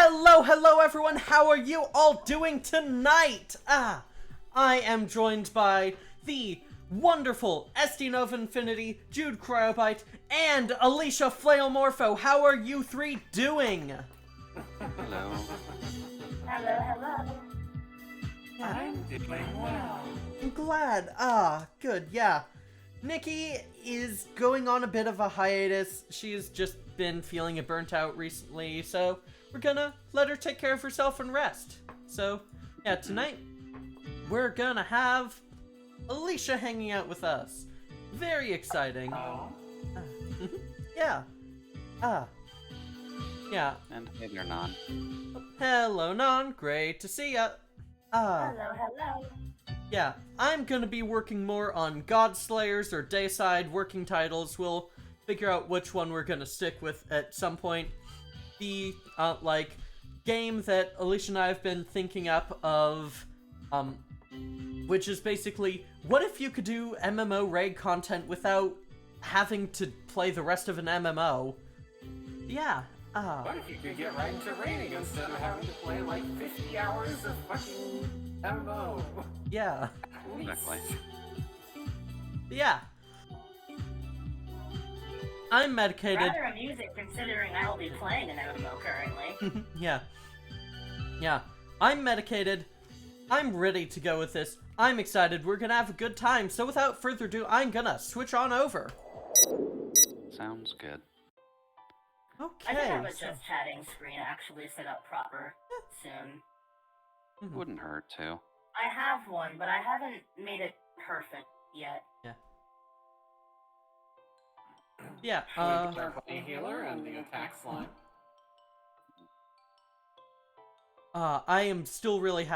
Hello everyone, how are you all doing tonight? I am joined by the wonderful SD Nova Infinity, Jude Cryobite, and Alicia Flailmorpho. How are you three doing? Hello. Hello. Yeah. I'm doing well. I'm glad. Good, yeah. Nikki is going on a bit of a hiatus. She's just been feeling burnt out recently, so we're gonna let her take care of herself and rest. So, yeah, tonight we're gonna have Alicia hanging out with us. Very exciting. Oh. Yeah. Yeah. And hey there, Non. Hello, Non. Great to see ya. Hello. Yeah, I'm gonna be working more on Godslayers or Dayside working titles. We'll figure out which one we're gonna stick with at some point. The, game that Alicia and I have been thinking up of, which is basically, what if you could do MMO raid content without having to play the rest of an MMO? Yeah, What if you could get right into raiding instead of having to play like 50 hours of fucking MMO? yeah, Exactly. yeah. I'm medicated. Rather amusing considering I will be playing an MMO currently. Yeah. I'm medicated. I'm ready to go with this. I'm excited. We're gonna have a good time. So without further ado, I'm gonna switch on over. Sounds good. Okay. I should have a just chatting screen actually set up proper soon. Wouldn't hurt to. I have one, but I haven't made it perfect yet. Yeah. They're playing healer and the attack slime. I am still really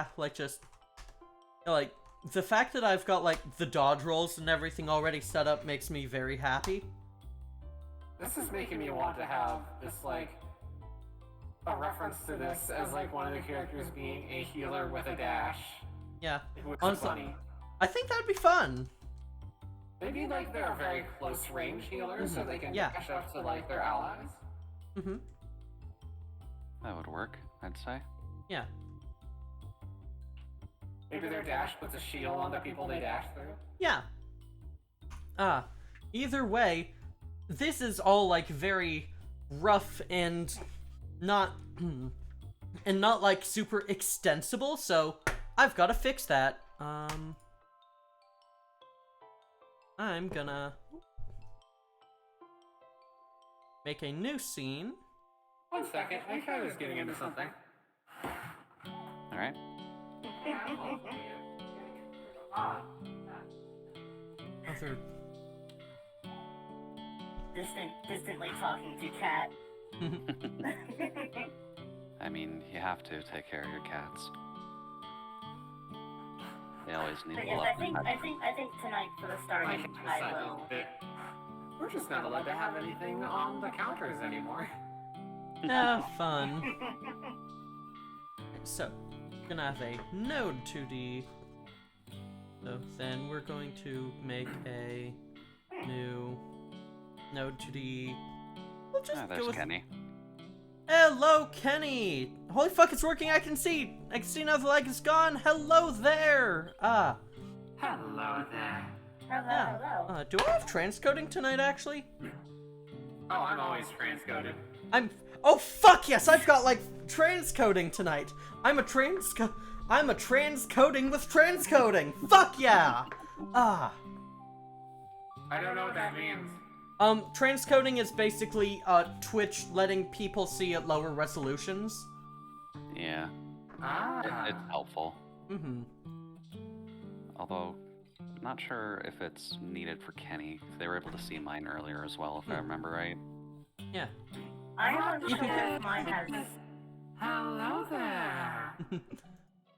the fact that I've got, the dodge rolls and everything already set up makes me very happy. This is making me want to have this, a reference to this as, one of the characters being a healer with a dash. Yeah. Which is Honestly, funny. I think that'd be fun. Maybe, they're very close range healers so they can dash up to, their allies. That would work, I'd say. Yeah. Maybe their dash puts a shield on the people they dash through. Yeah. Either way, this is all, very rough and not super extensible, so I've got to fix that. I'm gonna make a new scene. 1 second, I think I was getting into something. Alright. Other. Distantly talking to cat. I mean, you have to take care of your cats. They always need But love. yes, I think tonight for the starting I will. We're just not allowed to have anything on the counters anymore. Fun. So, we're gonna have a node 2D. So then we're going to make a new node 2D. We'll just go There's with Kenny. Hello, Kenny! Holy fuck, it's working! I can see now the lag is gone! Hello there! Hello there. Hello. Do I have transcoding tonight, actually? Oh, I'm always transcoded. Oh, fuck yes! I've got, transcoding tonight! I'm a transcoding with transcoding! Fuck yeah! I don't know what that means. Transcoding is basically, Twitch letting people see at lower resolutions. Yeah. It's helpful. Although, I'm not sure if it's needed for Kenny. They were able to see mine earlier as well, if I remember right. Yeah. I'm unsure if mine has. Hello there.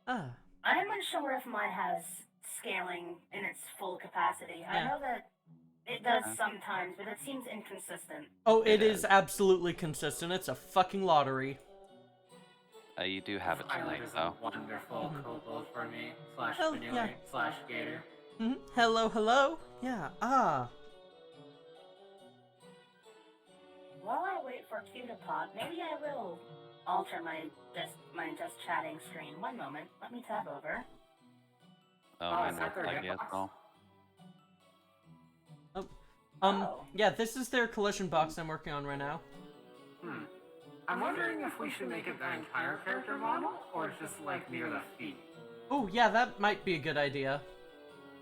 I'm unsure if mine has scaling in its full capacity. I know that it does sometimes, but it seems inconsistent. Oh, it is absolutely consistent. It's a fucking lottery. You do have it tonight, though. Wonderful kobold for me. Oh, yeah. /gator. Hello? Yeah, While I wait for Q to pop, maybe I will alter my just chatting screen. One moment. Let me tab over. Oh, Oh, mine is that worked their like hitbox? well. Oh. Yeah, this is their collision box I'm working on right now. I'm wondering if we should make it the entire character model, or just like near the feet. Oh, yeah, that might be a good idea.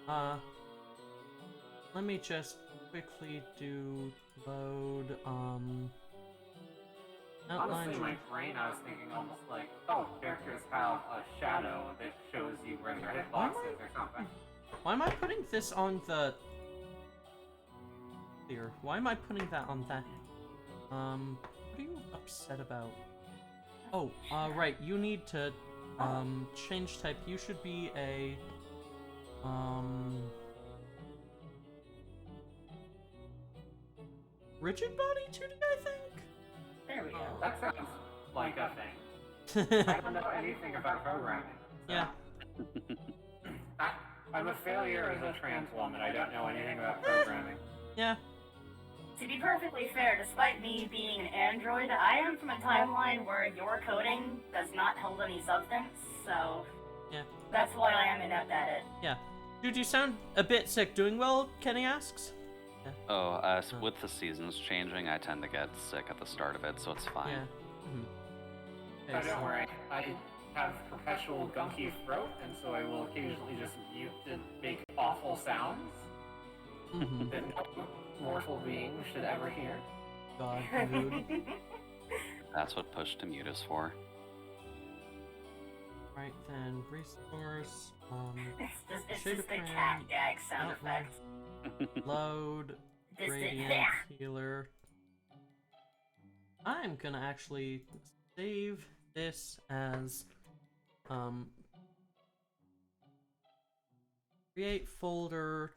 Let me just quickly do load, outline. Honestly, in my brain, I was thinking almost like, oh, characters have a shadow that shows you where their hitbox is or something. Why am I putting this on the... Here, why am I putting that on that? What are you upset about? Oh, right, you need to, change type. You should be a, rigid body 2D, I think? There we go. That sounds like a thing. I don't know anything about programming. So. Yeah. I'm a failure as a trans woman. I don't know anything about programming. Yeah. To be perfectly fair, despite me being an android, I am from a timeline where your coding does not hold any substance, so Yeah. that's why I am inept at it. Yeah. Dude, you sound a bit sick. Doing well, Kenny asks? Yeah. Oh, with the seasons changing, I tend to get sick at the start of it, so it's fine. Yeah. So Okay, don't worry. I have perpetual gunky throat, and so I will occasionally just mute to make awful sounds that no mortal being should ever hear. God, dude. That's what push to mute is for. Right then, resource, It's shader just a frame, cat gag sound outline. effect. Load, Just gradient, healer. I'm gonna actually save this as, create folder,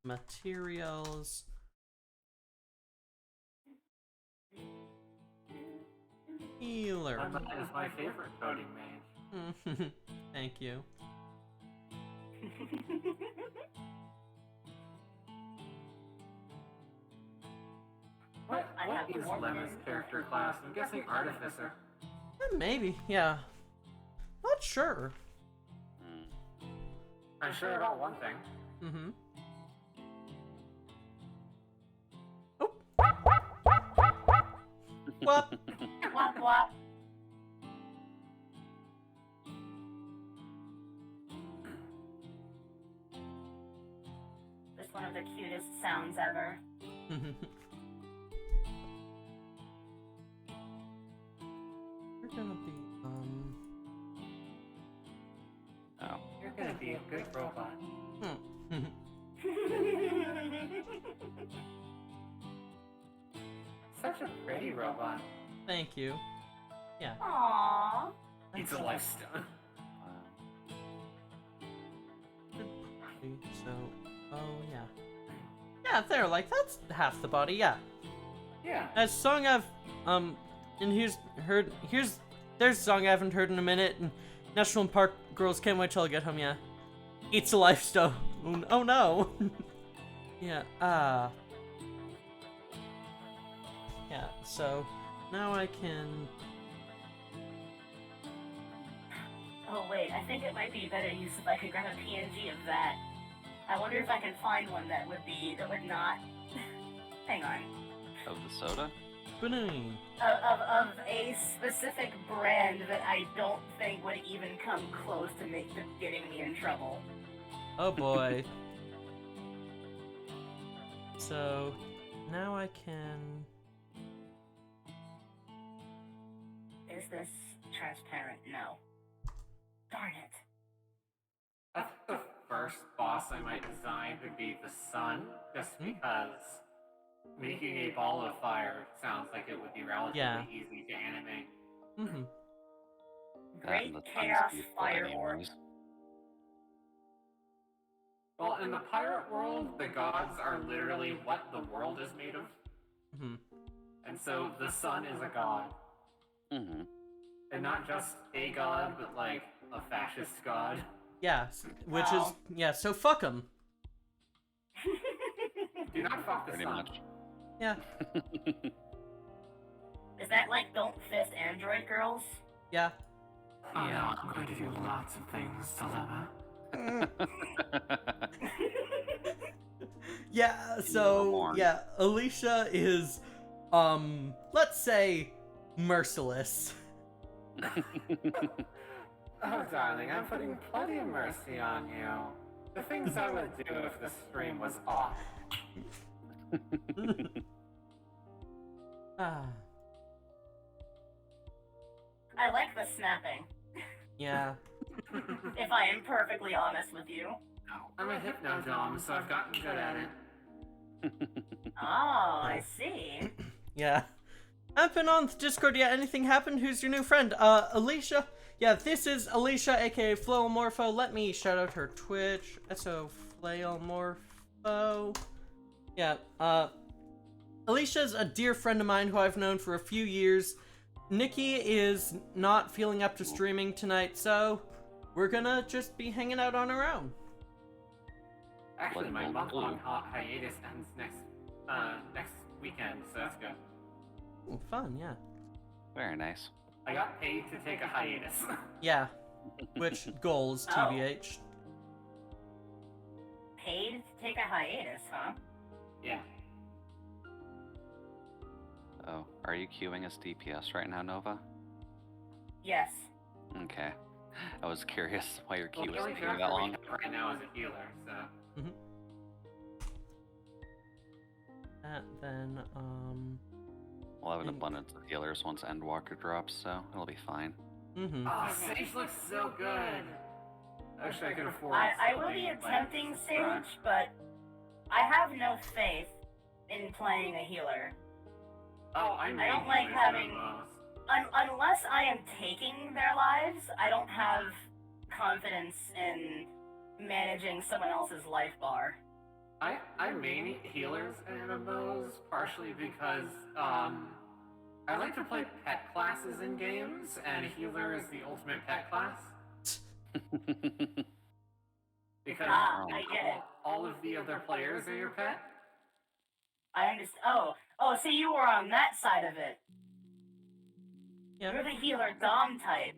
materials. Healer. That is my favorite coding mage. Thank you. What have is one Lemma's character class? I'm guessing Artificer. Maybe, yeah. Not sure. I'm sure about one thing. Mm-hmm. Oh. What? Wop wop. Just one of the cutest sounds ever. We're gonna be, Oh. You're gonna be a good robot. Such a pretty robot. Thank you. Yeah. Aww. It's a lifestone. So, oh yeah. Yeah, there, like, that's half the body, yeah. Yeah. A song I've, and there's a song I haven't heard in a minute, and National Park Girls Can't Wait Till I Get Home, yeah. It's a Lifestone. Oh no. Yeah, yeah, so, now I can... Oh wait, I think it might be better use if I could grab a PNG of that. I wonder if I can find one that would not... Hang on. Of the soda? Boom. Of a specific brand that I don't think would even come close to getting me in trouble. Oh boy. So, now I can... Is this transparent? No. Darn it. I think the first boss I might design would be the sun, just because making a ball of fire sounds like it would be relatively easy to animate. Mm-hmm. Great and the sun's Chaos beautiful Fire Orb. anyways. Well, in the pirate world, the gods are literally what the world is made of. Mm-hmm. And so the sun is a god. Mm-hmm. And not just a god, but like a fascist god. Yeah, which is... Yeah, so fuck 'em. Do not fuck the Pretty sun. much. Yeah. Is that like Don't Fist Android Girls? Yeah. Yeah, I'm going to do lots of things, Dilemma. Yeah, so, yeah, Alicia is, let's say, merciless. Oh, darling, I'm putting plenty of mercy on you. The things I would do if the stream was off. Ah. I like the snapping. Yeah. If I am perfectly honest with you. I'm a hypno-dom, so I've gotten good at it. Oh, I see. Yeah. I haven't been on the Discord yet. Anything happened? Who's your new friend? Alicia? Yeah, this is Alicia, aka Flailmorpho. Let me shout out her Twitch. So Flailmorpho. Yeah, Alicia's a dear friend of mine who I've known for a few years. Nikki is not feeling up to streaming tonight, so we're gonna just be hanging out on our own. Actually, my month-long hiatus ends next weekend, so that's good. Ooh, fun, yeah. Very nice. I got paid to take a hiatus. Yeah. Which goals, TBH? Paid to take a hiatus, huh? Yeah. Oh, are you queuing as DPS right now, Nova? Yes. Okay. I was curious why your queue Well, was taking that long. Right now as a healer, so. Then, We'll have an abundance of healers once Endwalker drops, so it'll be fine. Oh, Sage looks so good. Actually, I could afford. I will be attempting Sage, but I have no faith in playing a healer. Oh, I don't like having. Unless I am taking their lives, I don't have confidence in managing someone else's life bar. I main healers in MMOs partially because I like to play pet classes in games, and healer is the ultimate pet class. Because I get it. All of the other players are your pet. I understand. Oh, so you were on that side of it. Yeah. You're the healer Dom type.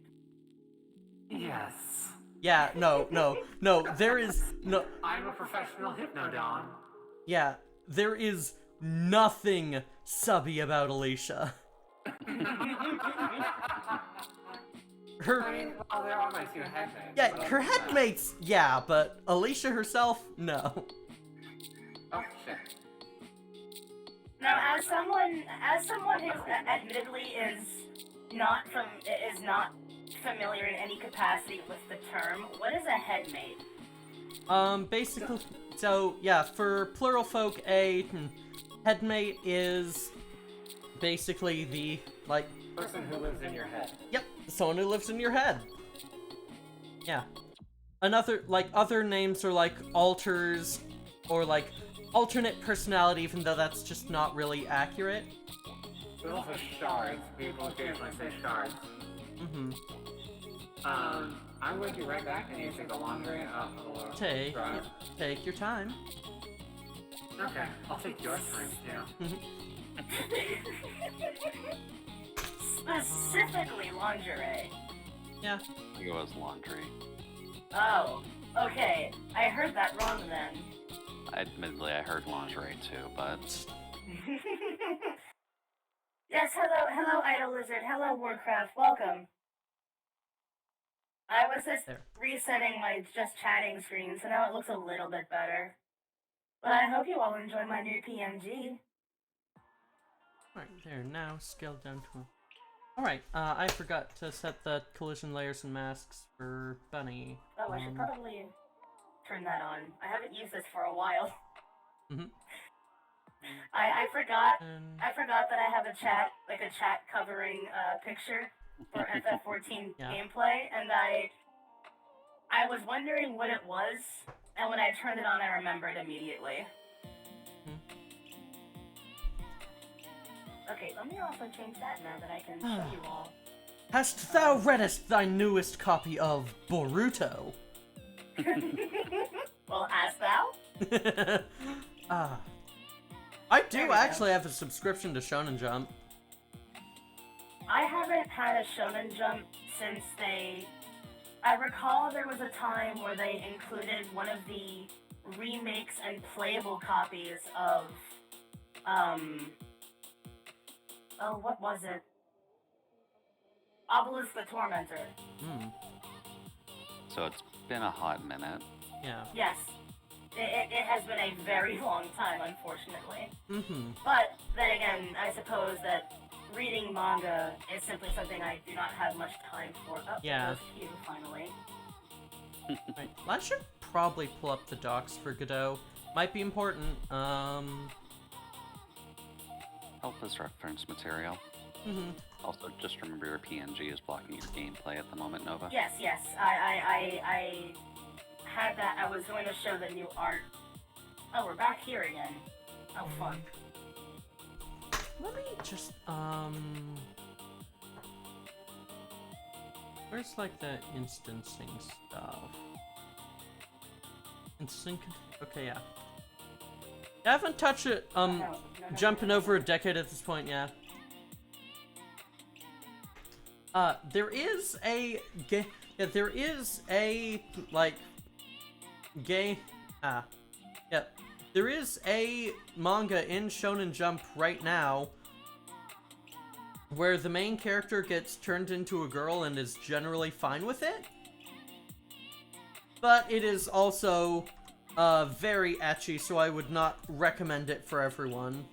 Yes. Yeah, no, there is no... I'm a professional hypnodom. Yeah, there is nothing subby about Alicia. Her... I mean, well, there are my two headmates. Yeah, her headmates, yeah, but Alicia herself, no. Oh, shit. Now, as someone who admittedly is not familiar in any capacity with the term, what is a headmate? Basically, so, yeah, for plural folk, a headmate is basically the, like... person who lives in your head. Yep, someone who lives in your head. Yeah. Another, like, other names are, like, alters, or, like, alternate personality, even though that's just not really accurate. There's also shards. People occasionally say shards. I'm going to be right back. I need to take the laundry out of the dryer. Take your time. Okay, I'll take your time too. Specifically lingerie. Yeah. I think it was laundry. Oh, okay. I heard that wrong then. Admittedly, I heard lingerie too, but... Yes, hello, Idol Lizard. Hello, Warcraft. Welcome. I was just resetting my just chatting screen, so now it looks a little bit better. But I hope you all enjoy my new PMG. Alright, there, now scaled down to... Alright, I forgot to set the collision layers and masks for Bunny. Oh, I should probably turn that on. I haven't used this for a while. I forgot that I have a chat covering picture for FF14 gameplay, and I was wondering what it was, and when I turned it on, I remembered immediately. Okay, let me also change that now that I can show you all. Hast thou readest thy newest copy of Boruto? Well, hast thou? I do actually have a subscription to Shonen Jump. I haven't had a Shonen Jump since I recall there was a time where they included one of the remakes and playable copies of, oh, what was it? Obelisk the Tormentor. So it's been a hot minute. Yeah. Yes. It has been a very long time, unfortunately. Mm-hmm. But then again, I suppose that reading manga is simply something I do not have much time for. Oh, Yeah. there's Q, finally. Right. Well, I should probably pull up the docs for Godot. Might be important. Help as reference material. Mm-hmm. Also, just remember your PNG is blocking your gameplay at the moment, Nova. Yes, yes. I had that. I was going to show the new art. Oh, we're back here again. Oh, fun. Let me just, where's, like, the instancing stuff? Okay, yeah. I haven't touched it, jumping over a decade at this point, yeah. There is a there is a manga in Shonen Jump right now where the main character gets turned into a girl and is generally fine with it. But it is also very ecchi, so I would not recommend it for everyone.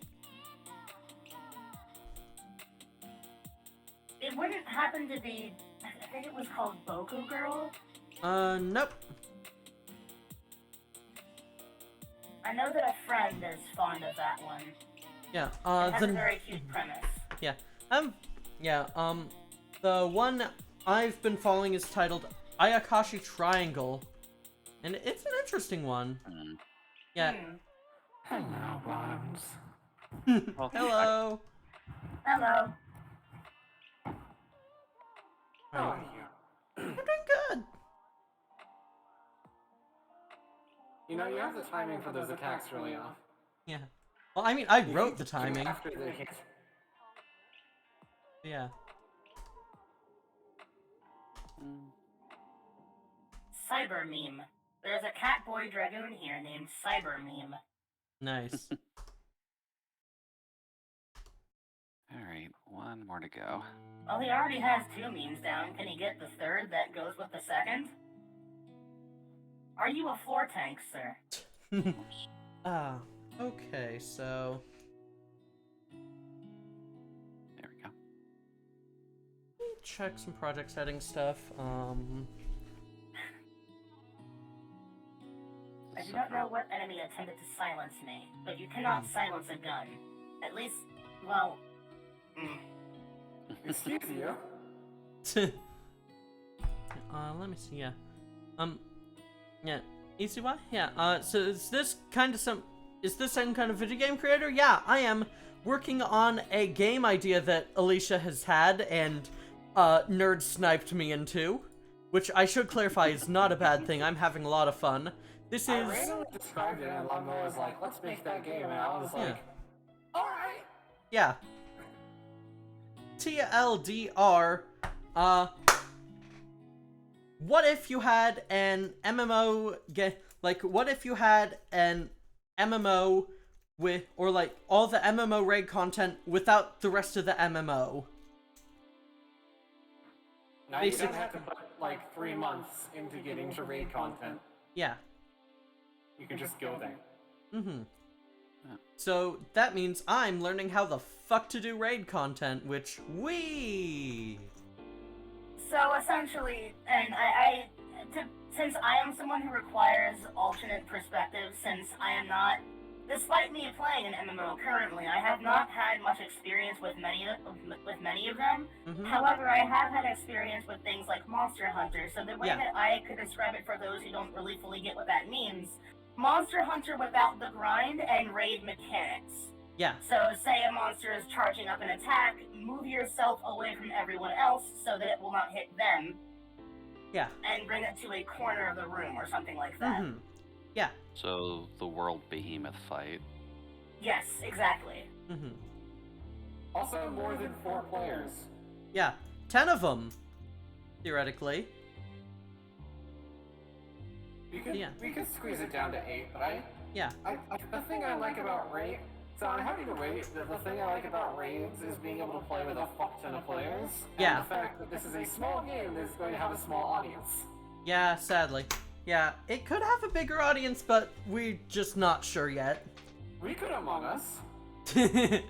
It wouldn't happen to be... I think it was called Boku Girl? Nope. I know that a friend is fond of that one. Yeah, it has a very cute premise. Yeah, the one I've been following is titled Ayakashi Triangle, and it's an interesting one. Yeah. Hello, Bottoms. Well, Hello. Hello. How are you? I'm doing good. You know, you have the timing for those attacks really off. Yeah. Well, I mean, I wrote the timing. After they hit. Yeah. Cyber Meme. There's a Catboy Dragoon here named Cyber Meme. Nice. Alright, one more to go. Well, he already has 2 memes down. Can he get the 3rd that goes with the 2nd? Are you a floor tank, sir? Okay, so... There we go. Let me check some project setting stuff. I do not know what enemy attempted to silence me, but you cannot silence a gun. At least, well... Excuse you? Let me see, yeah. Yeah. Easy why? Yeah, so is this some kind of video game creator? Yeah, I am working on a game idea that Alicia has had and, nerd sniped me into. Which I should clarify is not a bad thing. I'm having a lot of fun. This is... I randomly described it and Lumbo was like, let's make that game, and I was like, alright! Yeah. TLDR, what if you had an MMO what if you had an MMO with, or like, all the MMO raid content without the rest of the MMO? Now you don't have to put, like, 3 months into getting to raid content. Yeah. You can just go there. Mm-hmm. So, that means I'm learning how the fuck to do raid content, which So, essentially, and since I am someone who requires alternate perspectives, since I am not, despite me playing an MMO currently, I have not had much experience with many of them. Mm-hmm. However, I have had experience with things like Monster Hunter, so the way that I could describe it for those who don't really fully get what that means, Monster Hunter without the grind and raid mechanics. Yeah. So, say a monster is charging up an attack, move yourself away from everyone else so that it will not hit them. Yeah. And bring it to a corner of the room or something like that. Mm-hmm. Yeah. So, the World Behemoth fight. Yes, exactly. Mm-hmm. Also, more than 4 players. Yeah, 10 of them, theoretically. We could squeeze it down to 8, but Yeah. The thing I like about raids, so I'm happy to wait. The thing I like about raids is being able to play with a fuck ton of players. Yeah. And the fact that this is a small game that's going to have a small audience. Yeah, sadly. Yeah, it could have a bigger audience, but we're just not sure yet. We could Among Us. Yeah,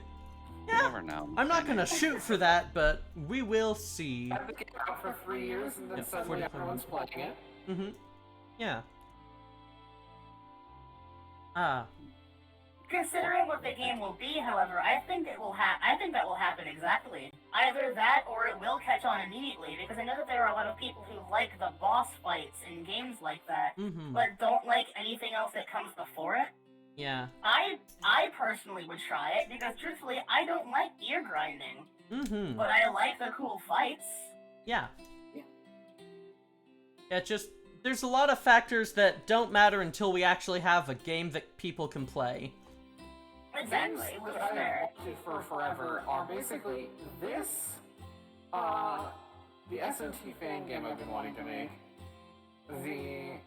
You never know. I'm not gonna shoot for that, but we will see. Have the game out for 3 years and then suddenly 45 everyone's playing it. Mm-hmm. Yeah. Ah. Considering what the game will be, however, I think that will happen exactly. Either that, or it will catch on immediately, because I know that there are a lot of people who like the boss fights in games like that, but don't like anything else that comes before it. Yeah. I personally would try it, because truthfully, I don't like gear grinding. But I like the cool fights. Yeah. Yeah, just, there's a lot of factors that don't matter until we actually have a game that people can play. Exactly, Games which that is I fair. have watched for forever are basically this, the SMT fan game I've been wanting to make, the,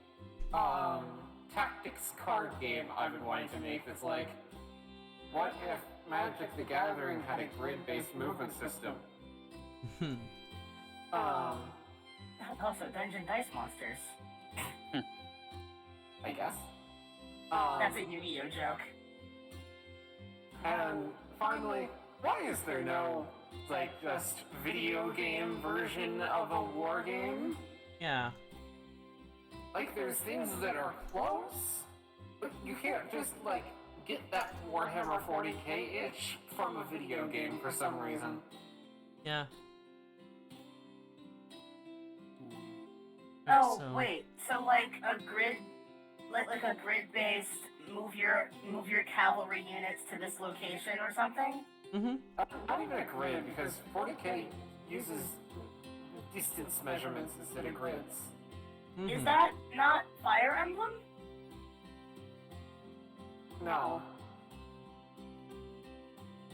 tactics card game I've been wanting to make that's like, what if Magic the Gathering had a grid-based movement system? Also, Dungeon Dice Monsters. I guess. That's a Yu-Gi-Oh joke. And finally, why is there no, like, just video game version of a war game? Yeah. Like, there's things that are close, but you can't just, like, get that Warhammer 40k itch from a video game for some reason. Yeah. Oh, So- wait, so like a grid, like a grid-based move your cavalry units to this location or something? Not even a grid, because 40k uses distance measurements instead of grids. Is that not Fire Emblem? No.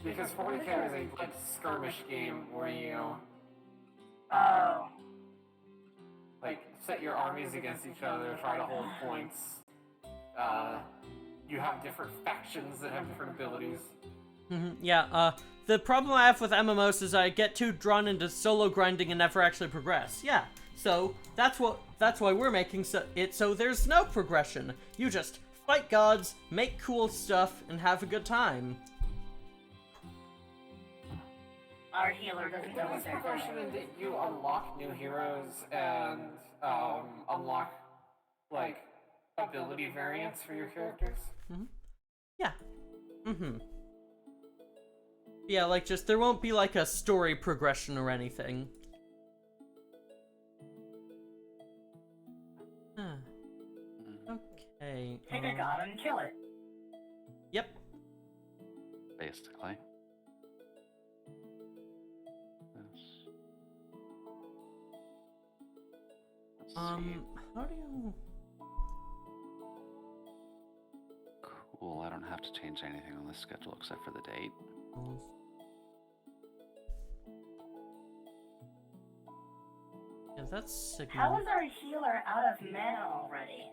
Because 40k is a, like, skirmish game where you, Oh. like, set your armies against each other, try to hold points. You have different factions that have different abilities. Yeah, the problem I have with MMOs is I get too drawn into solo grinding and never actually progress. Yeah, so that's why we're making so there's no progression. You just fight gods, make cool stuff, and have a good time. Our healer doesn't know There is what they're progression doing. in that you unlock new heroes and unlock, like, ability variants for your characters. Yeah. Yeah, like, just, there won't be, like, a story progression or anything. Okay. Pick a god and kill it. Yep. Basically. Let's see. How do you... Cool, I don't have to change anything on this schedule except for the date. Yeah, that's signal. How is our healer out of mana already?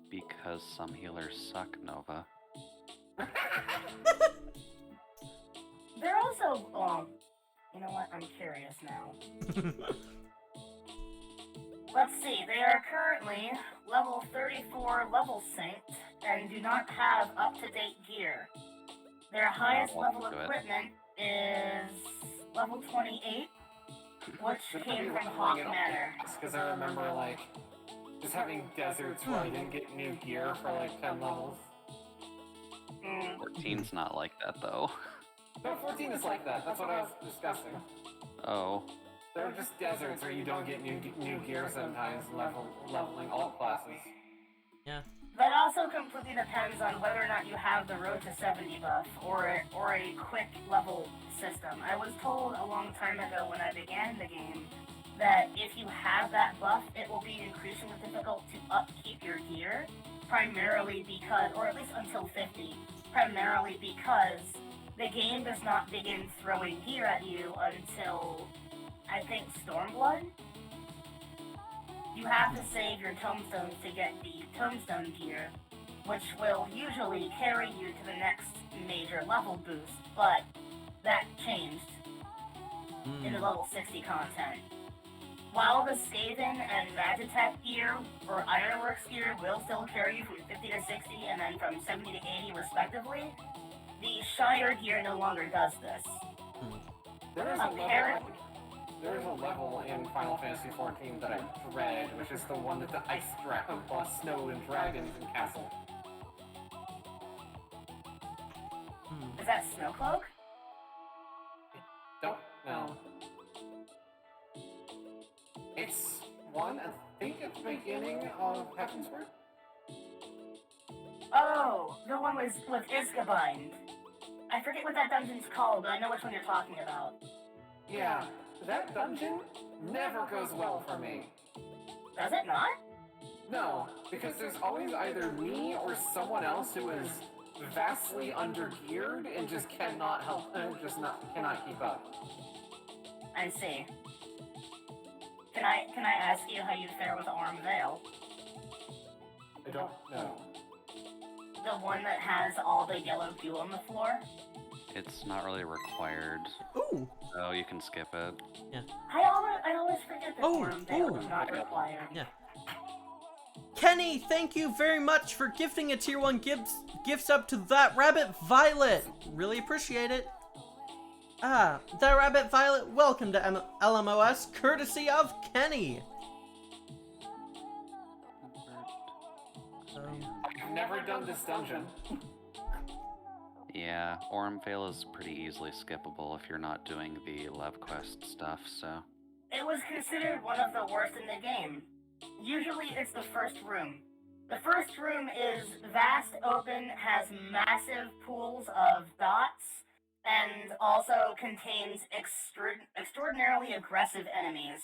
Because some healers suck, Nova. They're also, you know what, I'm curious now. Let's see, they are currently level 34 level synced and do not have up-to-date gear. Their highest level Good. equipment is level 28, which came from Hawk Manor. Because I remember, like, just having deserts where I didn't get new gear for, like, 10 levels. 14's not like that, though. No, 14 is like that. That's what I was discussing. Oh. There are just deserts where you don't get new gear sometimes, leveling all classes. Yeah. That also completely depends on whether or not you have the Road to 70 buff or a quick level system. I was told a long time ago when I began the game that if you have that buff, it will be increasingly difficult to upkeep your gear, primarily because, or at least until 50, primarily because the game does not begin throwing gear at you until I think, Stormblood. You have to save your tombstones to get the tombstone gear, which will usually carry you to the next major level boost, but that changed in the level 60 content. While the Skaven and Magitech gear or Ironworks gear will still carry you from 50 to 60 and then from 70 to 80 respectively, the Shire gear no longer does this. There is a level in Final Fantasy XIV that I dread, which is the one with the ice snow and dragons and castle. Is that Snowcloak? Don't know. It's one, I think, at the beginning of Heavensward. Oh, the one with Iskabind. I forget what that dungeon's called, but I know which one you're talking about. Yeah, that dungeon never goes well for me. Does it not? No, because there's always either me or someone else who is vastly under-geared and just cannot help, cannot keep up. I see. Can I ask you how you fare with Orm Vale? I don't know. The one that has all the yellow goo on the floor? It's not really required. Ooh. So you can skip it. Yeah. I always forget that Orm Vale is not required. Yeah. Kenny, thank you very much for gifting a tier 1 gifts up to That Rabbit Violet. Really appreciate it. That Rabbit Violet, welcome to LMOS, courtesy of Kenny. I've never done this dungeon. Yeah, Ormvale is pretty easily skippable if you're not doing the love quest stuff, so... It was considered one of the worst in the game. Usually it's the first room. The first room is vast, open, has massive pools of dots, and also contains extraordinarily aggressive enemies.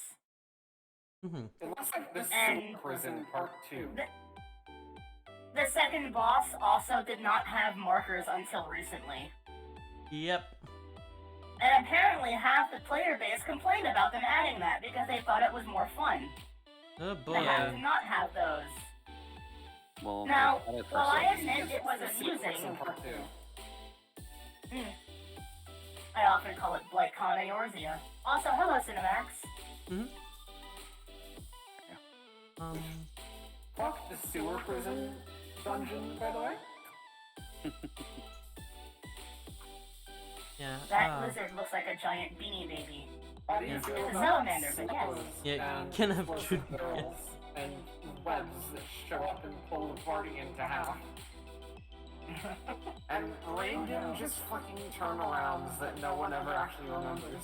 It looks like the Sewer Prison Part 2. The second boss also did not have markers until recently. Yep. And apparently half the player base complained about them adding that because they thought it was more fun. Oh boy. They have to not have those. Well, Now, while I admit it was amusing, Part 2. I often call it Blycon Eorzea. Also, hello, Cinemax. Fuck the Sewer Prison dungeon, by the way. Yeah. That lizard looks like a giant beanie baby. How do you feel It's a about salamander, but yes. Yeah, and can have explosive good- barrels and webs that show up and pull the party into half? And random just fucking turnarounds that no one ever actually remembers.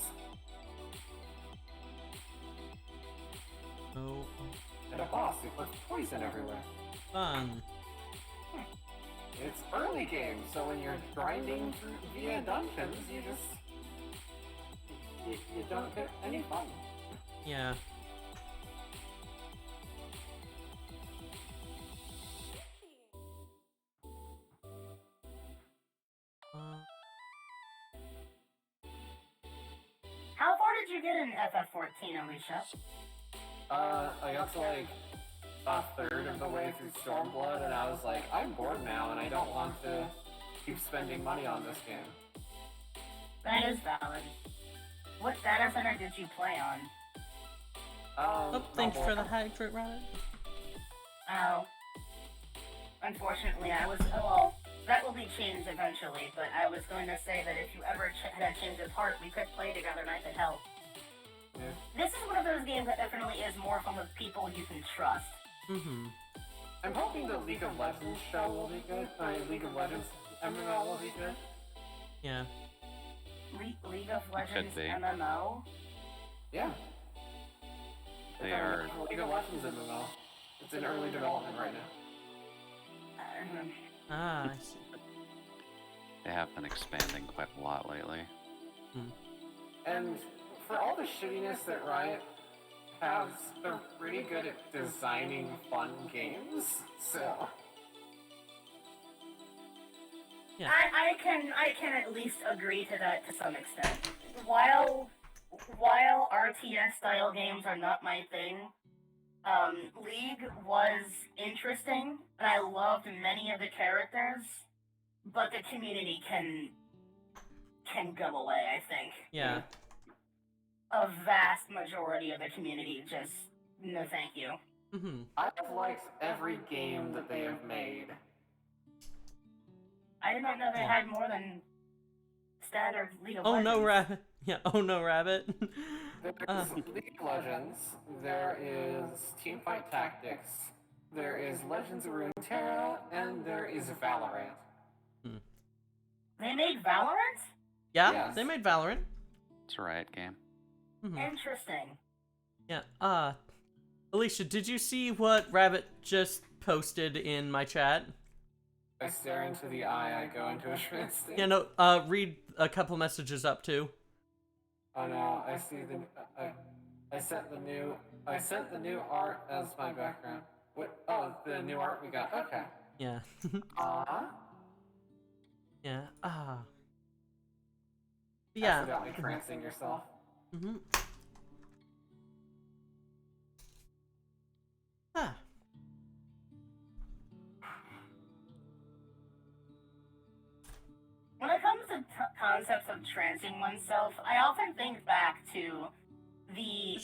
Oh, And a boss who puts poison everywhere. fun. It's early game, so when you're grinding through via dungeons, you just... You don't get any fun. Yeah. How far did you get in FF14, Alicia? I got to like a third of the way through Stormblood, and I was like, I'm bored now, and I don't want to keep spending money on this game. That is valid. What data center did you play on? Oh, thanks for the hydrate, Rabbit. Oh. Unfortunately, well, that will be changed eventually, but I was going to say that if you ever had a change of heart, we could play together Knife at Hell. Yeah. This is one of those games that definitely is more fun with people you can trust. I'm hoping the League of Legends show will be good. League of Legends MMO will be good. Yeah. League of Legends be. MMO? Yeah. They are... League of Legends MMO. It's in early development right now. I see. They have been expanding quite a lot lately. And for all the shittiness that Riot has, they're pretty good at designing fun games, so... Yeah. I can at least agree to that to some extent. While while RTS style games are not my thing, League was interesting, and I loved many of the characters, but the community can go away, I think. Yeah. A vast majority of the community just, no thank you. I've liked every game that they have made. I did not know they had more than standard League of Oh Legends. no, rabbit. Yeah, oh no, rabbit. There's League of Legends, there is Teamfight Tactics, there is Legends of Runeterra, and there is Valorant. They made Valorant? Yeah, Yes. they made Valorant. It's a Riot game. Interesting. Yeah, Alicia, did you see what Rabbit just posted in my chat? I stare into the eye, I go into a trance state. Yeah, no, read a couple messages up too. Oh no, I see the, I sent the new art as my background. What, oh, the new art we got, okay. Yeah. Yeah, Yeah. Accidentally trancing yourself. When it comes to concepts of trancing oneself, I often think back to the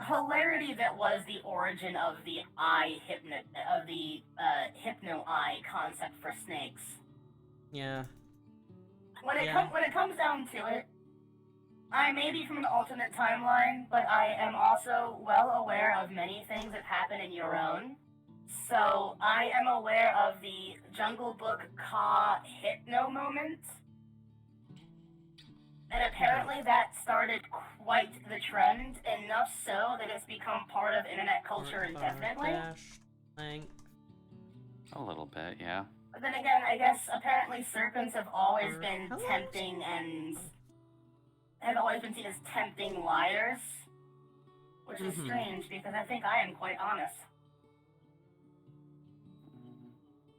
hilarity that was the origin of the hypno eye concept for snakes. Yeah. When it comes down to it, I may be from an alternate timeline, but I am also well aware of many things that happen in your own. So I am aware of the Jungle Book Ka hypno moment. And apparently that started quite the trend, enough so that it's become part of internet culture indefinitely. A little bit, yeah. But then again, I guess apparently serpents have always been tempting and have always been seen as tempting liars. Which is strange because I think I am quite honest.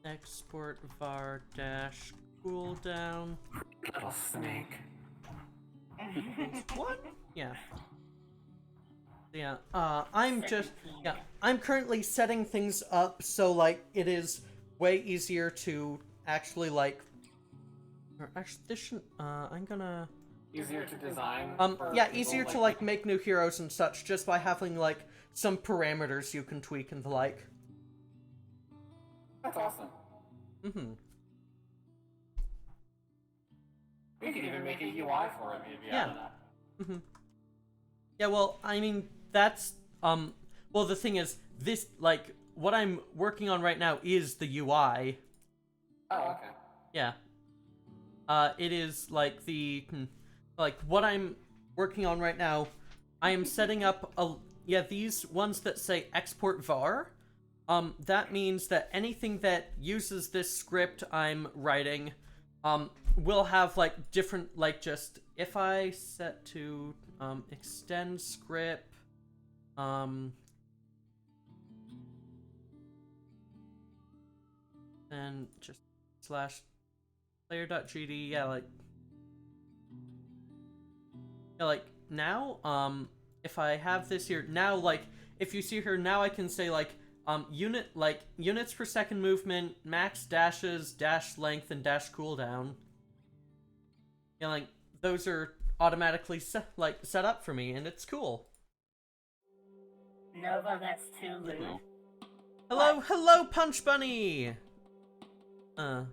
Export var dash cooldown. Little snake. What? Yeah. Yeah, I'm currently setting things up so, like, it is way easier to actually, like, actually, this shouldn't, I'm gonna... Easier to design? Yeah, easier to, like, make new heroes and such, just by having, like, some parameters you can tweak and the like. That's awesome. We could even make a UI for it, maybe. Yeah. I don't know. Yeah, well, I mean, that's, well, the thing is, this, like, what I'm working on right now is the UI. Oh, okay. Yeah. It is, like, like, what I'm working on right now, I am setting up these ones that say export var. That means that anything that uses this script I'm writing, will have, like, different, like, just, if I set to, extend script, then just slash player.gd, yeah, like, now, if I have this here, now, like, if you see here, now I can say, like, units per second movement, max dashes, dash length, and dash cooldown. Yeah, like, those are automatically set up for me, and it's cool. Nova, that's too lewd. Hello, Punch Bunny! Good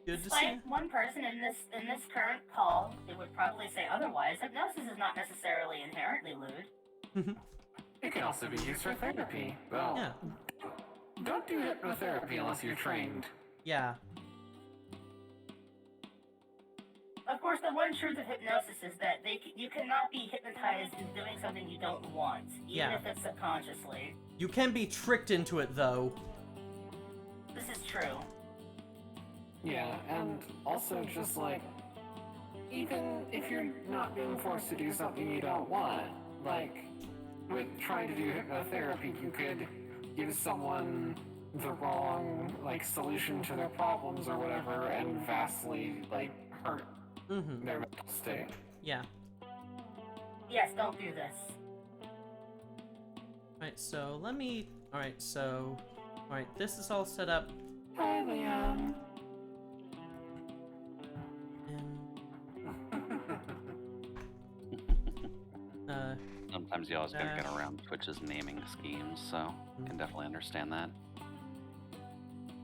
to see you. Despite one person in this current call, it would probably say otherwise. Hypnosis is not necessarily inherently lewd. It can also be used for therapy. Well, Yeah. Don't do hypnotherapy unless you're trained. Yeah. Of course, the one truth of hypnosis is that you cannot be hypnotized into doing something you don't want, even if it's subconsciously. You can be tricked into it, though. This is true. Yeah, and also just like, even if you're not being forced to do something you don't want, like, with trying to do hypnotherapy, you could give someone the wrong, like, solution to their problems or whatever, and vastly, like, hurt their mental state. Yeah. Yes, don't do this. Alright, so let me... Alright, so... Alright, this is all set up. Hi, Liam. And... Sometimes you always gotta get around Twitch's naming schemes, so I can definitely understand that.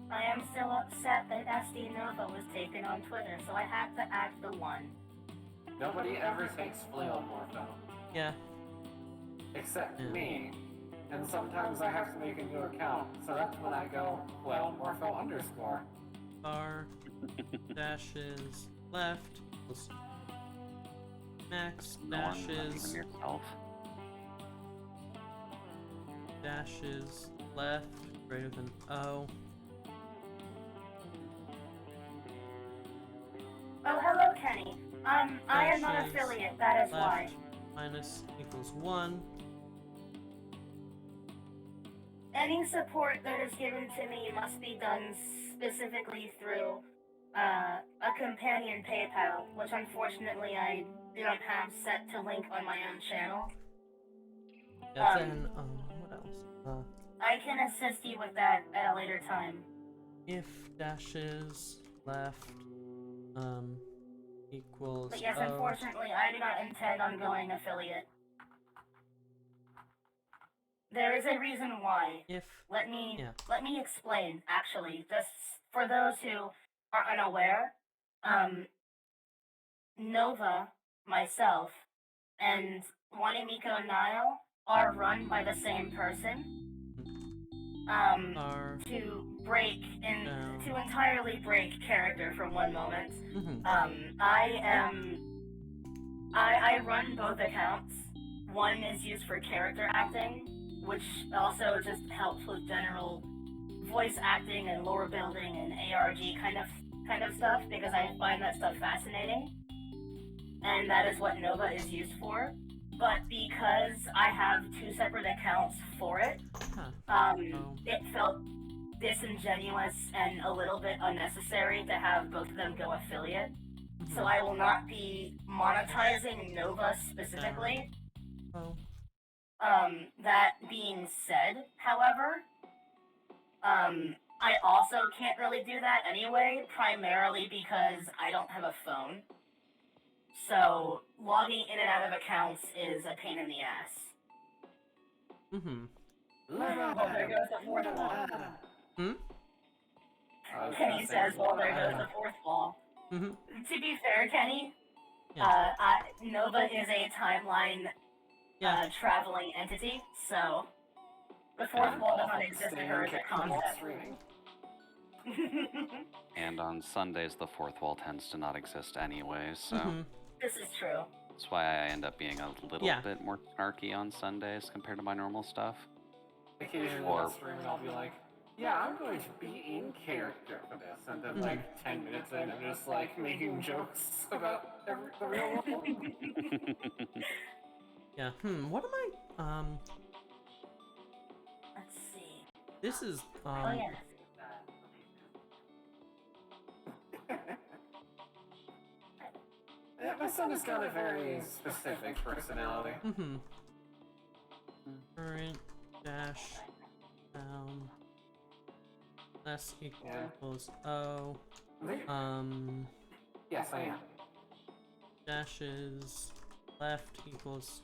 I am still upset that SD Nova was taken on Twitter, so I have to add the one. Nobody ever takes Fleomorpho. Yeah. Except me. And sometimes I have to make a new account, so that's when I go, Fleomorpho _. R dashes left equals max dashes dashes left greater than O. Oh, hello, Kenny. I am not affiliate, that is why. Minus equals 1. Any support that is given to me must be done specifically through a companion PayPal, which unfortunately I do not have set to link on my own channel. Yeah, then, what else? I can assist you with that at a later time. If dashes left, equals But yes, O. unfortunately, I do not intend on going affiliate. There is a reason why. If Let me explain, actually, just for those who are unaware. Nova, myself, and Wanamiko Nile are run by the same person. To entirely break character for one moment. I run both accounts. One is used for character acting, which also just helps with general voice acting and lore building and ARG kind of stuff, because I find that stuff fascinating. And that is what Nova is used for. But because I have two separate accounts for it, it felt disingenuous and a little bit unnecessary to have both of them go affiliate. So I will not be monetizing Nova specifically. That being said, however, I also can't really do that anyway, primarily because I don't have a phone. So logging in and out of accounts is a pain in the ass. Well, there goes the fourth wall. Kenny says, well, there goes the fourth wall. To be fair, Kenny, Nova is a timeline traveling entity, so the fourth wall does not exist to her as a concept. And on Sundays, the fourth wall tends to not exist anyway, so... This is true. That's why I end up being a little bit more snarky on Sundays compared to my normal stuff. Occasionally I'll stream and I'll be like, yeah, I'm going to be in character for this, and then like 10 minutes in, I'm just like making jokes about the real world. Yeah, what am I, Let's see. This is, Oh, yes. Yeah, my son has got a very specific personality. Current dash down less equals O. Yes, I am. Dashes left equals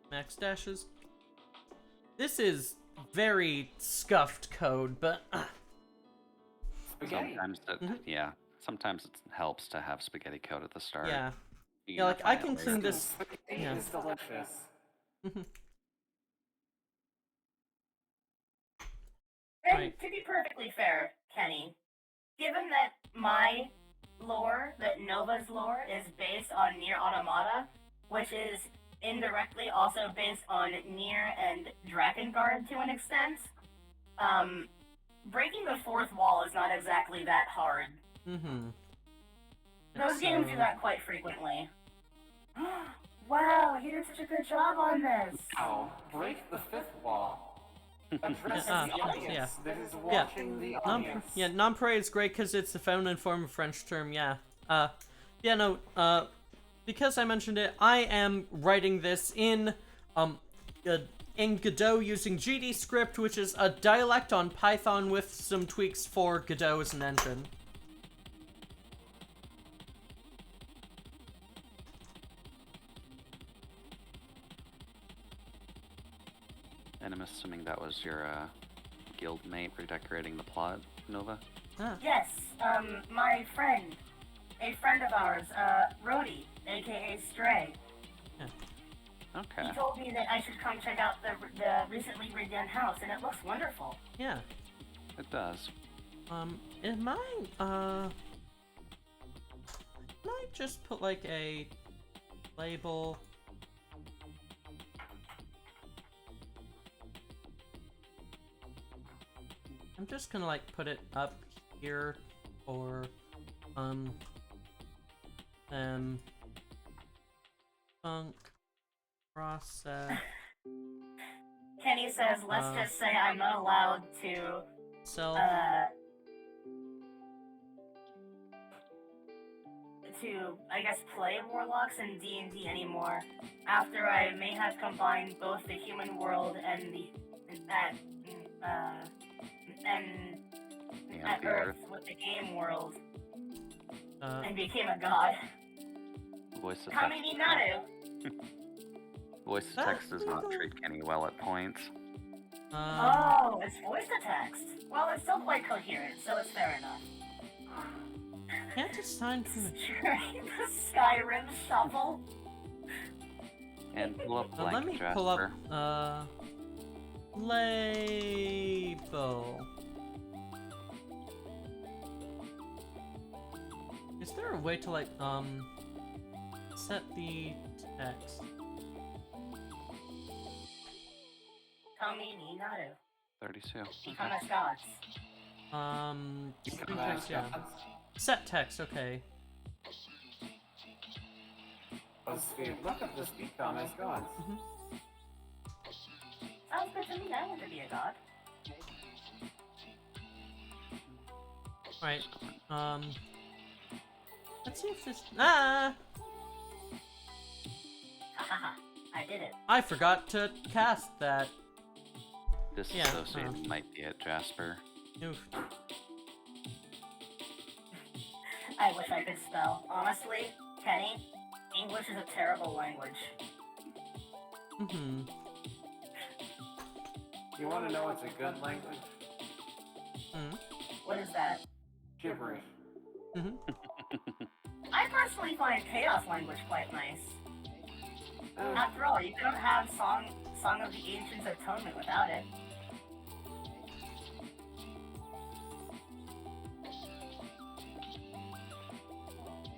max dashes. This is very scuffed code, but sometimes sometimes it helps to have spaghetti code at the start. Yeah, like I can clean this. Yeah, it's delicious. And to be perfectly fair, Kenny, given that my lore, that Nova's lore, is based on Nier Automata, which is indirectly also based on Nier and Drakengard to an extent, breaking the fourth wall is not exactly that hard. Those games do that quite frequently. Wow, you did such a good job on this! Oh, break the fifth wall. Address the audience that is watching the audience. Nonpareil is great because it's the feminine form of French term, because I mentioned it, I am writing this in Godot using GD script, which is a dialect on Python with some tweaks for Godot as an engine. And I'm assuming that was your guild mate redecorating the plot, Nova? Ah. Yes, my friend, a friend of ours, Rhodey, aka Stray. Yeah. Okay. He told me that I should come check out the recently redone house, and it looks wonderful. Yeah. It does. Am I just put like a label? I'm just gonna like put it up here for funk process. Kenny says, let's just say I'm not allowed to Self I guess, play warlocks in D&D anymore, after I may have combined both the human world and the Earth with the game world, and became a god. Voice of Kami ni Naru. Voice to text does not treat Kenny well at points. Oh, it's voice to text. Well, it's still quite coherent, so it's fair enough. can't assign from the the Skyrim shuffle. And pull up blank, let me Jasper. pull up label. Is there a way to like set the text? Kami ni Naru. 32. Become as gods. Screen text, yeah. Set text, okay. Let's see. Look at this become as gods. Sounds good to me. I want to be a god. Alright, let's see if this. Hahaha, I did it. I forgot to cast that. Disassociate might be it, Jasper. Oof. I wish I could spell. Honestly, Kenny, English is a terrible language. You want to know what's a good language? What is that? Gibberish. I personally find chaos language quite nice. After all, you couldn't have Song of the Ancients Atonement without it.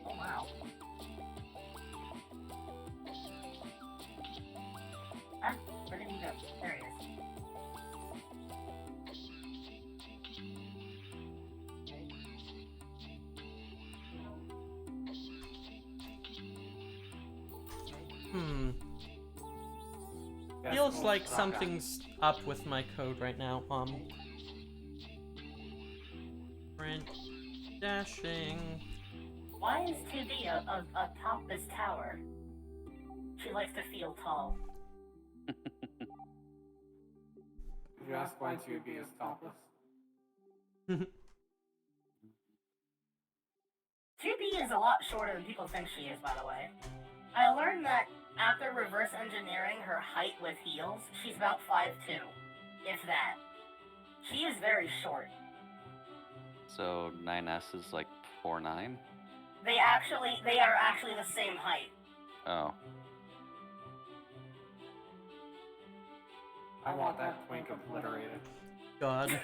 Oh wow. Where did he go? There he is. Feels like something's up with my code right now. Print dashing. Why is 2B atop this tower? She likes to feel tall. Did you ask why 2B is topless? 2B is a lot shorter than people think she is, by the way. I learned that after reverse engineering her height with heels, she's about 5'2", if that. She is very short. So 9S is like 4'9"? They are actually the same height. Oh. I want that twink obliterated. God.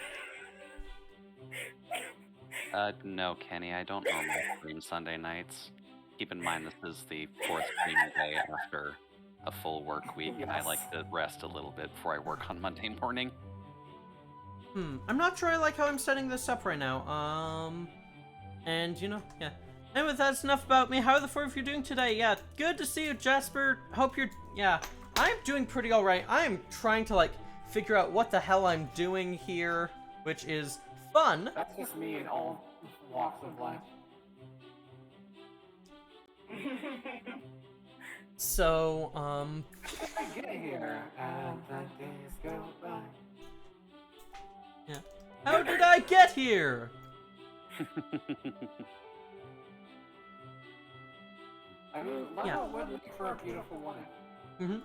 No, Kenny, I don't normally stream Sunday nights. Keep in mind this is the 4th streaming day after a full work week, and I like to rest a little bit before I work on Monday morning. I'm not sure I like how I'm setting this up right now. And you know, yeah. Anyway, that's enough about me. How are the four of you doing today? Yeah, good to see you, Jasper. Hope you're, yeah. I'm doing pretty alright. I am trying to, like, figure out what the hell I'm doing here, which is fun. That's just me in all walks of life. So, I get here, and the days go by. yeah. How did I get here? I mean, Yeah. Lama would make for a beautiful wife. Mm-hmm.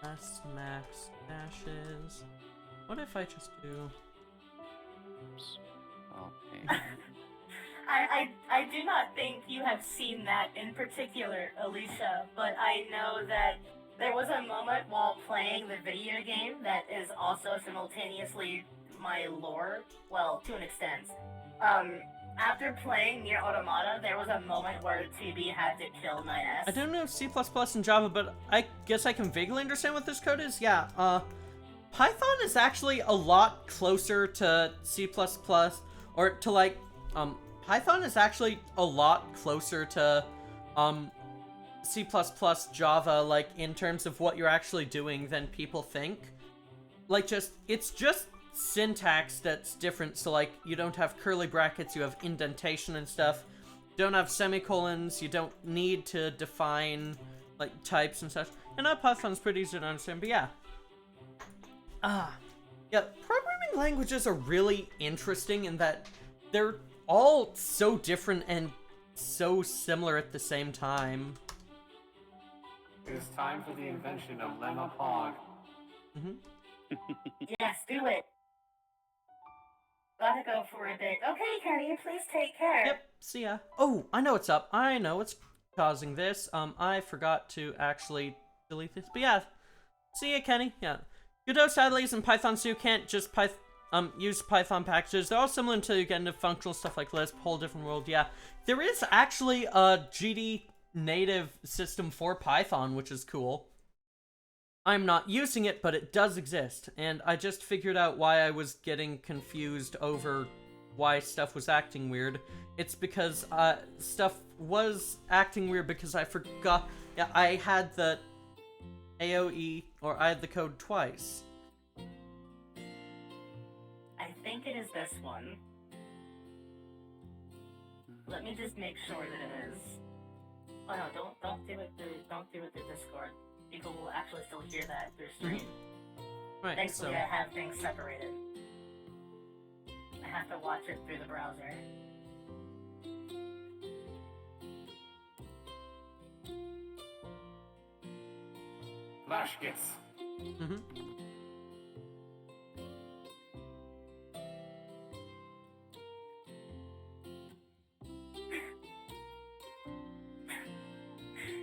Less max dashes. What if I just do... Oops. Okay. I do not think you have seen that in particular, Alicia, but I know that there was a moment while playing the video game that is also simultaneously my lore, well, to an extent. After playing Nier Automata, there was a moment where 2B had to kill my S. I don't know C++ and Java, but I guess I can vaguely understand what this code is. Yeah, Python is actually a lot closer to C++, or to like, Python is actually a lot closer to, C++, Java, like, in terms of what you're actually doing than people think. Like, it's just syntax that's different, so, like, you don't have curly brackets, you have indentation and stuff. You don't have semicolons, you don't need to define, like, types and such. And Python's pretty easy to understand, but yeah. Yeah, programming languages are really interesting in that they're all so different and so similar at the same time. It is time for the invention of Lemma Pog. Yes, do it. Gotta go for a bit. Okay, Kenny, please take care. Yep, see ya. Oh, I know what's up. I know what's causing this. I forgot to actually delete this. But yeah, see ya, Kenny. Yeah. Godot sadly isn't Python, so you can't just use Python packages. They're all similar until you get into functional stuff like Lisp, whole different world. Yeah, there is actually a GD native system for Python, which is cool. I'm not using it, but it does exist, and I just figured out why I was getting confused over why stuff was acting weird. It's because stuff was acting weird because I forgot. Yeah, I had the AOE, or I had the code twice. I think it is this one. Let me just make sure that it is. Oh no, don't do it through Discord. People will actually still hear that through stream. Right, Thankfully, so... I have things separated. I have to watch it through the browser. Flash gets.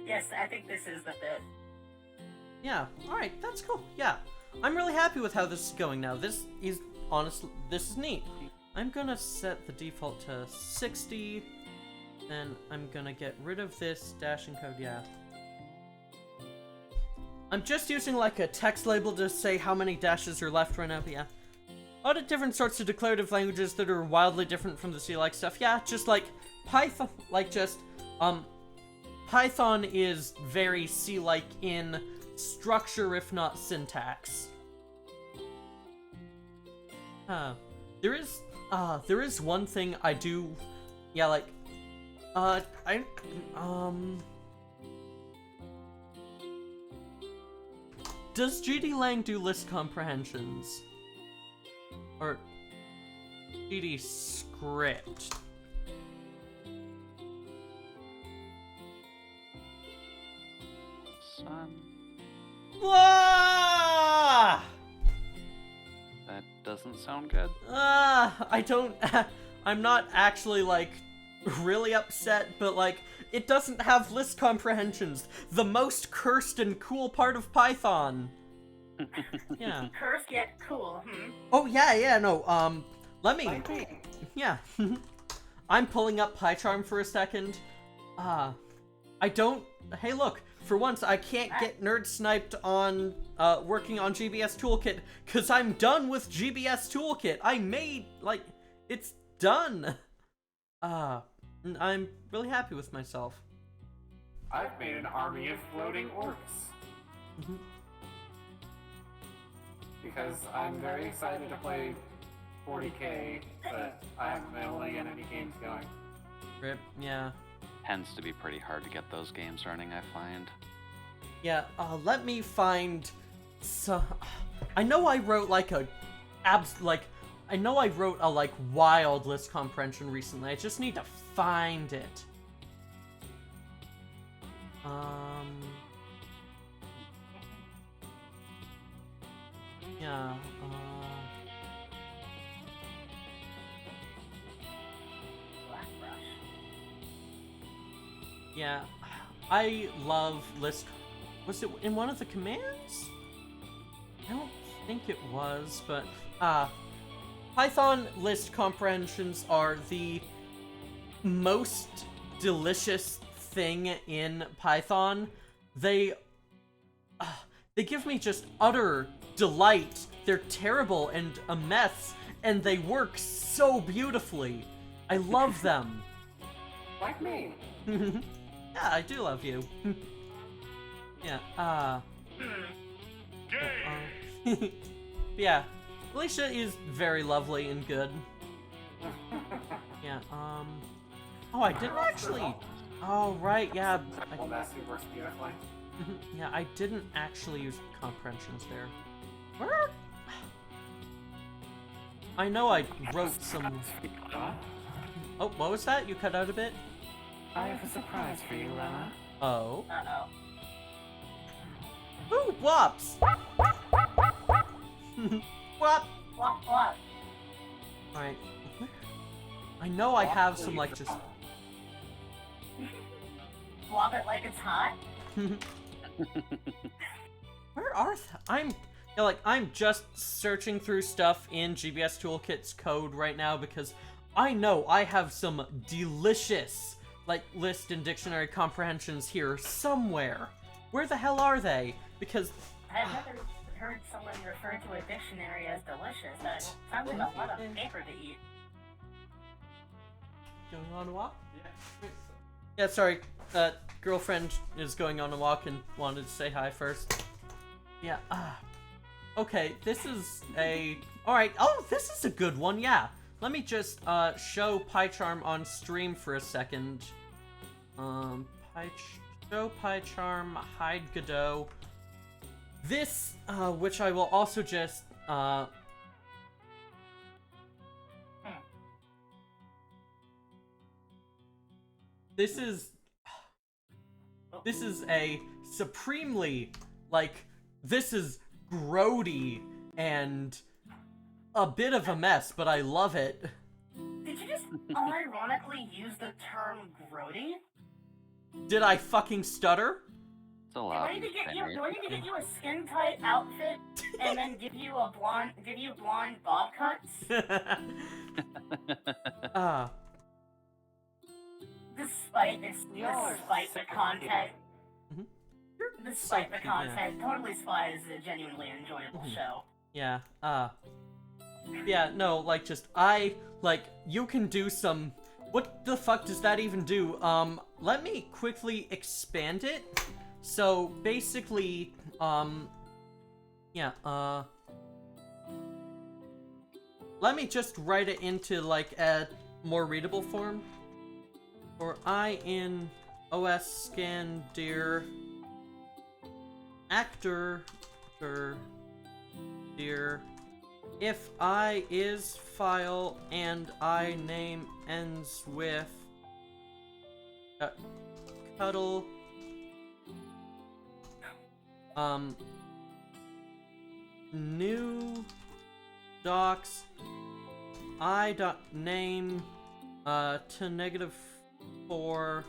Yes, I think this is the bit. Yeah, alright, that's cool. Yeah, I'm really happy with how this is going now. This is, honestly, this is neat. I'm gonna set the default to 60, then I'm gonna get rid of this dashing code, yeah. I'm just using like a text label to say how many dashes are left right now, but yeah. A lot of different sorts of declarative languages that are wildly different from the C-like stuff. Yeah, just like Python, like just, Python is very C-like in structure, if not syntax. There is one thing I do, yeah, like, does GD-Lang do list comprehensions? Or GD script? Son. Ah! That doesn't sound good. I don't... I'm not actually, like, really upset, but, like, it doesn't have list comprehensions. The most cursed and cool part of Python. Yeah. Cursed yet cool, Oh, yeah, no, let me... Yeah. I'm pulling up PyCharm for a second. I don't... Hey, look. For once, I can't get nerd sniped on working on GBS Toolkit, because I'm done with GBS Toolkit. I made, like, it's done. I'm really happy with myself. I've made an army of floating orcs. Because I'm very excited to play 40k, but I have my only enemy games going. Rip, yeah. tends to be pretty hard to get those games running, I find. Yeah, let me find some... I know I wrote like a... I know I wrote a like wild list comprehension recently. I just need to find it. Yeah, yeah, I love list... Was it in one of the commands? I don't think it was, but, Python list comprehensions are the most delicious thing in Python. They give me just utter delight. They're terrible and a mess, and they work so beautifully. I love them. Like me. Yeah, I do love you. Yeah, yeah, Alicia is very lovely and good. Yeah, oh, I didn't actually... Oh, right, yeah. Works beautifully. Yeah, I didn't actually use comprehensions there. Where? I know I wrote some... Oh, what was that? You cut out a bit? I have a surprise for you, Lana. Oh. Uh-oh. Ooh, Wops! Wop! What? What? Alright. I know I have some, like, just... Flop it like it's hot? Where are I'm... Yeah, like, I'm just searching through stuff in GBS Toolkit's code right now because I know I have some delicious, like, list and dictionary comprehensions here somewhere. Where the hell are they? Because... I've never heard someone refer to a dictionary as delicious. That sounds like a lot of paper to eat. Going on a walk? Yeah, sorry. Girlfriend is going on a walk and wanted to say hi first. Yeah, okay, this is a... Alright, oh, this is a good one, yeah. Let me just, show PyCharm on stream for a second. Show PyCharm, hide Godot. This, which I will also just, This is a supremely, like, this is grody and a bit of a mess, but I love it. Did you just unironically use the term grody? Did I fucking stutter? It's a lot. Do I need to get you a skin tight outfit and then give you blonde bob cuts? Despite the content. Despite the content, Totally Spy is a genuinely enjoyable show. Yeah, yeah, no, like, you can do some... What the fuck does that even do? Let me quickly expand it. So, basically, yeah, let me just write it into, like, a more readable form. For I in OS scan dir actor dir if I is file and I name ends with cuddle new docs I dot name to -4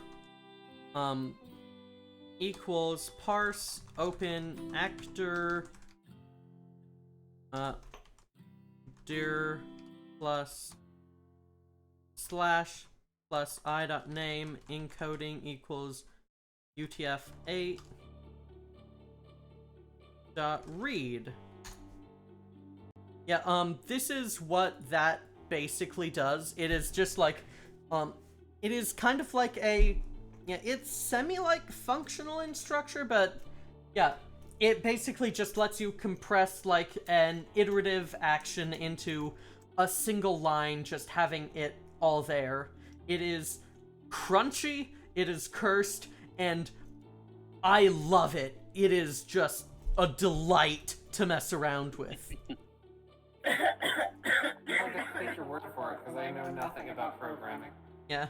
equals parse open actor dir plus slash plus I dot name encoding equals UTF-8 dot read. Yeah, this is what that basically does. It is just like, it is kind of like a, yeah, it's semi-like functional in structure, but yeah, it basically just lets you compress like an iterative action into a single line, just having it all there. It is crunchy, It is cursed, and I love it. It is just a delight to mess around with. I'll just take your word for it, because I know nothing about programming. Yeah.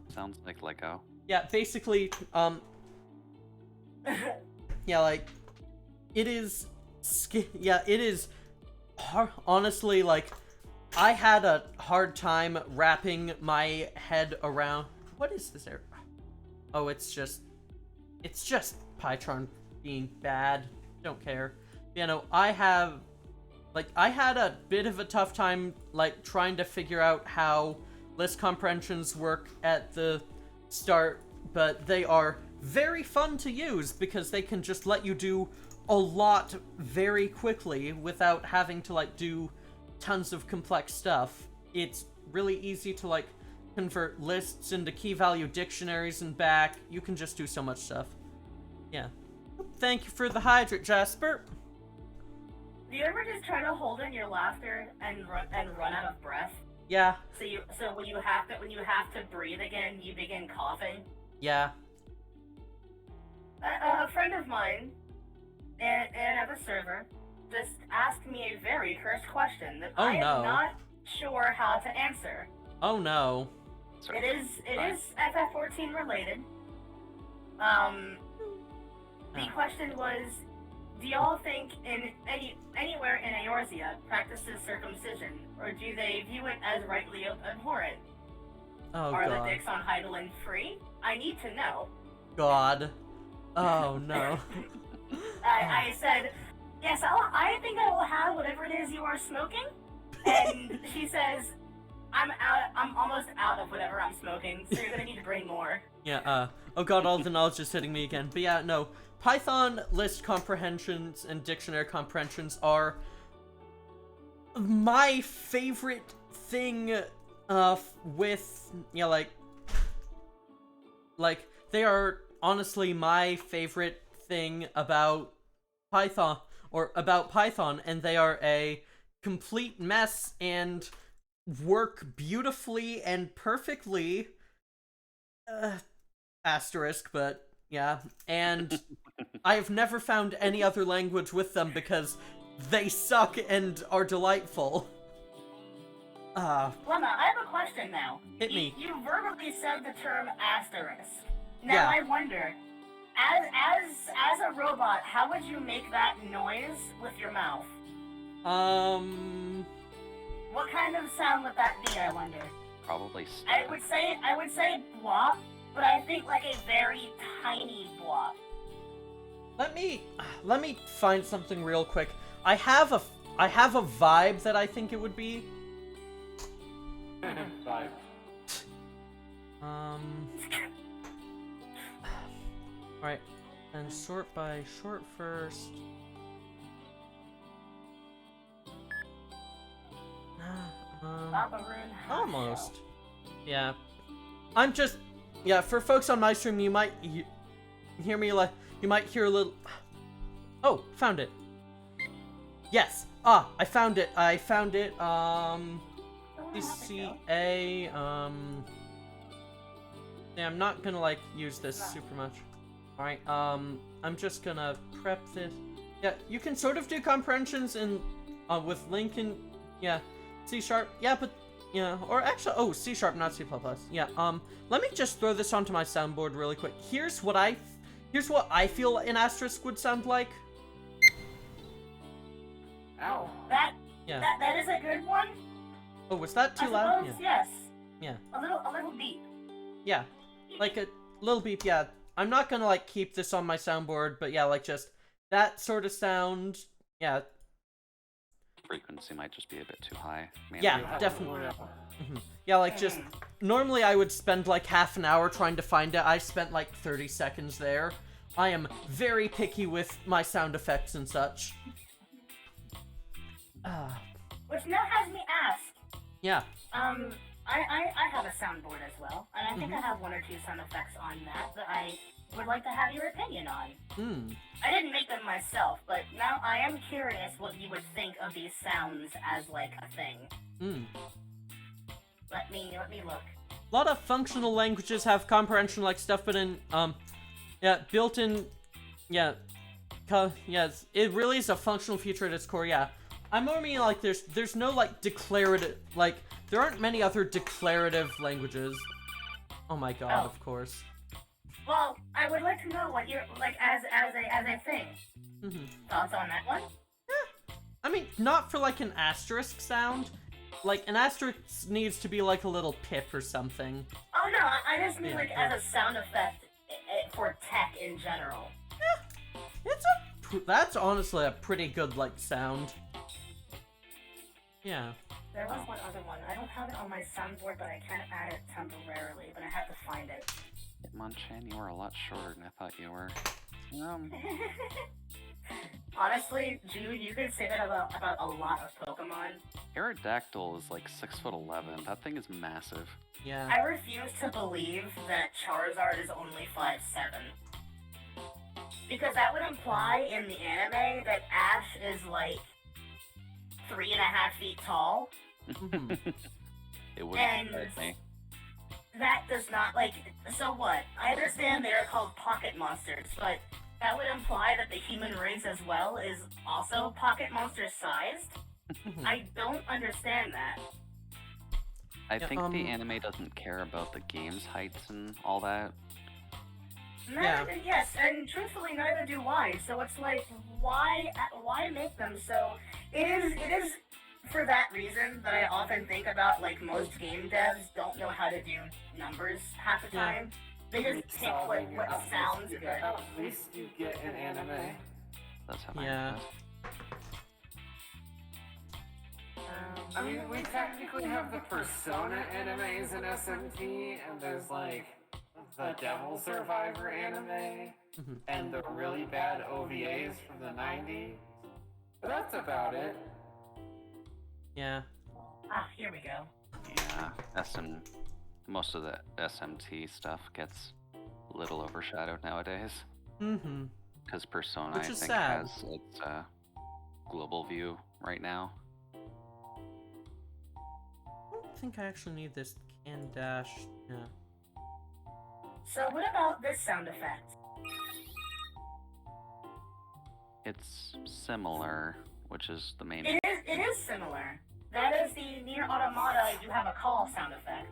Sounds like Lego. Yeah, basically, yeah, like, it is, it is, honestly, like, I had a hard time wrapping my head around, what is this area? Oh, it's just Pytron being bad, don't care. You know, I had a bit of a tough time, like, trying to figure out how list comprehensions work at the start, but they are very fun to use because they can just let you do a lot very quickly without having to, like, do tons of complex stuff. It's really easy to, like, convert lists into key value dictionaries and back. You can just do so much stuff. Yeah. Thank you for the hydrate, Jasper. Do you ever just try to hold in your laughter and run out of breath? Yeah. So when you have to breathe again, you begin coughing. Yeah. A friend of mine, in another server, just asked me a very cursed question that I am not sure how to answer. Oh no. Sorry. It is FF14 related. The question was, do y'all think anywhere in Eorzea practices circumcision, or do they view it as rightly abhorrent? Oh, Are God. the dicks on Hydaelyn free? I need to know. God. Oh no. I said, yes, I think I will have whatever it is you are smoking. And she says, I'm almost out of whatever I'm smoking, so you're gonna need to bring more. Yeah, oh god, all the knowledge is hitting me again. But yeah, no. Python list comprehensions and dictionary comprehensions are my favorite thing, with, yeah, like, they are honestly my favorite thing about Python, and they are a complete mess and work beautifully and perfectly, asterisk, but yeah, and I have never found any other language with them because they suck and are delightful. Lemma, I have a question now. Hit me. You verbally said the term asterisk. Now Yeah. I wonder, as a robot, how would you make that noise with your mouth? What kind of sound would that be, I wonder? Probably. I would say blop, but I think like a very tiny blop. Let me find something real quick. I have a vibe that I think it would be. Bye. Alright, and sort by short first. Almost. Yeah. I'm just, yeah, for folks on my stream, you might hear me like, you might hear a little, oh, found it. Yes. Ah, I found it. CCA, yeah, I'm not gonna, like, use this super much. Alright, I'm just gonna prep this. Yeah, you can sort of do comprehensions in, with Lincoln, yeah, C#, yeah, but, yeah, or actually, oh, C#, not C++, yeah, let me just throw this onto my soundboard really quick. Here's what I feel an asterisk would sound like. Ow. That Yeah. is a good one. Oh, was that too I loud? suppose, Yeah. yes. Yeah. A little beep. Yeah. Like a little beep, yeah. I'm not gonna, like, keep this on my soundboard, but yeah, like, just that sort of sound, yeah. Frequency might just be a bit too high. Man, Yeah, definitely. Yeah, like, just, normally I would spend, like, half an hour trying to find it. I spent, like, 30 seconds there. I am very picky with my sound effects and such. Which now has me ask. Yeah. I have a soundboard as well, and I think I have one or two sound effects on that I would like to have your opinion on. I didn't make them myself, but now I am curious what you would think of these sounds as like a thing. Let me look. a lot of functional languages have comprehension like stuff, but in yeah, built-in, yeah, yes, it really is a functional feature at its core. Yeah, I'm more meaning like there's no like declarative, like there aren't many other declarative languages. Oh my god, of course. Well, I would like to know what you're like as a thing. Thoughts on that one? Yeah. I mean, not for like an asterisk sound. Like an asterisk needs to be like a little pip or something. Oh no, I just mean like as a sound effect for tech in general. Yeah, that's honestly a pretty good like sound. Yeah. There was one other one. I don't have it on my soundboard, but I can add it temporarily. But I have to find it. Hitmonchan, you were a lot shorter than I thought you were. Honestly, Jude, you could say that about a lot of Pokemon. Aerodactyl is like 6'11". That thing is massive. Yeah. I refuse to believe that Charizard is only 5'7". Because that would imply in the anime that Ash is like 3.5 feet tall. It wouldn't surprise me. That does not, like, so what? I understand they're called pocket monsters, but that would imply that the human race as well is also pocket monster sized? I don't understand that. I think the anime doesn't care about the game's heights and all that. Yes, and truthfully, neither do I. So it's like, why make them so? It is for that reason that I often think about, like, most game devs don't know how to do numbers half the time. They just pick what sounds good. At least you get an anime. That's how Yeah. I mean, we technically have the Persona animes in SMT, and there's like the Devil Survivor anime, and the really bad OVAs from the 90s. But that's about it. Yeah. Ah, here we go. Yeah, most of the SMT stuff gets a little overshadowed nowadays. Because Persona, I think, has its global view right now. I don't think I actually need this can dash. Yeah. So what about this sound effect? It's similar, which is the main. It is similar. That is the Nier Automata You Have a Call sound effect.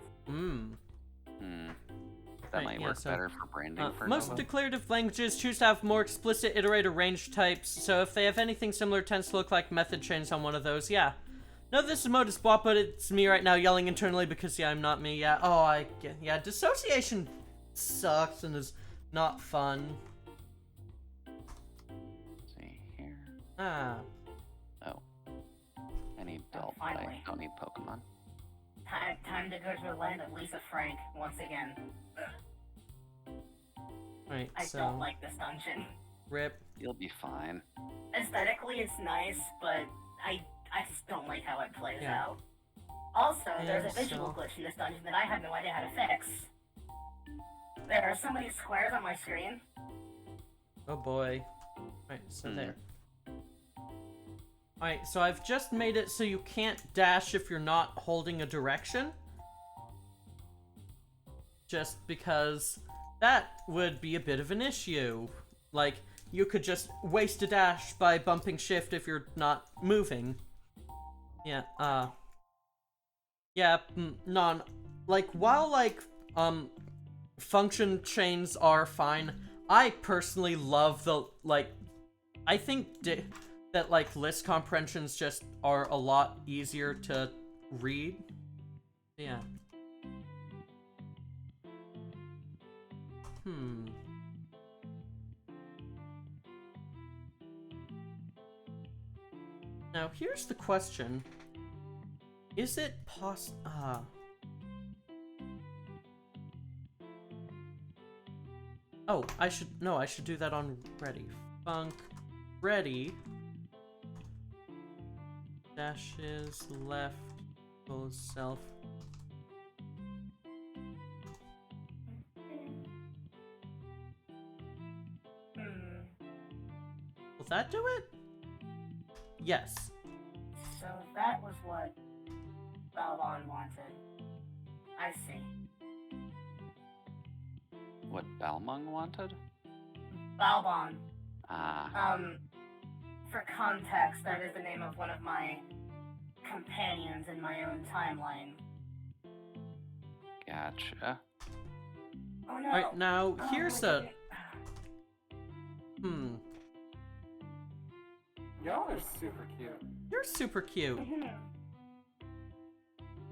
That might work better for branding. For most declarative languages choose to have more explicit iterator range types, so if they have anything similar, it tends to look like method chains on one of those. Yeah. No, this is Modus Bot, but it's me right now yelling internally because, yeah, I'm not me. Yeah. Oh, I get. Yeah, dissociation sucks and is not fun. Let's see here. Ah. Oh. I need Dull Play. I don't need Pokemon. Time to go to the land of Lisa Frank once again. Right, I don't like this dungeon. Rip. You'll be fine. Aesthetically, it's nice, but I just don't like how it plays out. Also, there's a visual glitch in this dungeon that I have no idea how to fix. There are so many squares on my screen. Oh boy. Right, so there. Alright, so I've just made it so you can't dash if you're not holding a direction. Just because that would be a bit of an issue. Like, you could just waste a dash by bumping shift if you're not moving. Yeah, yeah, like, while, like, function chains are fine, I personally love the, like, I think that, like, list comprehensions just are a lot easier to read. Yeah. Now, here's the question. Is it Oh, I should do that on ready. Funk ready. Dashes left equals self. Will that do it? Yes. So that was what Balvon wanted. I see. what Balmung wanted? Balbon. Ah. For context, that is the name of one of my companions in my own timeline. Gotcha. Oh no. Alright, now here's a... Y'all are super cute. You're super cute.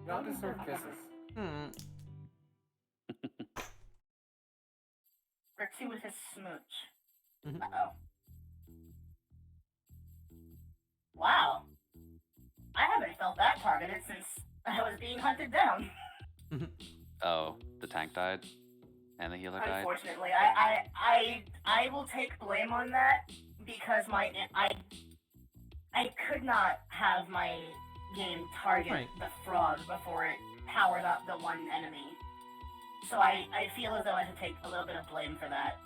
Y'all deserve kisses. Gratuitous smooch. Mhm. Uh-oh. Wow. I haven't felt that targeted since I was being hunted down. Oh, the tank died? And the healer died? Unfortunately, I will take blame on that because I could not have my game target the frog before it powered up the one enemy. So I feel as though I should take a little bit of blame for that.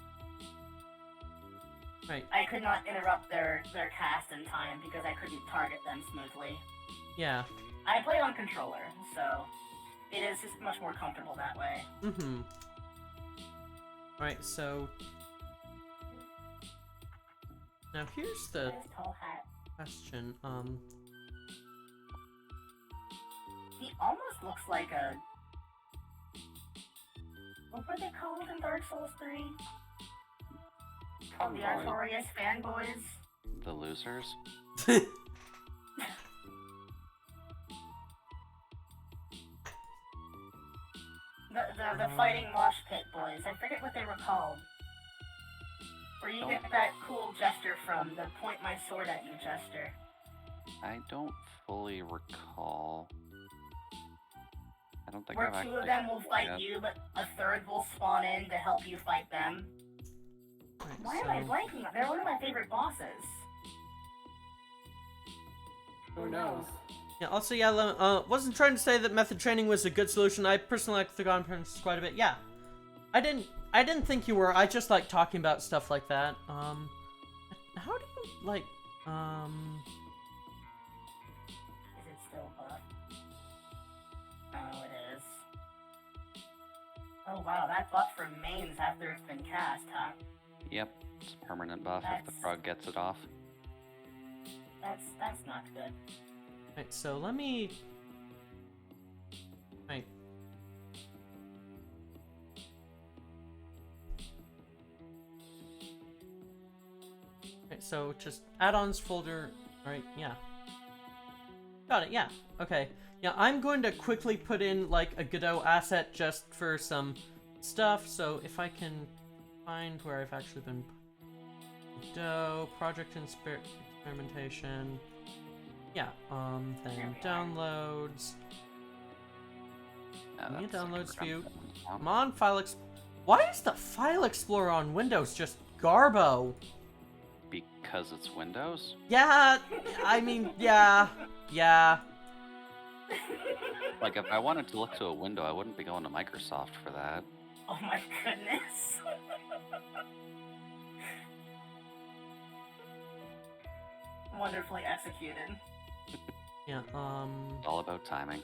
Right. I could not interrupt their cast in time because I couldn't target them smoothly. Yeah. I play on controller, so it is just much more comfortable that way. Right, so... Now here's the question, He almost looks like a... What were they called in Dark Souls 3? The Artorias fanboys? The losers? The fighting mosh pit boys. I forget what they were called. Where you get that cool gesture from, the point my sword at you gesture. I don't fully recall. I don't think Where I've two of them will fight you, but a third will spawn in to help you fight them. Right, Why am I blanking? They're one of my favorite bosses. Who knows? Yeah, also, yeah, wasn't trying to say that method training was a good solution. I personally like the Godparents quite a bit. Yeah. I didn't think you were. I just like talking about stuff like that. How do you, like, Is it still up? Oh, it is. Oh, wow, that buff remains after it's been cast, huh? Yep, it's a permanent buff if the frog gets it off. That's not good. right, so let me... Right. Right, so just add-ons folder, right, yeah. Got it, yeah, okay. Yeah, I'm going to quickly put in, like, a Godot asset just for some stuff, so if I can find where I've actually been... Godot, project experimentation... Yeah, then downloads... New downloads view. Come on, Why is the File Explorer on Windows just garbo? Because it's Windows? Yeah, I mean, yeah. Like, if I wanted to look to a window, I wouldn't be going to Microsoft for that. Oh my goodness. Wonderfully executed. Yeah, It's all about timing.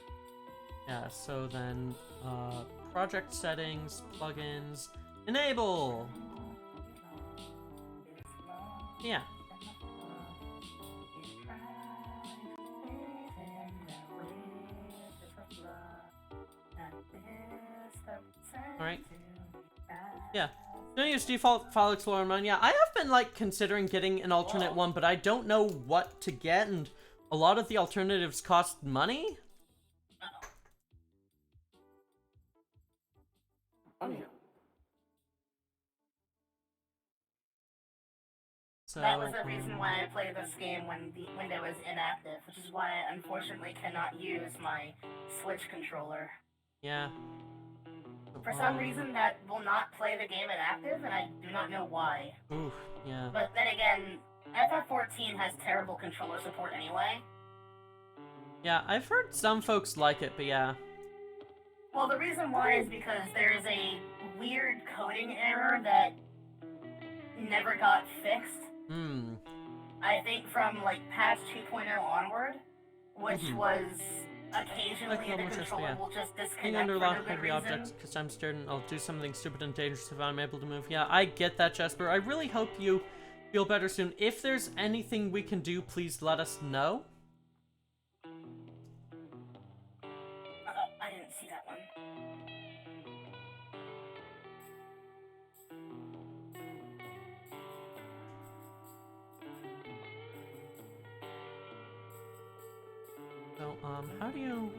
yeah, so then, project settings, plugins, enable! Yeah. Alright. Yeah. Don't use default File Explorer on mine. Yeah, I have been, like, considering getting an alternate one, but I don't know what to get, and a lot of the alternatives cost money? So, that was the reason why I played this game when the window is inactive, which is why I unfortunately cannot use my Switch controller. yeah. For some reason, that will not play the game inactive, and I do not know why. Oof, yeah. But then again, FF14 has terrible controller support anyway. Yeah, I've heard some folks like it, but yeah. Well, the reason why is because there is a weird coding error that never got fixed. I think from, like, patch 2.0 onward, which was occasionally Like the normal chest, controller yeah. will just Being disconnect under for lock no good heavy reason. objects because I'm scared and I'll do something stupid and dangerous if I'm able to move. Yeah, I get that, Jesper. I really hope you feel better soon. If there's anything we can do, please let us know. I didn't see that one. So, how do you...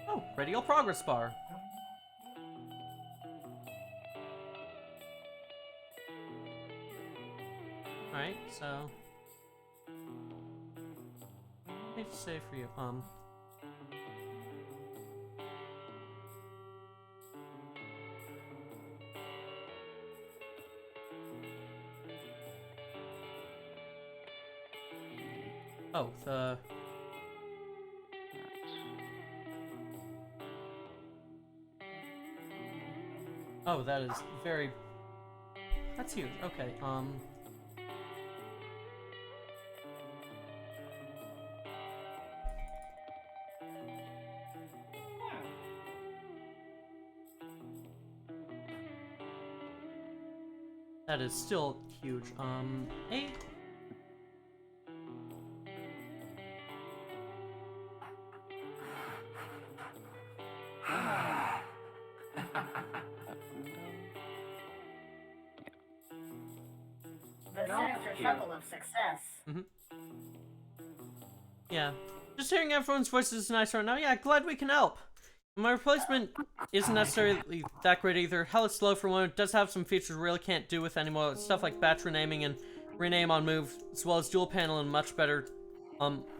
Oh, radial progress bar. Alright, so... What do I have to say for you? Oh, the... Oh, that is very... That's huge. Okay, that is still huge. Hey. The sinister chuckle of success. Yeah. Just hearing everyone's voices is nice right now. Yeah, glad we can help. My replacement isn't necessarily that great either. Hella slow for one. It does have some features we really can't do with anymore. Stuff like batch renaming and rename on move, as well as dual panel and much better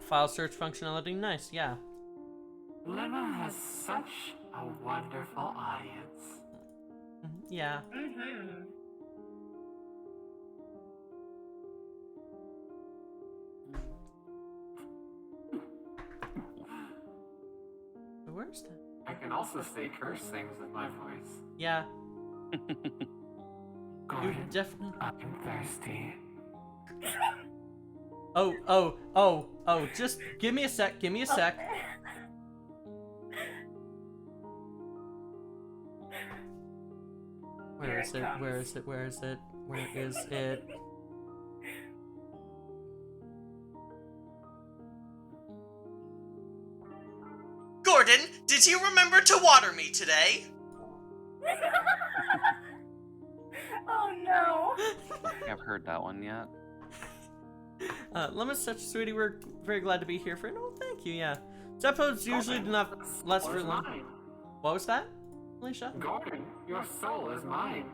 file search functionality. Nice, yeah. Lemma has such a wonderful audience. Yeah. Mm-hmm. Where's that? I can also say curse things with my voice. Yeah. Gordon, You definitely. I'm thirsty. Oh, just give me a sec, give me a sec. Where is it? Where is it? Where is it? Where is it? Gordon, did you remember to water me today? Oh no! I don't think I've heard that one yet. Lemma's such a sweetie, we're very glad to be here for it. Oh, thank you, yeah. This episodes usually do not last for long. Mine. What was that, Alicia? Gordon, your soul is mine.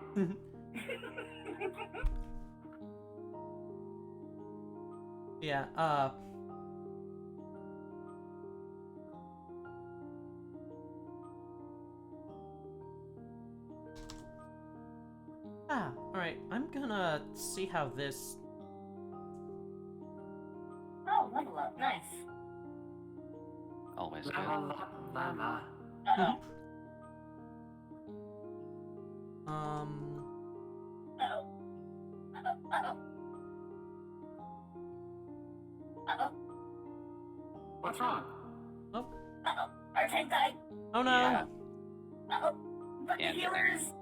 Yeah, alright, I'm gonna see how this... Oh, level up, nice. Always good. Lemma. Uh-oh. Um... Uh-oh. Uh-oh. Uh-oh. What's wrong? Oh. Uh-oh. Our tank died. Oh no! Yeah. Uh-oh. But the And- healers...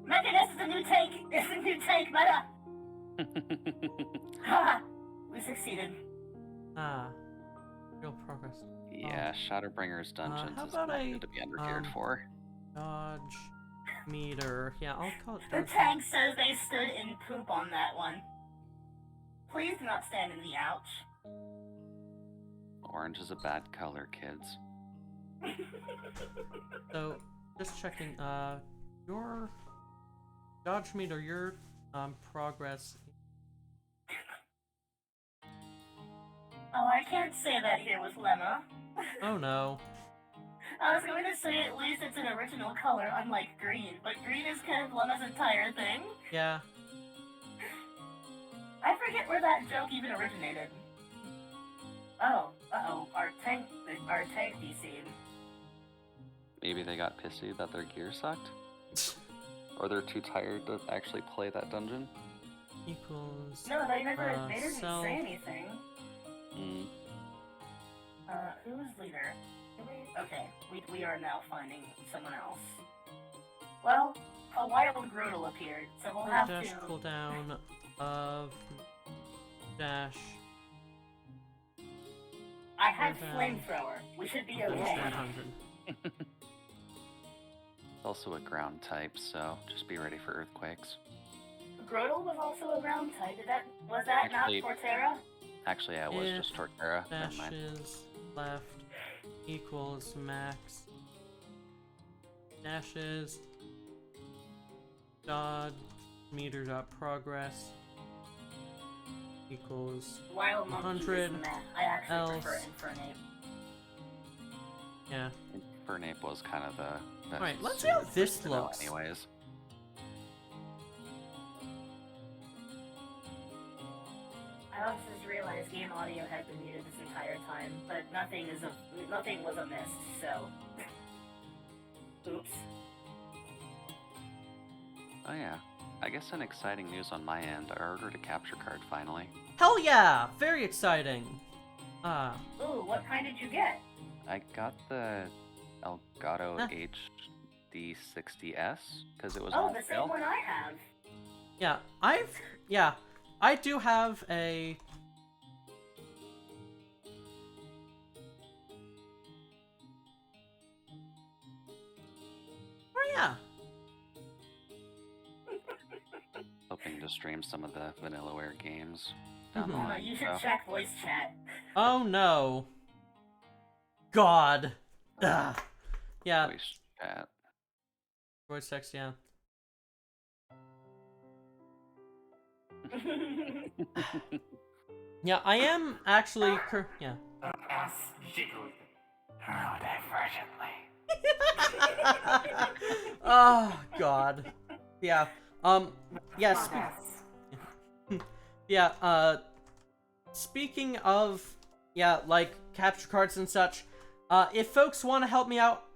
Mechanist is the new tank! It's the new tank meta! Ha! We succeeded. Real progress. Yeah, Shadowbringer's Dungeons how is about not I, good to be undergeared for. Dodge meter. Yeah, I'll call it The dodge tank says they stood in poop on that one. Please do not stand in the ouch. Orange is a bad color, kids. So, just checking, your dodge meter, your, progress. Oh, I can't say that here with Lemma. Oh no. I was going to say at least it's an original color, unlike green, but green is kind of Lemma's entire thing. Yeah. I forget where that joke even originated. Oh, uh-oh, our tank DC'd. Maybe they got pissy that their gear sucked? Or they're too tired to actually play that dungeon? Equals... No, they didn't self. say anything. Mm. Who's leader? Okay, we are now finding someone else. Well, a wild Groodle appeared, so we'll have dash to... cooldown of dash. I have flamethrower. We should be okay. 100. It's also a ground type, so just be ready for earthquakes. Groodle was also a ground type. Was that Actually, not Torterra? Actually, I was just Torterra. Never mind. Dashes left equals max. Dashes dodge meter.progress equals Wild Monkey 100 is meh. I actually else. prefer Infernape. Yeah. Infernape was kind of the best. Alright, let's see how this to know looks. anyways. I also just realized game audio has been muted this entire time, but nothing was amiss, so... Oops. Oh yeah. I guess an exciting news on my end. I ordered a capture card finally. Hell yeah! Very exciting. Ooh, what kind did you get? I got the Elgato Huh. HD60S because it was Oh, on the same sale. one I have. Yeah, I do have a... Oh yeah. Hoping to stream some of the Vanillaware games down the Mhm. line. You should so. check voice chat. Oh no. God. Ugh. Yeah. Voice chat. Voice text, yeah. Yeah, I am actually yeah. Ass jiggled neurodivergently. Oh god. Yeah. Yeah, yeah, speaking of like capture cards and such, if folks want to help me out,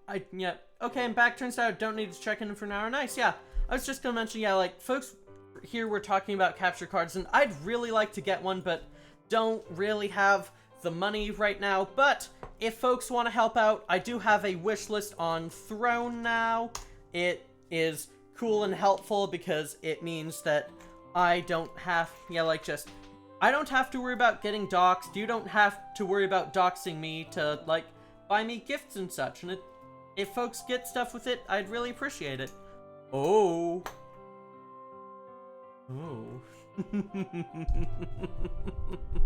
okay, I'm back. Turns out I don't need to check in for an hour. Nice, yeah. I was just gonna mention, like folks here were talking about capture cards, and I'd really like to get one, but don't really have the money right now. But if folks want to help out, I do have a wish list on Throne now. It is cool and helpful because it means that I don't have, I don't have to worry about getting doxxed. You don't have to worry about doxing me to, buy me gifts and such. And if folks get stuff with it, I'd really appreciate it. Oh. Oh.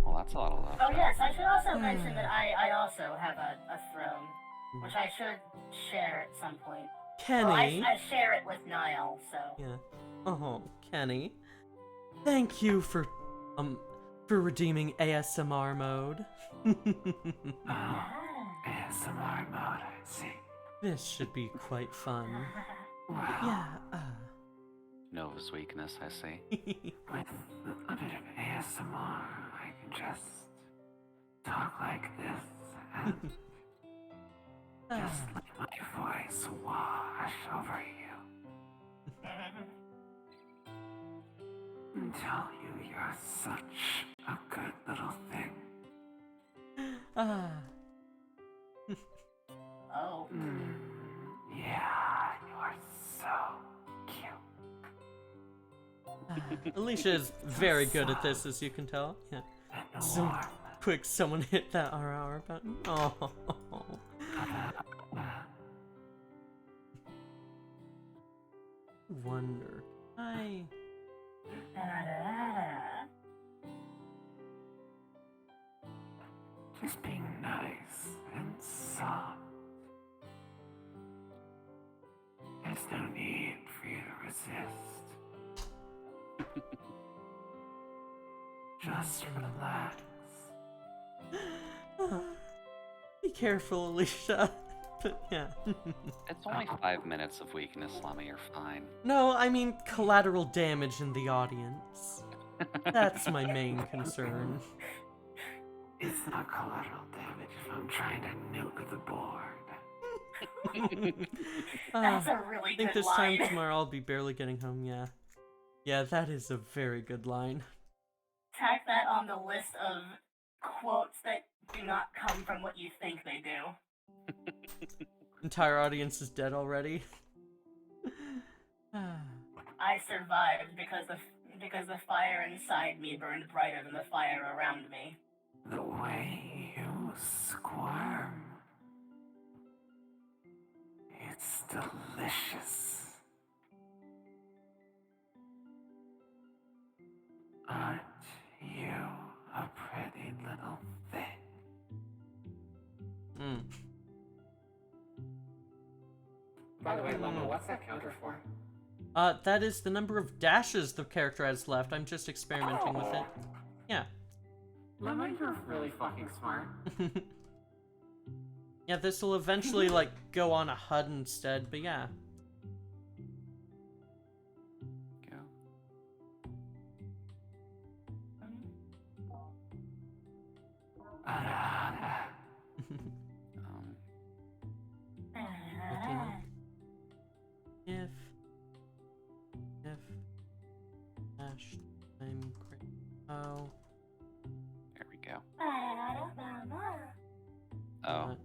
Well, that's a lot of love. Oh yes, I should also mention that I also have a throne, which I should share at some point. Kenny. Well, I share it with Niall, so... Yeah. Oh, Kenny. Thank you for redeeming ASMR mode. ASMR mode, I see. This should be quite fun. Wow. Yeah, Nova's weakness, I see. With a bit of ASMR, I can just talk like this and just let my voice wash over you. And tell you you're such a good little thing. Oh. Yeah, you are so cute. Alicia is very good at this, as you can tell. Yeah. And So warm. quick, someone hit that RR button. Oh. Wonder. Just being nice and soft. There's no need for you to resist. Just relax. Be careful, Alicia. But yeah. It's only 5 minutes of weakness, Llama, you're fine. No, I mean collateral damage in the audience. That's my main concern. It's not collateral damage if I'm trying to nuke the board. That's a really I think good this time line. tomorrow I'll be barely getting home, yeah. Yeah, that is a very good line. Tack that on the list of quotes that do not come from what you think they do. Entire audience is dead already. I survived because the fire inside me burned brighter than the fire around me. The way you squirm. It's delicious. Aren't you a pretty little thing? By the way, Lemma, what's that counter for? That is the number of dashes the character has left. I'm just experimenting with it. Yeah. Lemma, you're really fucking smart. Yeah, this will eventually, like, go on a HUD instead, but yeah. Go. Looking up. If dash time oh. There we go. Oh.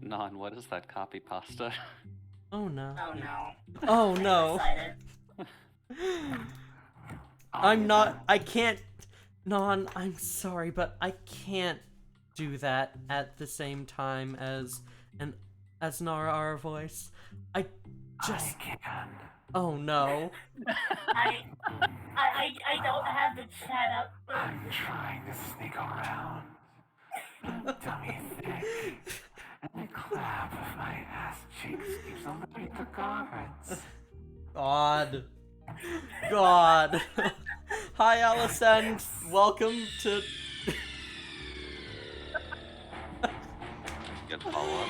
Non, what is that copy pasta? Oh no. Oh no. Oh no. Excited. I can't, Non, I'm sorry, but I can't do that at the same time as an RR voice. I can. Oh no. I don't have the chat up. I'm trying to sneak around. Dummy thick. And the clap of my ass cheeks keeps alerting the guards. God. Hi, Allison. Welcome to. Good follow-up.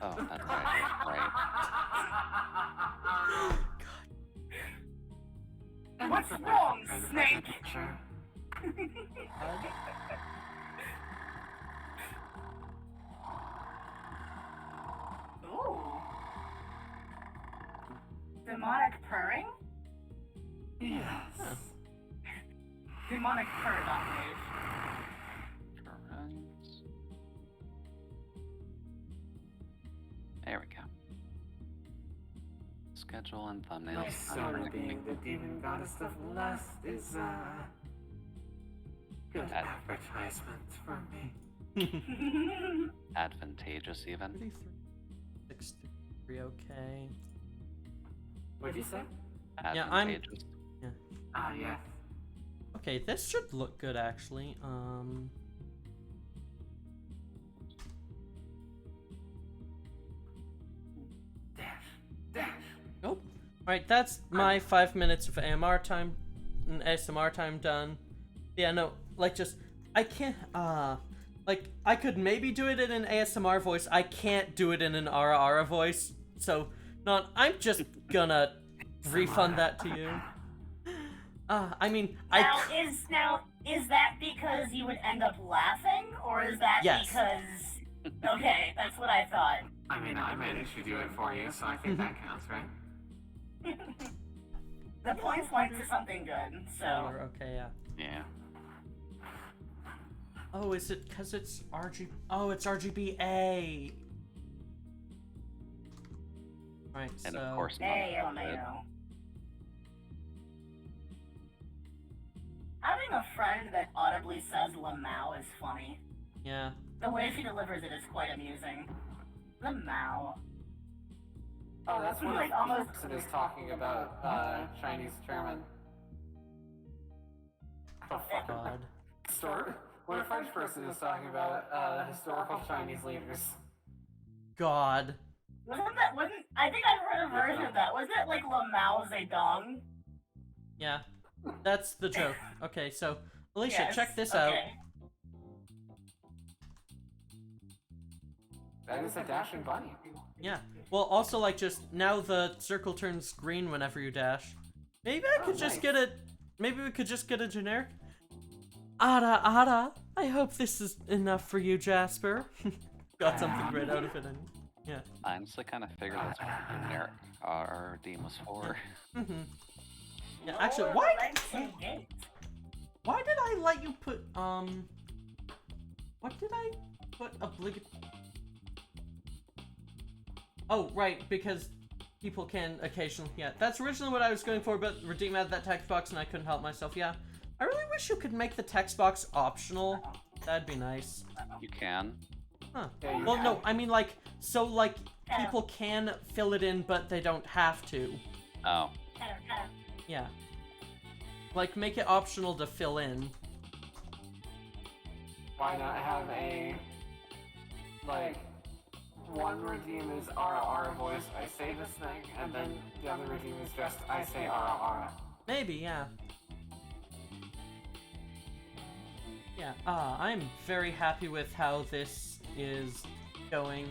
Oh, that's right. What's wrong, Snake? Ooh. Demonic purring? Yes. Huh. Demonic purr, not move. There we go. Schedule and thumbnails. My Sona being the demon goddess of lust is good advertisement for me. Advantageous even. 33, 63, okay. What'd you say? Yeah, I'm. Advantageous. Yeah. Ah, yes. Okay, this should look good actually. Dash. Oh. Alright, that's my 5 minutes of AMR time and ASMR time done. Yeah, no, like just I can't like I could maybe do it in an ASMR voice. I can't do it in an RR voice. So not I'm just gonna refund that to you. I mean Now is that because you would end up laughing, or is that Yes. because okay, that's what I thought. I mean, I managed to do it for you, so I think that counts, right? The points went to something good, so okay, yeah. Yeah. Oh, is it because it's RGB? Oh, it's RGBA. Right, And so. of course, hey, not good. Having a friend that audibly says Lamau is funny. Yeah. The way she delivers it is quite amusing. Lamau. Oh, that's one like almost person is talking about Chinese German. Oh, fuck. God. When a French person is talking about historical Chinese leaders. God. Wasn't I think I've heard a version of that. Was it like Lamau Zedong? Yeah. That's the joke. Okay, so Alicia, Yes, check this okay. out. That is a dashing bunny. Yeah. Well, also, like, just now the circle turns green whenever you dash. Maybe I could just nice. get it. Maybe we could just get a generic. Ada. I hope this is enough for you, Jasper. Got something great out of it. Yeah. I honestly kind of figured that's what the generic RRD was for. Yeah, actually, why did I let you put, what did I put Oh, right, because people can occasionally, yeah, that's originally what I was going for, but Redeem added that text box and I couldn't help myself, yeah. I really wish you could make the text box optional. That'd be nice. You can. Huh. Well, no, I mean, like, so, like, people can fill it in, but they don't have to. Oh. Yeah. Like, make it optional to fill in. Why not have a, like, one redeem is RR voice, I say this thing, and then the other redeem is just I say RR. Maybe, yeah. Yeah, I'm very happy with how this is going.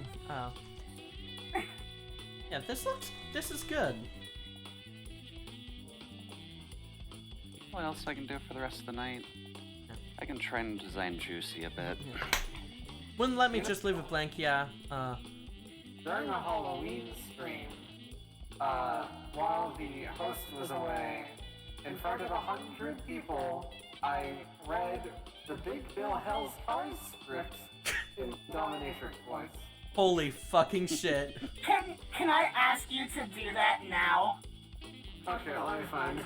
Yeah, this is good. What else I can do for the rest of the night? I can try and design Juicy a bit. Yeah. Wouldn't let me just leave it blank, yeah. During a Halloween stream, while the host was away, in front of 100 people, I read the Big Bill Hell's Cars script in dominatrix voice. Holy fucking shit. Can I ask you to do that now? Okay, let me find.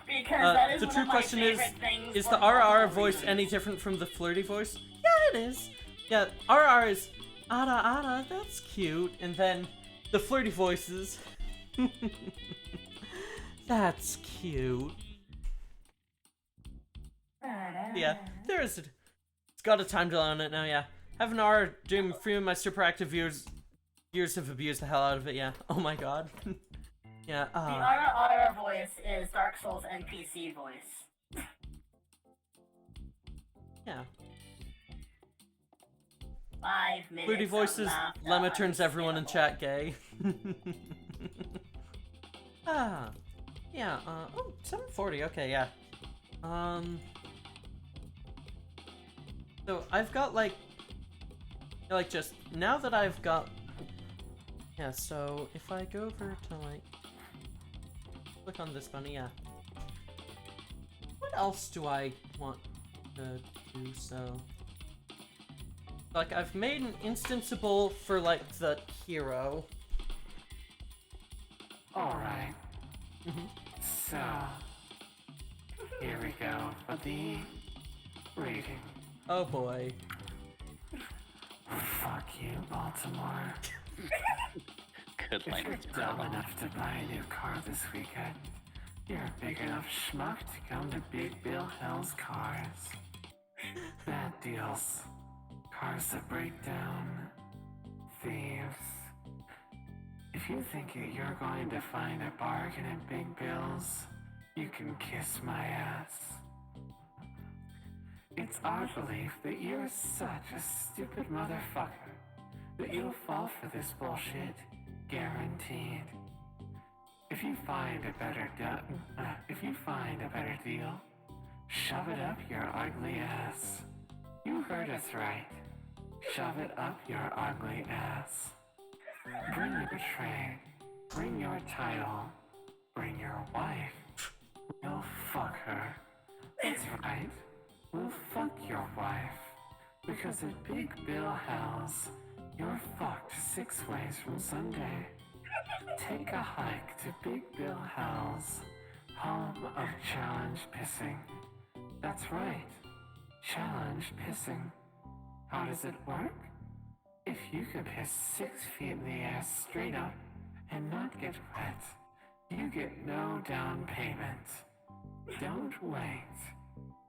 Because that is the one true of my question favorite things is for the RR multiple voice reasons. any different from the flirty voice? Yeah, it is. Yeah, RR is Ada Ada, that's cute. And then the flirty voices. That's cute. Yeah, there is it. It's got a time delay on it now, yeah. Have an R doing free of my super active viewers have abused the hell out of it, yeah. Oh my god. Yeah, The RR voice is Dark Souls NPC voice. yeah. 5 minutes. Flirty voices, Lemma turns everyone in chat gay. Yeah, oh, 740, okay, yeah. So I've got like just, now that I've got, yeah, so if I go over to like, click on this bunny, yeah. What else do I want to do, so? Like, I've made an instanceable for, like, the hero. Alright. So, here we go for the reading. Oh boy. Fuck you, Baltimore. Good If you're language. dumb enough to buy a new car this weekend, you're a big enough schmuck to come to Big Bill Hell's Cars. Bad deals. Cars that break down. Thieves. If you think that you're going to find a bargain at Big Bill's, you can kiss my ass. It's our belief that you're such a stupid motherfucker that you'll fall for this bullshit, guaranteed. If you find a better deal, shove it up your ugly ass. You heard us right. Shove it up your ugly ass. Bring your tray. Bring your title. Bring your wife. We'll fuck her. That's right. We'll fuck your wife. Because at Big Bill Hell's, you're fucked 6 ways from Sunday. Take a hike to Big Bill Hell's, home of challenge pissing. That's right. Challenge pissing. How does it work? If you can piss 6 feet in the air straight up and not get wet, you get no down payment. Don't wait.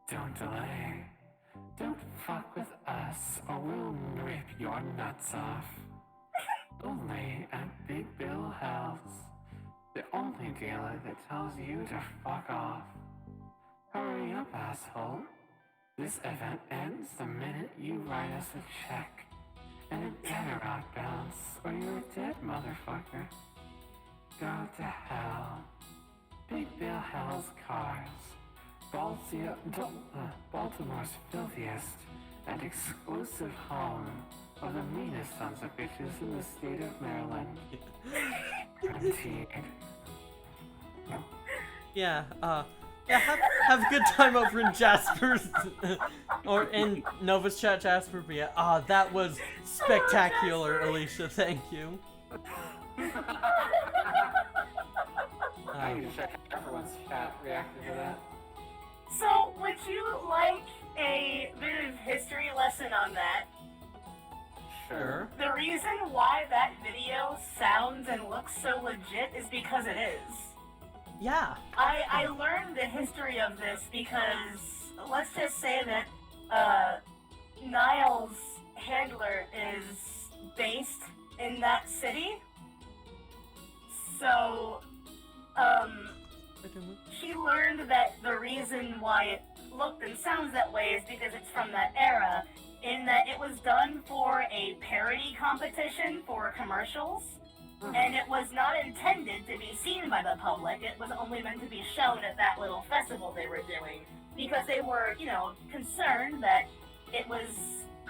Don't delay. Don't fuck with us or we'll rip your nuts off. Only at Big Bill Hell's, the only dealer that tells you to fuck off. Hurry up, asshole. This event ends the minute you write us a check. And it better not bounce, or you're a dead motherfucker. Go to hell. Big Bill Hell's Cars. Baltimore's filthiest An exclusive home of the meanest sons of bitches in the state of Maryland. Guaranteed. Yeah, have a good time over in Jasper's, or in Nova's chat, Jasper. But yeah, that was spectacular, Alicia. Thank you. I need to check out everyone's chat reacted to that. So, would you like a bit of history lesson on that? Sure. The reason why that video sounds and looks so legit is because it is. Yeah. I learned the history of this because, let's just say that, Niall's handler is based in that city. So, she learned that the reason why it looked and sounds that way is because it's from that era, in that it was done for a parody competition for commercials, and it was not intended to be seen by the public. It was only meant to be shown at that little festival they were doing, because they were, you know, concerned that it was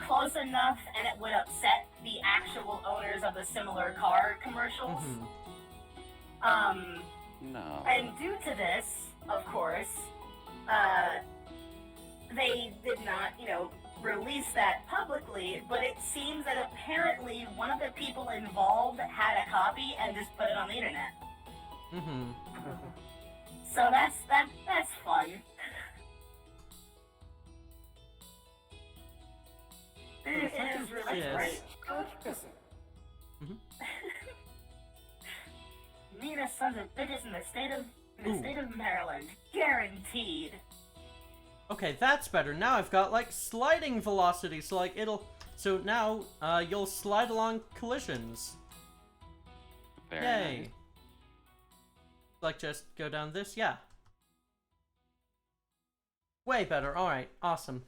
close enough and it would upset the actual owners of the similar car commercials. No. And due to this, of course, they did not, you know, release that publicly, but it seems that apparently one of the people involved had a copy and just put it on the internet. So that's fun. It is really great. Meanest sons of bitches in the state of Maryland. Guaranteed. Okay, that's better. Now I've got, like, sliding velocity, so, like, so now, you'll slide along collisions. Very Yay. nice. Like, just go down this? Yeah. Way better. Alright, awesome.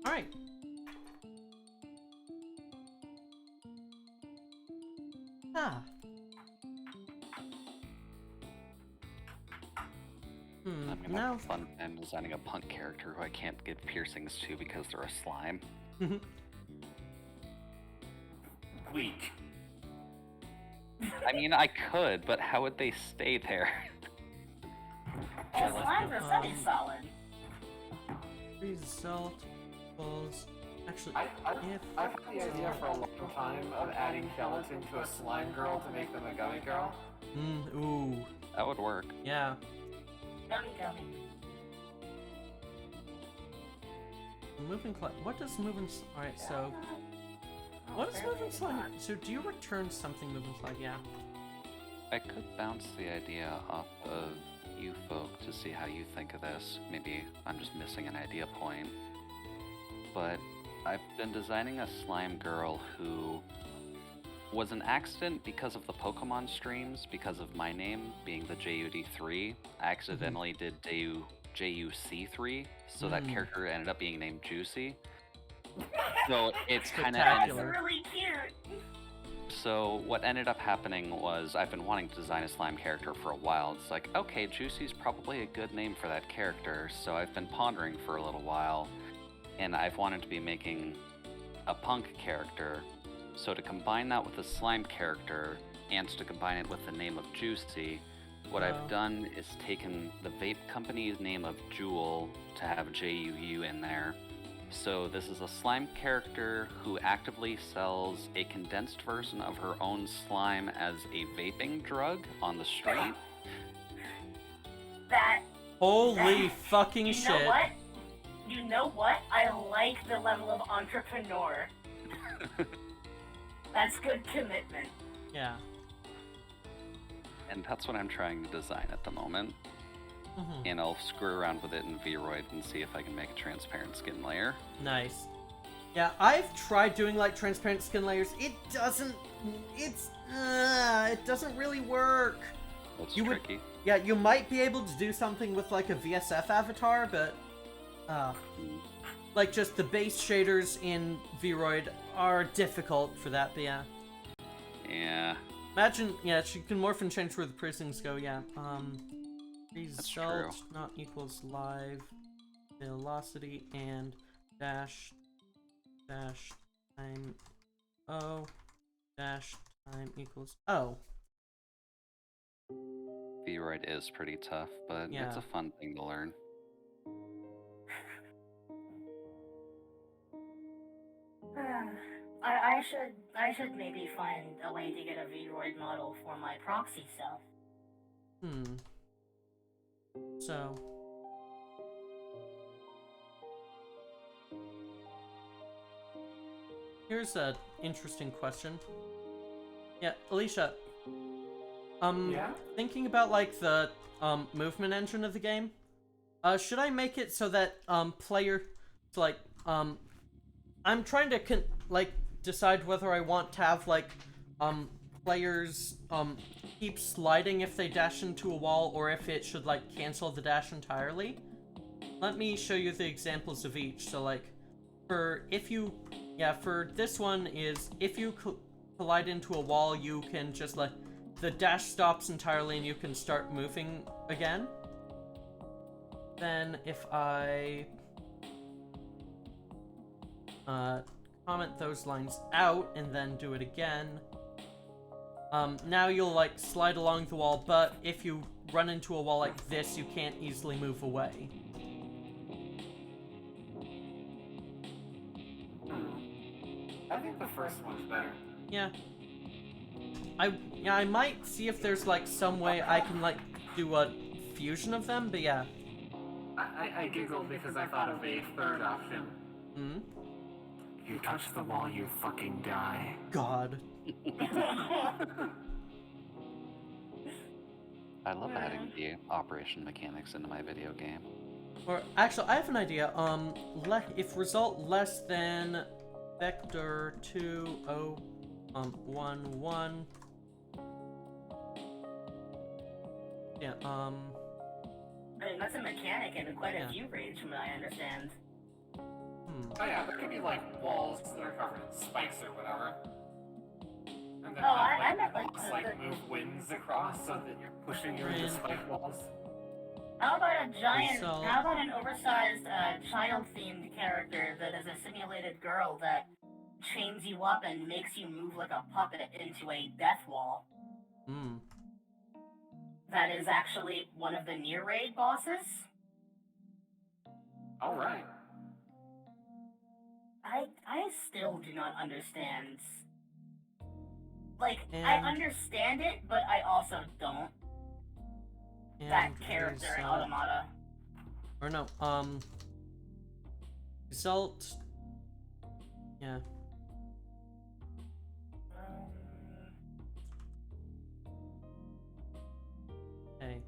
Alright. Ah. I'm gonna have a fun time designing a punk character who I can't give piercings to because they're a slime. Weak. I mean, I could, but how would they stay there? Well, slimes are semi-solid. Result equals... Actually, I've had the idea for a long time of adding gelatin to a slime girl to make them a gummy girl. Ooh. That would work. Yeah. Gummy. Moving what does moving alright, so what is moving slide? So do you return something moving slide? Yeah. I could bounce the idea off of you folk to see how you think of this. Maybe I'm just missing an idea point. But I've been designing a slime girl who was an accident because of the Pokemon streams, because of my name being the JUD3. I accidentally did JUC3, so that character ended up being named Juicy. So it's kind of That's really cute. So what ended up happening was I've been wanting to design a slime character for a while. It's like, okay, Juicy's probably a good name for that character, so I've been pondering for a little while, and I've wanted to be making a punk character. So to combine that with a slime character, and to combine it with the name of Juicy, what I've done is taken the vape company's name of Juul to have JUU in there. So this is a slime character who actively sells a condensed version of her own slime as a vaping drug on the street. Holy fucking shit. You know what? I like the level of entrepreneur. That's good commitment. Yeah. And that's what I'm trying to design at the moment. And I'll screw around with it in VRoid and see if I can make a transparent skin layer. Nice. Yeah, I've tried doing like transparent skin layers. It doesn't really work. It's tricky. Yeah, you might be able to do something with like a VSF avatar, but like just the base shaders in VRoid are difficult for that, but yeah. Yeah. Imagine, yeah, she can morph and change where the prisons go, yeah. Result true. not equals live. velocity and dash time O dash time equals O. VRoid is pretty tough, but Yeah. it's a fun thing to learn. I should maybe find a way to get a VRoid model for my proxy self. So here's an interesting question. Yeah, Alicia. Yeah? Thinking about like the movement engine of the game, should I make it so that I'm trying to decide whether I want to have like players keep sliding if they dash into a wall, or if it should like cancel the dash entirely. Let me show you the examples of each. So like for this one is if you collide into a wall, you can just like the dash stops entirely and you can start moving again. Then if I comment those lines out and then do it again, now you'll like slide along the wall, but if you run into a wall like this, you can't easily move away. I think the first one's better. Yeah. I might see if there's like some way I can like do a fusion of them, but yeah. I giggled because I thought of a third option. You touch the wall, you fucking die. God. I love adding the operation mechanics into my video game. Or actually, I have an idea. If result less than vector 201 1. Yeah. I mean, that's a mechanic in quite a few raids, from what I understand. Oh yeah, there could be like walls that are covered in spikes or whatever. And then I meant like move winds across so that you're pushing you into spike walls. How about an oversized child-themed character that is a simulated girl that chains you up and makes you move like a puppet into a death wall? That is actually one of the near raid bosses. Alright. I still do not understand. Like, I understand it, but I also don't. That character in Automata. Or no, result. Yeah. Okay.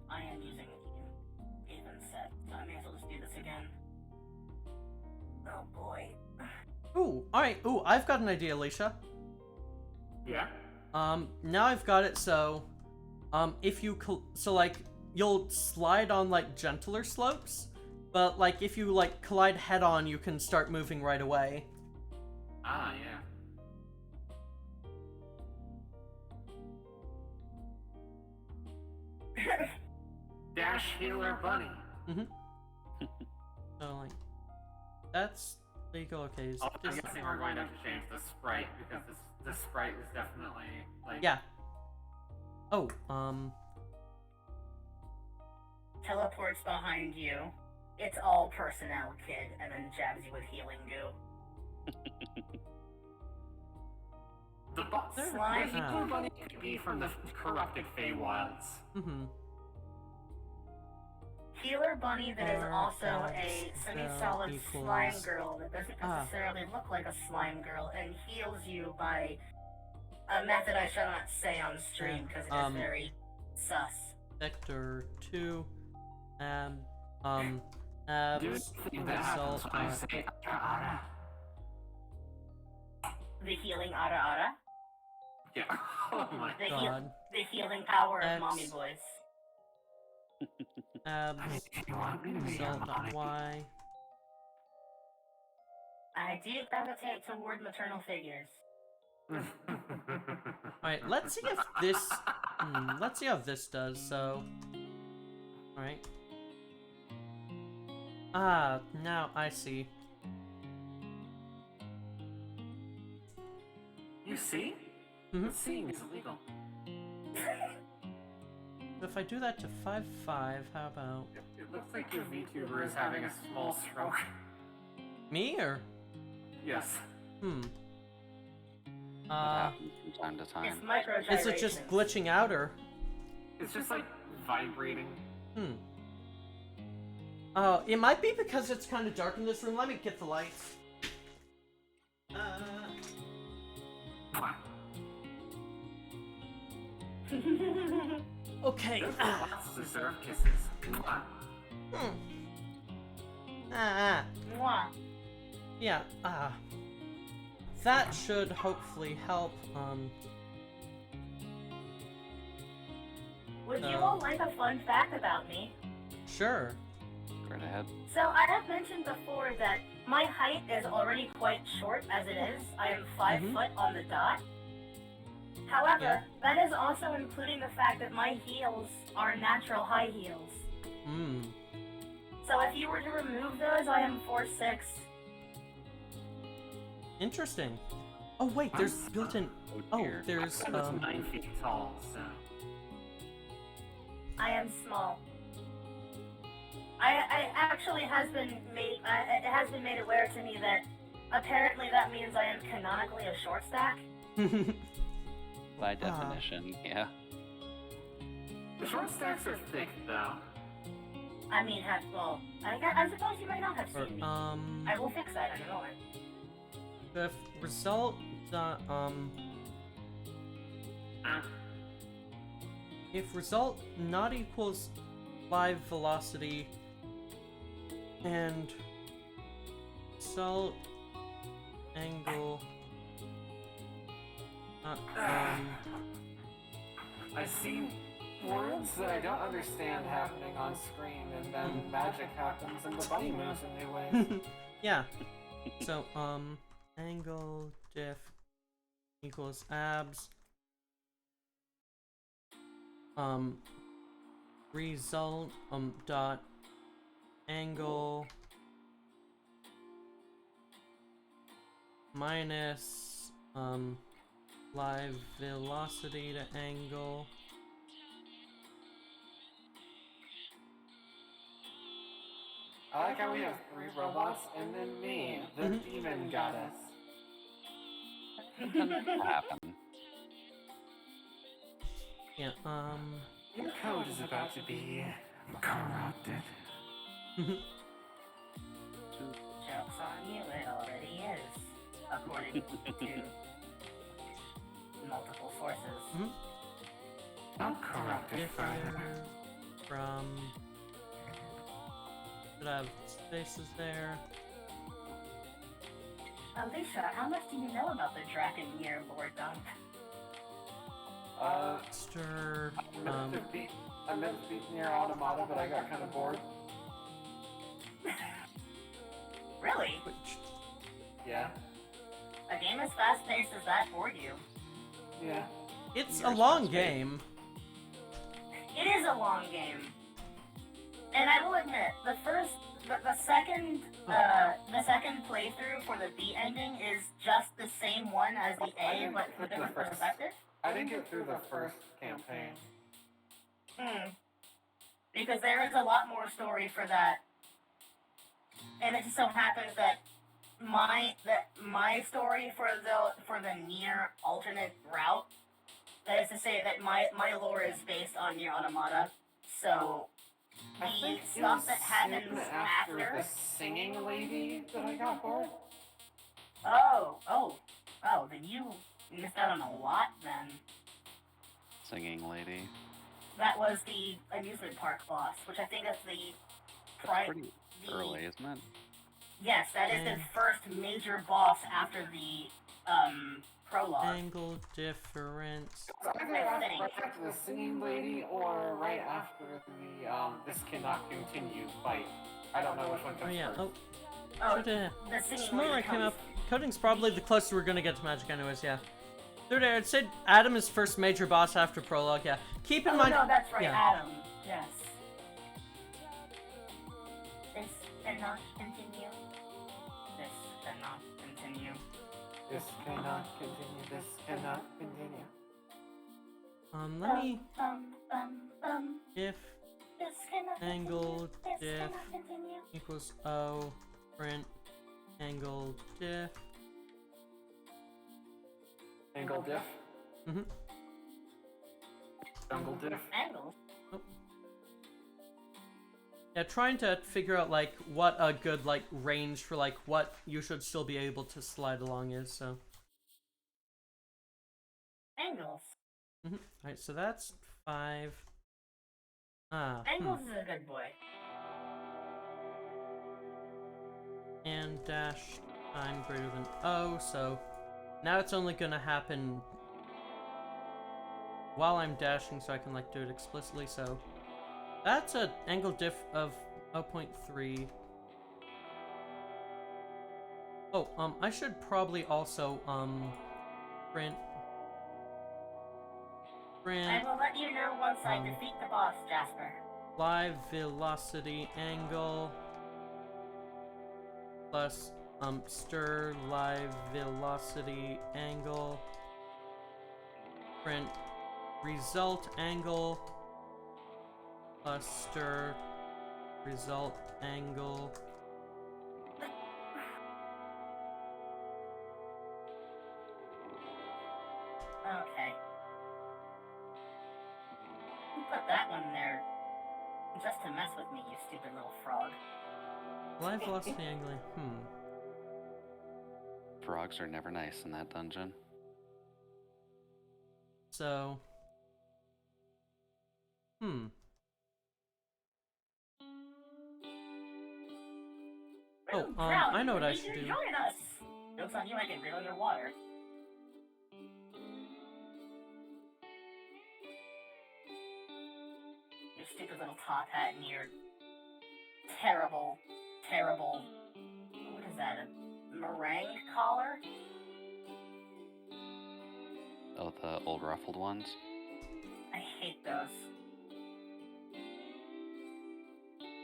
I am using even set, so I may as well just do this again. Oh boy. Ooh, alright, ooh, I've got an idea, Alicia. Yeah? Now I've got it, so, if you, you'll slide on, like, gentler slopes, but, like, if you, like, collide head-on, you can start moving right away. Ah, yeah. Dash Healer Bunny. So, like, that's legal, okay. I'm guessing we're going to have to change the sprite, because this sprite is definitely, like... Yeah. Oh, Teleports behind you. It's all personnel, kid, and then jabs you with healing goo. The Healer Bunny could be from the corrupted Feywilds. Healer Bunny that is also a semi-solid slime girl that doesn't necessarily look like a slime girl and heals you by a method I shall not say on stream because it is very sus. Vector 2, result, The healing Ara Ara? Yeah. Oh my god. The healing power of mommy boys. Result Y. I do gravitate toward maternal figures. Alright, let's see if this... let's see how this does, so... Alright. Ah, now I see. You see? Mhm. Seeing is illegal. If I do that to 5-5, how about... It looks like your VTuber is having a small stroke. Me, or...? Yes. It happens from time to It's time. micro Is it just glitching out, or...? It's just like vibrating. Oh, it might be because it's kind of dark in this room. Let me get the lights. Okay. Lots deserve kisses. Mwah. Yeah, that should hopefully help, Would you all like a fun fact about me? Sure. Right ahead. So I have mentioned before that my height is already quite short as it is. I am 5 foot on the dot. However, that is also including the fact that my heels are natural high heels. So if you were to remove those, I am 4'6". Interesting. Oh wait, there's built-in... Oh, dear. there's, I was 9 feet tall, so... I am small. I actually has been made it has been made aware to me that apparently that means I am canonically a short stack. By definition, yeah. The short stacks are thick, though. I mean, I suppose you might not have seen me. I will fix that in a moment. If result, if result not equals live velocity and result angle I see words that I don't understand happening on screen, and then magic happens and the bunny moves in new ways. Yeah. So, angle diff equals abs. Result, dot angle minus, live velocity to angle. I like how we have 3 robots and then me, the demon goddess. That happen. Yeah, Your code is about to be corrupted. Joke's on you, it already is, according to multiple sources. Not corrupted further. From... Should have spaces there. Alicia, how much do you know about the Draken Year Lord Dunk? Stir, I meant to beat near Automata, but I got kind of bored. Really? Yeah. A game as fast-paced as that bored you? Yeah. it's a long game. It is a long game. And I will admit, the second playthrough for the B ending is just the same one as the A, but from a different perspective. I didn't get through the first campaign. Because there is a lot more story for that. And it just so happens that my story for the near alternate route, that is to say that my lore is based on Nier Automata, so the stuff that happens after the singing lady that I got bored. Oh, then you missed out on a lot then. Singing lady. That was the amusement park boss, which I think is the That's pretty early, isn't it? Yes, that is the first major boss after the prologue. Angle difference. Either right after the singing lady or right after the this cannot continue fight. I don't know which one comes first. Should The singing Smart lady came comes. up. Coding's probably the closest we're gonna get to magic anyways, yeah. Third, I'd say Adam is first major boss after prologue, yeah. Keep in mind... No, that's right, yeah. Adam. Yes. And cannot continue. This cannot continue. This cannot continue. This cannot continue. Let me if This cannot angle continue. This diff cannot continue. equals O, print angle diff. Angle diff. Mm-hmm. Jungle diff. Angles. Yeah, trying to figure out like what a good like range for like what you should still be able to slide along is. So. Angles. Alright, so that's 5. Angles is a good boy. And dash time greater than O, so now it's only gonna happen while I'm dashing, so I can like do it explicitly. So that's an angle diff of 0.3. Oh, I should probably also print. I will let you know once I defeat the boss, Jasper. Live velocity angle plus stir live velocity angle, print result angle plus stir result angle. Okay. You put that one there just to mess with me, you stupid little frog. Live velocity angle. Frogs are never nice in that dungeon. So. Oh, Trout, I know what I you should need to do. Join us. Joke's on you, I can grill your water. Your stupid little top hat and your terrible, terrible, what is that, a meringue collar? Oh, the old ruffled ones? I hate those.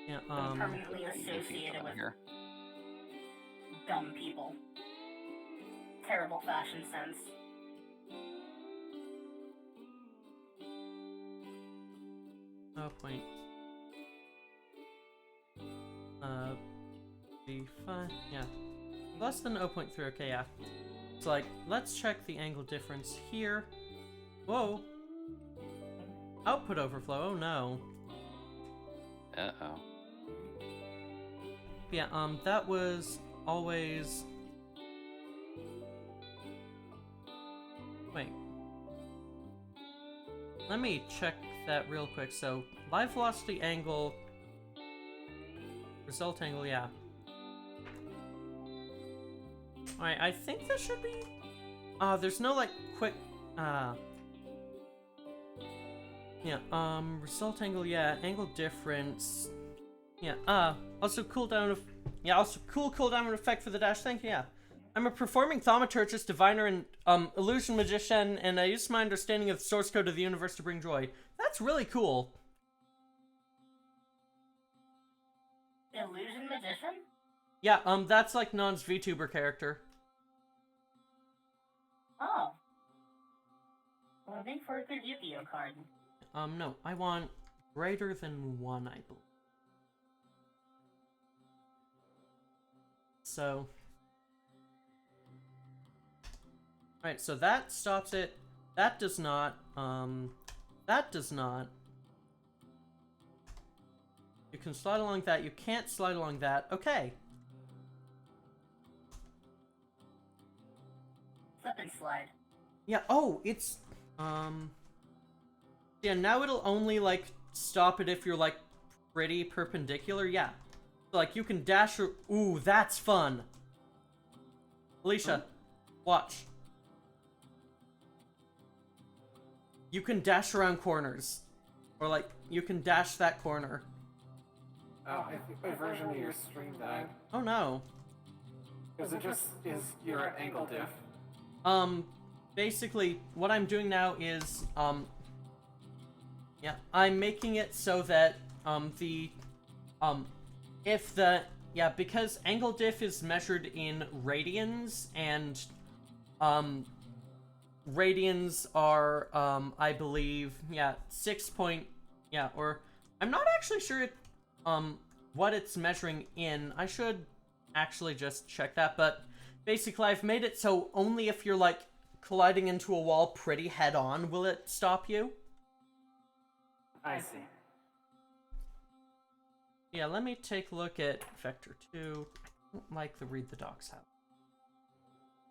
Yeah, I'm permanently You can see associated them with here. dumb people. Terrible fashion sense. point. B5, yeah. Less than 0.3, okay, yeah. It's like, let's check the angle difference here. Whoa! Output overflow, oh no. Uh-oh. Yeah, that was always... Wait. Let me check that real quick. So, live velocity angle... Result angle, yeah. Alright, I think this should be... there's no, like, quick... Yeah, result angle, yeah, angle difference... Yeah, also cooldown of... Yeah, also cooldown effect for the dash, thank you, yeah. I'm a performing thaumaturgist, diviner, and, illusion magician, and I use my understanding of the source code of the universe to bring joy. That's really cool. Illusion magician? Yeah, that's like Non's VTuber character. Oh. Well, I think for a good Yu-Gi-Oh card. No, I want greater than 1, I believe. So... Alright, so that stops it. That does not, that does not. You can slide along that, you can't slide along that. Okay. Slip and slide. Yeah, oh, it's, yeah, now it'll only, like, stop it if you're, like, pretty perpendicular, yeah. So, like, you can dash, ooh, that's fun. Alicia, watch. You can dash around corners. Or, like, you can dash that corner. Oh, I think my version of your stream died. Oh, no. Because it just is your at angle diff. Basically, what I'm doing now is, yeah, I'm making it so that, if the yeah, because angle diff is measured in radians, and, radians are, I believe, yeah, 6 point, yeah, or, I'm not actually sure, what it's measuring in. I should actually just check that, but basically I've made it so only if you're, like, colliding into a wall pretty head-on will it stop you. I see. Yeah, let me take a look at Vector 2. I don't like the read the docs out.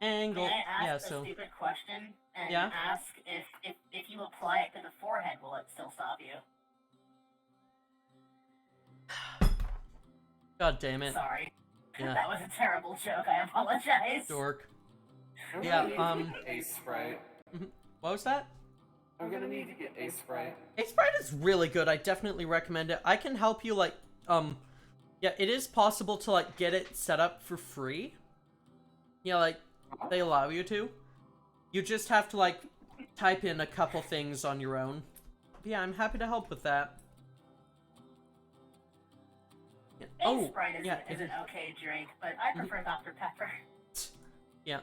Angle. Can I yeah, ask so. a stupid question and Yeah? ask if you apply it to the forehead, will it still stop you? God damn it. Sorry. Yeah. That was a terrible joke. I apologize. Dork. I'm Yeah, gonna need to get Ace Sprite. What was that? I'm gonna need to get Ace Sprite. Ace Sprite is really good. I definitely recommend it. I can help you, like, yeah, it is possible to, like, get it set up for free. Yeah, like, they allow you to. You just have to, like, type in a couple things on your own. But yeah, I'm happy to help with that. Yeah. Ace Sprite is, yeah, is an okay drink, but I prefer Dr. Pepper. Yeah.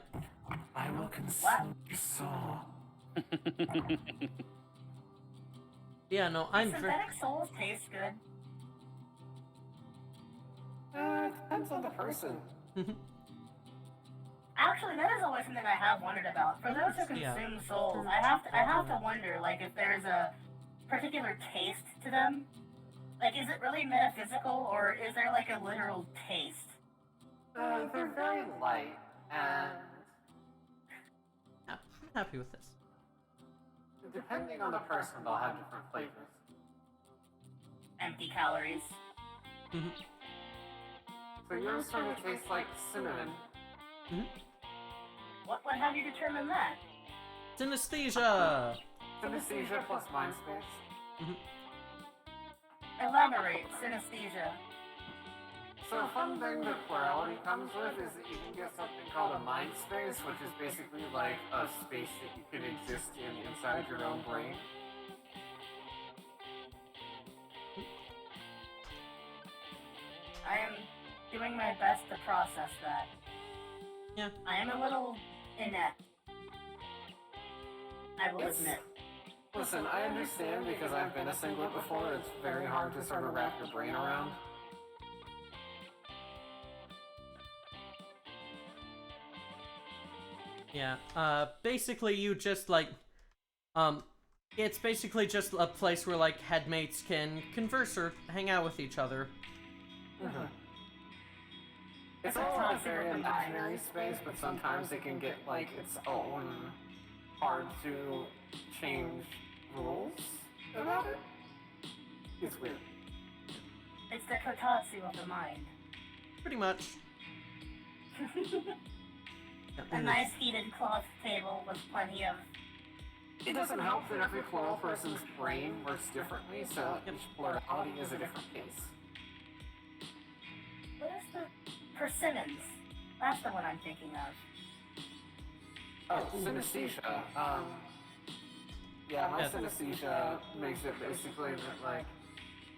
I will consume your soul. Yeah, no, I'm very... Synthetic souls taste good. Depends on the person. Actually, that is always something I have wondered about. For those who consume souls, I have to wonder, like, if there's a particular taste to them. Like, is it really metaphysical, or is there, like, a literal taste? They're very light, and Yeah, I'm happy with this. depending on the person, they'll have different flavors. Empty calories. So yours sort of tastes like cinnamon. What would have you determine that? Synesthesia! Synesthesia plus mind space. Elaborate. Synesthesia. So a fun thing that plurality comes with is that you can get something called a mind space, which is basically like a space that you can exist in inside your own brain. I am doing my best to process that. Yeah. I am a little inept. I will admit. Listen, I understand because I've been a singlet before. It's very hard to sort of wrap your brain around. Yeah, basically you just, like, it's basically just a place where, like, headmates can converse or hang out with each other. It's all a very imaginary space, but sometimes it can get, like, its own hard to change rules about it. It's weird. It's the kotatsu of the mind. Pretty much. A nice heated cloth table with plenty of... It doesn't help that every plural person's brain works differently, so each plurality is a different case. What is the... persimmons? That's the one I'm thinking of. Oh, synesthesia. Yeah, my synesthesia makes it basically that, like,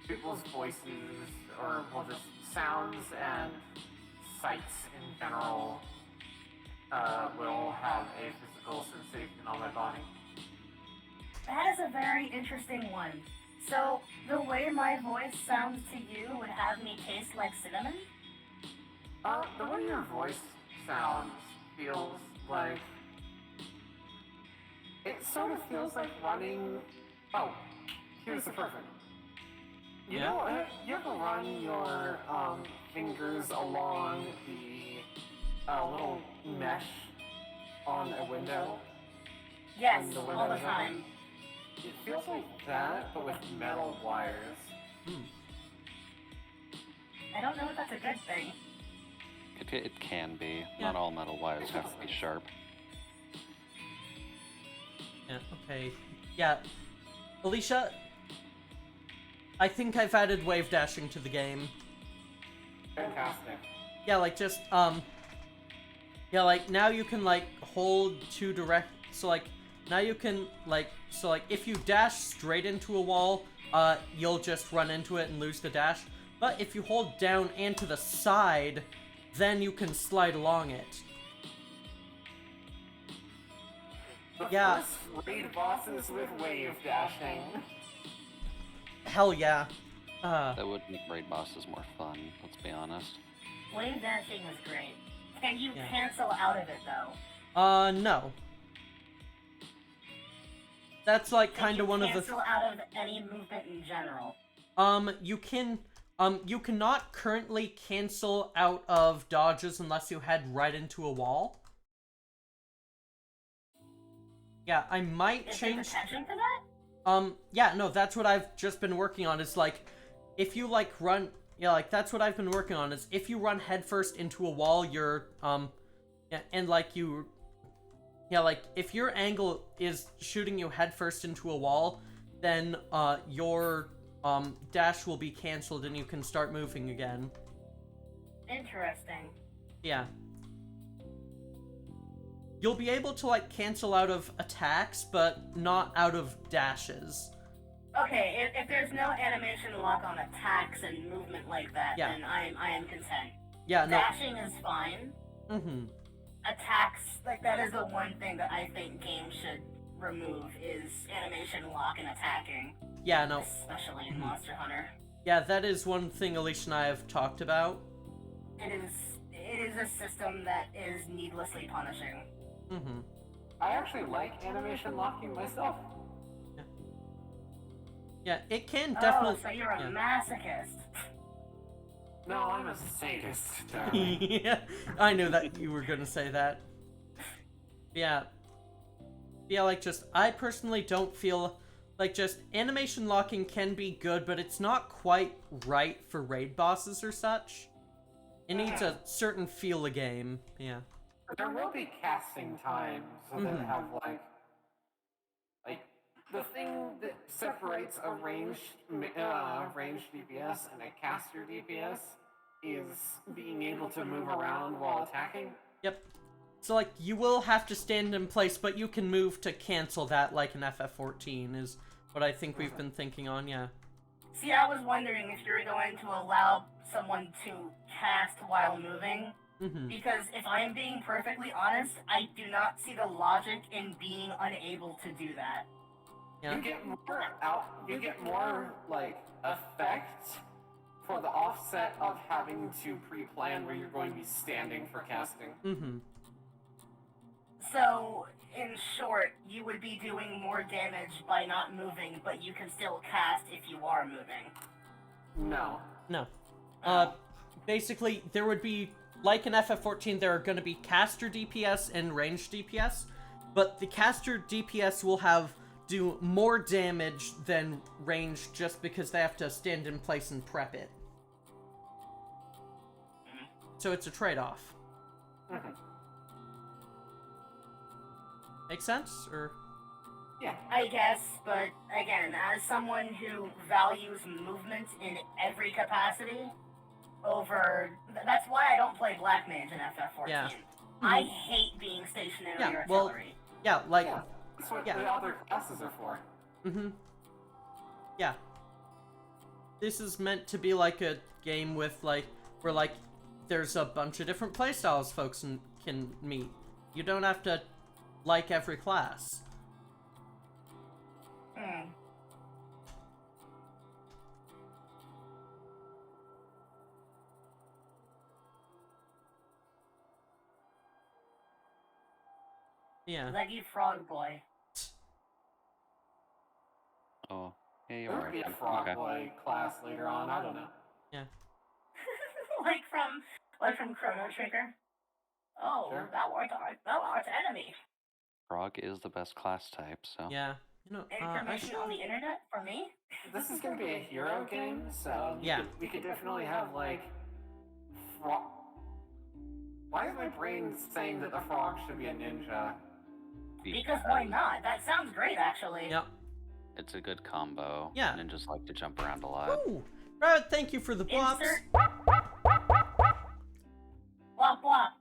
people's voices, or, well, just sounds and sights in general, will have a physical sensation on my body. That is a very interesting one. So, the way my voice sounds to you would have me taste like cinnamon? The way your voice sounds feels like... It sort of feels like running... Oh, here's the perfect. You know, you ever run your fingers along the little mesh on a window? Yes, all the time. It feels like that, but with metal wires. I don't know if that's a good thing. It can be. Not all metal wires have to be sharp. Yeah, okay. Yeah. Alicia, I think I've added wave dashing to the game. Fantastic. Yeah, like, just, yeah, like, now you can, like, hold two direct... So, like, now you can, like... So, like, if you dash straight into a wall, you'll just run into it and lose the dash. But if you hold down and to the side, then you can slide along it. Yeah. First raid bosses with wave dashing. Hell yeah. That would make raid bosses more fun, let's be honest. Wave dashing is great. Can you cancel out of it though? No. That's like kind of one of the. Cancel out of any movement in general. You cannot currently cancel out of dodges unless you head right into a wall. Yeah, I might change. Is there protection for that? Yeah, no, that's what I've just been working on. Is like, if you like run, yeah, like that's what I've been working on. Is if you run headfirst into a wall, you're yeah, and like you, yeah, like if your angle is shooting you headfirst into a wall, then your dash will be canceled and you can start moving again. Interesting. Yeah. You'll be able to, like, cancel out of attacks, but not out of dashes. Okay, if there's no animation lock on attacks and movement like that, then I am content. Yeah, no. Dashing is fine. Mm-hmm. Attacks, like, that is the one thing that I think games should remove, is animation lock and attacking. Yeah, no. Especially in Monster Hunter. Yeah, that is one thing Alicia and I have talked about. It is a system that is needlessly punishing. Mm-hmm. I actually like animation locking myself. Yeah. Yeah, it can definitely. Oh, so you're a masochist. No, I'm a sadist. Yeah, I knew that you were gonna say that. Yeah. Yeah, like just, I personally don't feel like just animation locking can be good, but it's not quite right for raid bosses or such. It needs a certain feel of game, yeah. There will be casting times so that have like the thing that separates a ranged DPS and a caster DPS is being able to move around while attacking. Yep. So like you will have to stand in place, but you can move to cancel that like an FF14 is what I think we've been thinking on, yeah. See, I was wondering if you were going to allow someone to cast while moving. Because if I am being perfectly honest, I do not see the logic in being unable to do that. Yeah. You get more like effect for the offset of having to pre-plan where you're going to be standing for casting. So, in short, you would be doing more damage by not moving, but you can still cast if you are moving. No. Basically, there would be, like in FF14, there are going to be caster DPS and ranged DPS, but the caster DPS will do more damage than ranged just because they have to stand in place and prep it. So it's a trade-off. Make sense, or? Yeah, I guess, but again, as someone who values movement in every capacity, that's why I don't play Black Mage in FF14. Yeah. I hate being stationary or artillery. That's what the other classes are for. Yeah. This is meant to be like a game with where there's a bunch of different playstyles folks can meet. You don't have to like every class. Yeah. Leggy Frog Boy. Oh, yeah, you're There right. could be a Frog Boy class later on, I don't know. Yeah. like from Chrono Trigger. Oh, sure. Thou art enemy. Frog is the best class type, so. Yeah. Information on the internet for me? This is gonna be a hero game, so we could definitely have why is my brain saying that the frog should be a ninja? Because why not? That sounds great, actually. Yep. It's a good combo. Yeah. Ninjas like to jump around a lot. Ooh! Thank you for the blops. Blop blop.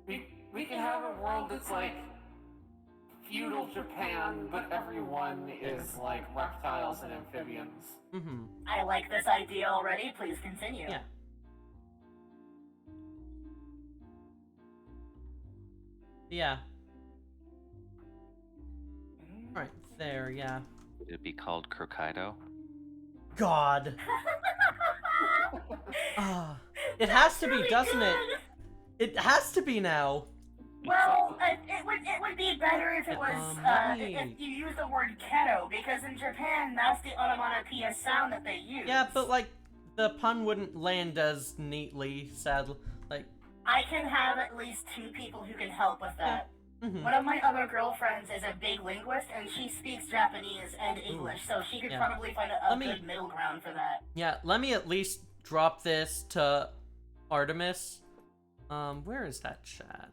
We can have a world that's like feudal Japan, but everyone is like reptiles and amphibians. Mm-hmm. I like this idea already. Please continue. Yeah. Yeah. Right there, yeah. Would it be called Crocaido? God. It has to be, Really doesn't good. it? It has to be now. Well, it would be better if it was maybe. if you use the word keto, because in Japan that's the onomatopoeia sound that they use. Yeah, but like the pun wouldn't land as neatly, sadly. Like I can have at least 2 people who can help with that. mm-hmm. One of my other girlfriends is a big linguist, and she speaks Japanese and English, so she could probably find a good middle ground for that. Yeah, let me at least drop this to Artemis. Where is that chat?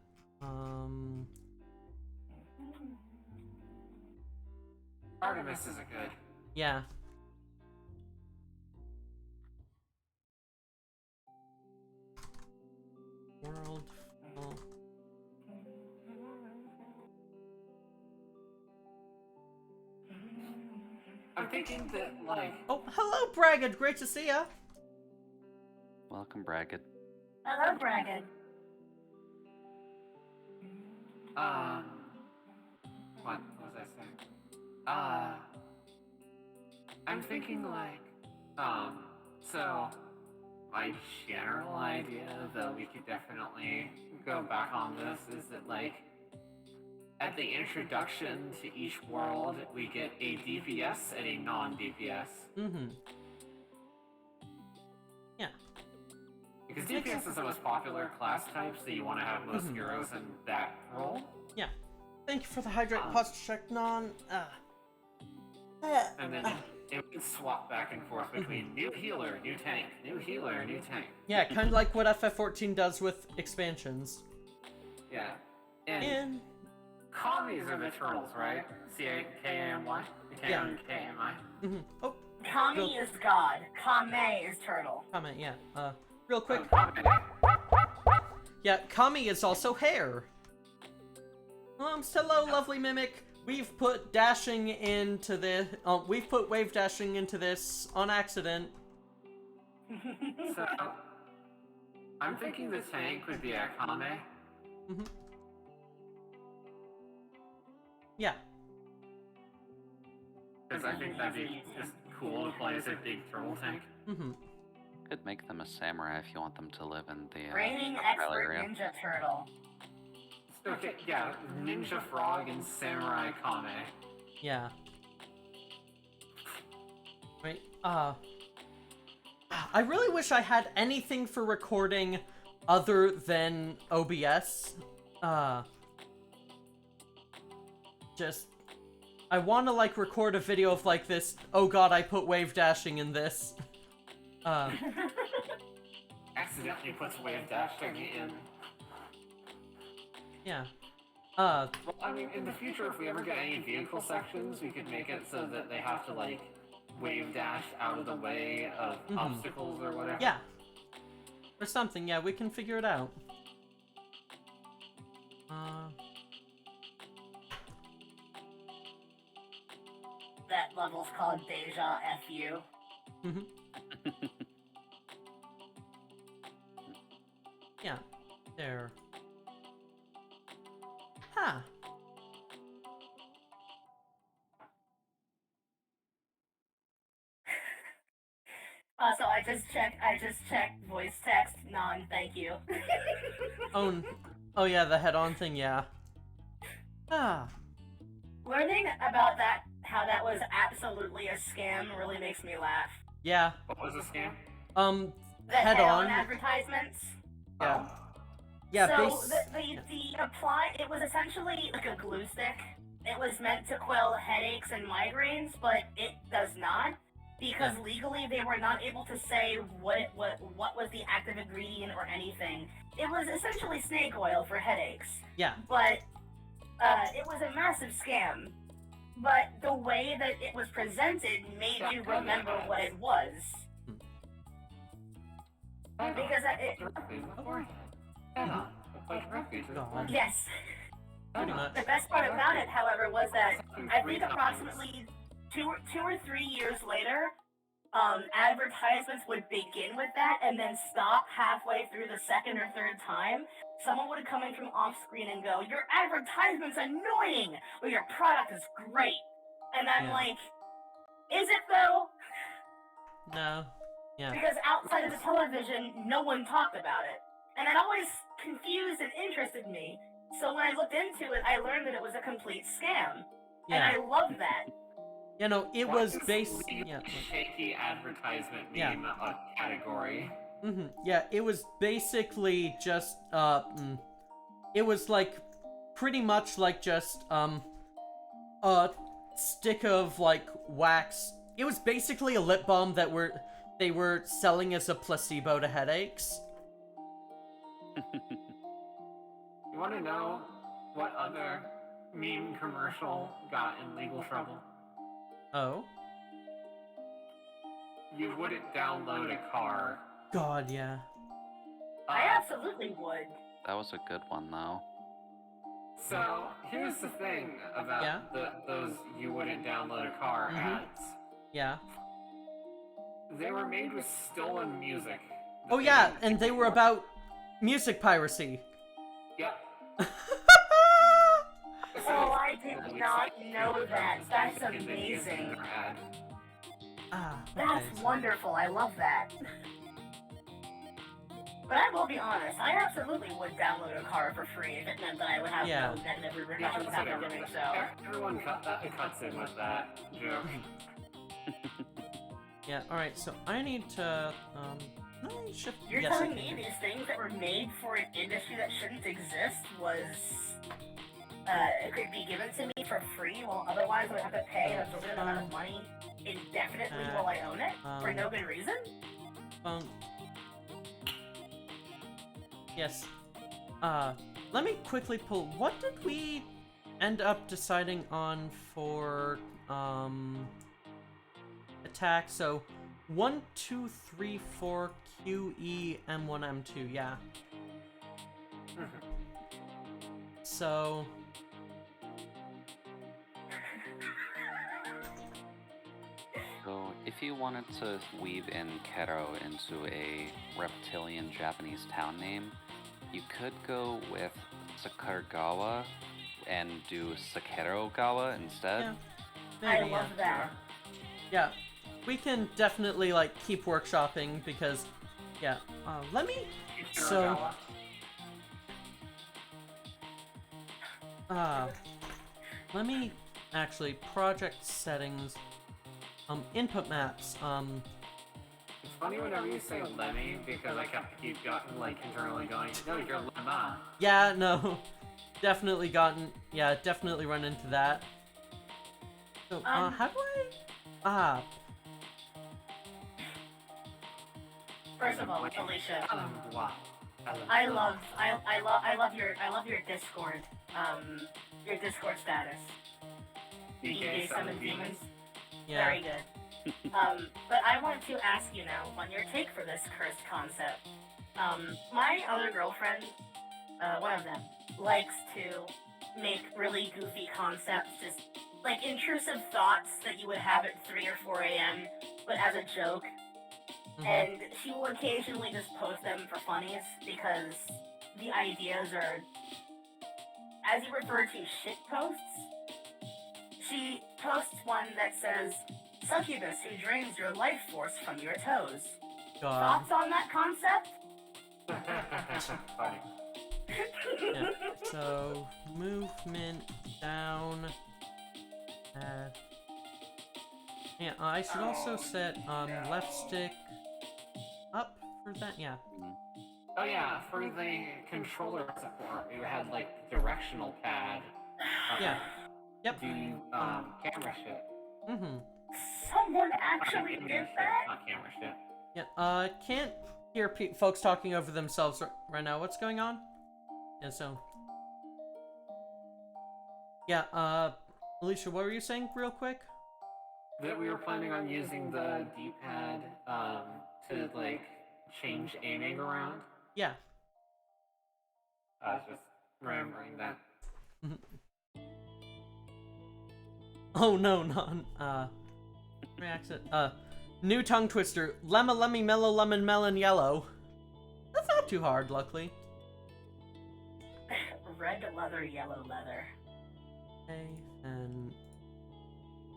Artemis is a good. Yeah. World full. I'm thinking that, like... Oh, hello, Bragged! Great to see ya! Welcome, Bragged. Hello, Bragged. What was I saying? I'm thinking, like, so, my general idea that we could definitely go back on this is that, like, at the introduction to each world, we get a DPS and a non-DPS. Mm-hmm. Yeah. Because DPS is the most popular class type, so you want to have most heroes in that role. Yeah. Thank you for the hydrate posture check, non. And then it would swap back and forth between new healer, new tank, new healer, new tank. Yeah, kind of like what FF14 does with expansions. Yeah. And commies are the turtles, right? C-A-K-A-M-Y? Yeah. K-A-M-I? mm-hmm. Oh, Kami is God. Kame is turtle. comment, yeah. Real quick. Oh, Yeah, Kami is also hair. Hello, lovely mimic. We've put dashing into this. We've put wave dashing into this on accident. So, I'm thinking the tank would be a Kame. Mm-hmm. Yeah. Because I think that'd be just cool to play as a big turtle tank. Mm-hmm. Could make them a samurai if you want them to live in the Raining Central expert area. ninja turtle. Okay, yeah, Ninja Frog and Samurai Kame. Yeah. Right. I really wish I had anything for recording other than OBS. Just I want to like record a video of like this. Oh god, I put wave dashing in this. Accidentally puts wave dashing in. Yeah. Well, I mean, in the future, if we ever get any vehicle sections, we could make it so that they have to, like, wave dash out of the way of obstacles or whatever. Yeah. Or something, yeah, we can figure it out. That level's called Deja FU. Yeah. There. Huh. Also, I just checked voice text. Non, thank you. Oh yeah, the head-on thing, yeah. Learning about that, how that was absolutely a scam, really makes me laugh. Yeah. What was the scam? The head-on advertisements. Yeah. Yeah, So the apply, it was essentially like a glue stick. It was meant to quell headaches and migraines, but it does not, because legally they were not able to say what was the active ingredient or anything. It was essentially snake oil for headaches. Yeah. But it was a massive scam. But the way that it was presented made you remember what it was. Because Like refuge. God. yes. Pretty much. The best part about it, however, was that I think approximately two or 3 years later, advertisements would begin with that and then stop halfway through the second or third time. Someone would come in from off screen and go, "Your advertisement's annoying, but your product is great." And I'm like, is it though? No. Yeah. Because outside of the television, no one talked about it. And it always confused and interested me. So when I looked into it, I learned that it was a complete scam. And I love that. You know, it was shaky advertisement meme category. Yeah, it was basically just it was like pretty much like just a stick of like wax. It was basically a lip balm that they were selling as a placebo to headaches. You want to know what other meme commercial got in legal trouble? Oh? You wouldn't download a car. God, yeah. I absolutely would. That was a good one, though. So, here's the thing about those you wouldn't download a car ads. Yeah. They were made with stolen music. Oh yeah, and they were about music piracy. Yep. Oh, I did not know that. That's amazing. That's wonderful. I love that. But I will be honest, I absolutely would download a car for free if it meant that I would have no negative repercussions after doing so. Everyone cuts in with that joke. Yeah, alright, so I need to, You're telling me these things that were made for an industry that shouldn't exist could be given to me for free, while otherwise I would have to pay an exorbitant amount of money indefinitely while I own it, for no good reason? Yes. Let me quickly pull, what did we end up deciding on for, attack? So, 1, 2, 3, 4, Q, E, M1, M2, yeah. So... So, if you wanted to weave in Kero into a reptilian Japanese town name, you could go with Sakuragawa and do Sakerogawa instead. Yeah, maybe, I love that. Yeah, we can definitely, like, keep workshopping because, yeah, let me, so, let me, actually, project settings, input maps, It's funny whenever you say Lemmy, because I keep internally going, no, you're Lemma. Yeah, no, definitely definitely run into that. So, how do I, First of all, Alicia, I love your Discord, status. DJ Summon Demons. yeah. Very good. But I want to ask you now, on your take for this cursed concept. My other girlfriend, one of them, likes to make really goofy concepts, just like intrusive thoughts that you would have at 3 or 4 a.m., but as a joke. And she will occasionally just post them for funnies because the ideas are, as you refer to, shit posts. She posts one that says, "Succubus who drains your life force from your toes." God. Thoughts on that concept? Funny. Yeah. So, movement down. Yeah, I should also set left stick up for that. Yeah. Oh yeah, for the controller support, we had like directional pad. Yeah. Yep. Do camera shit. Someone actually did that? Not camera shit. Yeah. Can't hear folks talking over themselves right now. What's going on? Yeah. So. Yeah. Alicia, what were you saying, real quick? That we were planning on using the D-pad to like change aiming around. Yeah. I was just remembering that. Oh no, not reacts new tongue twister. Lemma lemmy mellow lemon melon yellow. That's not too hard, luckily. Red leather, yellow leather. Okay, and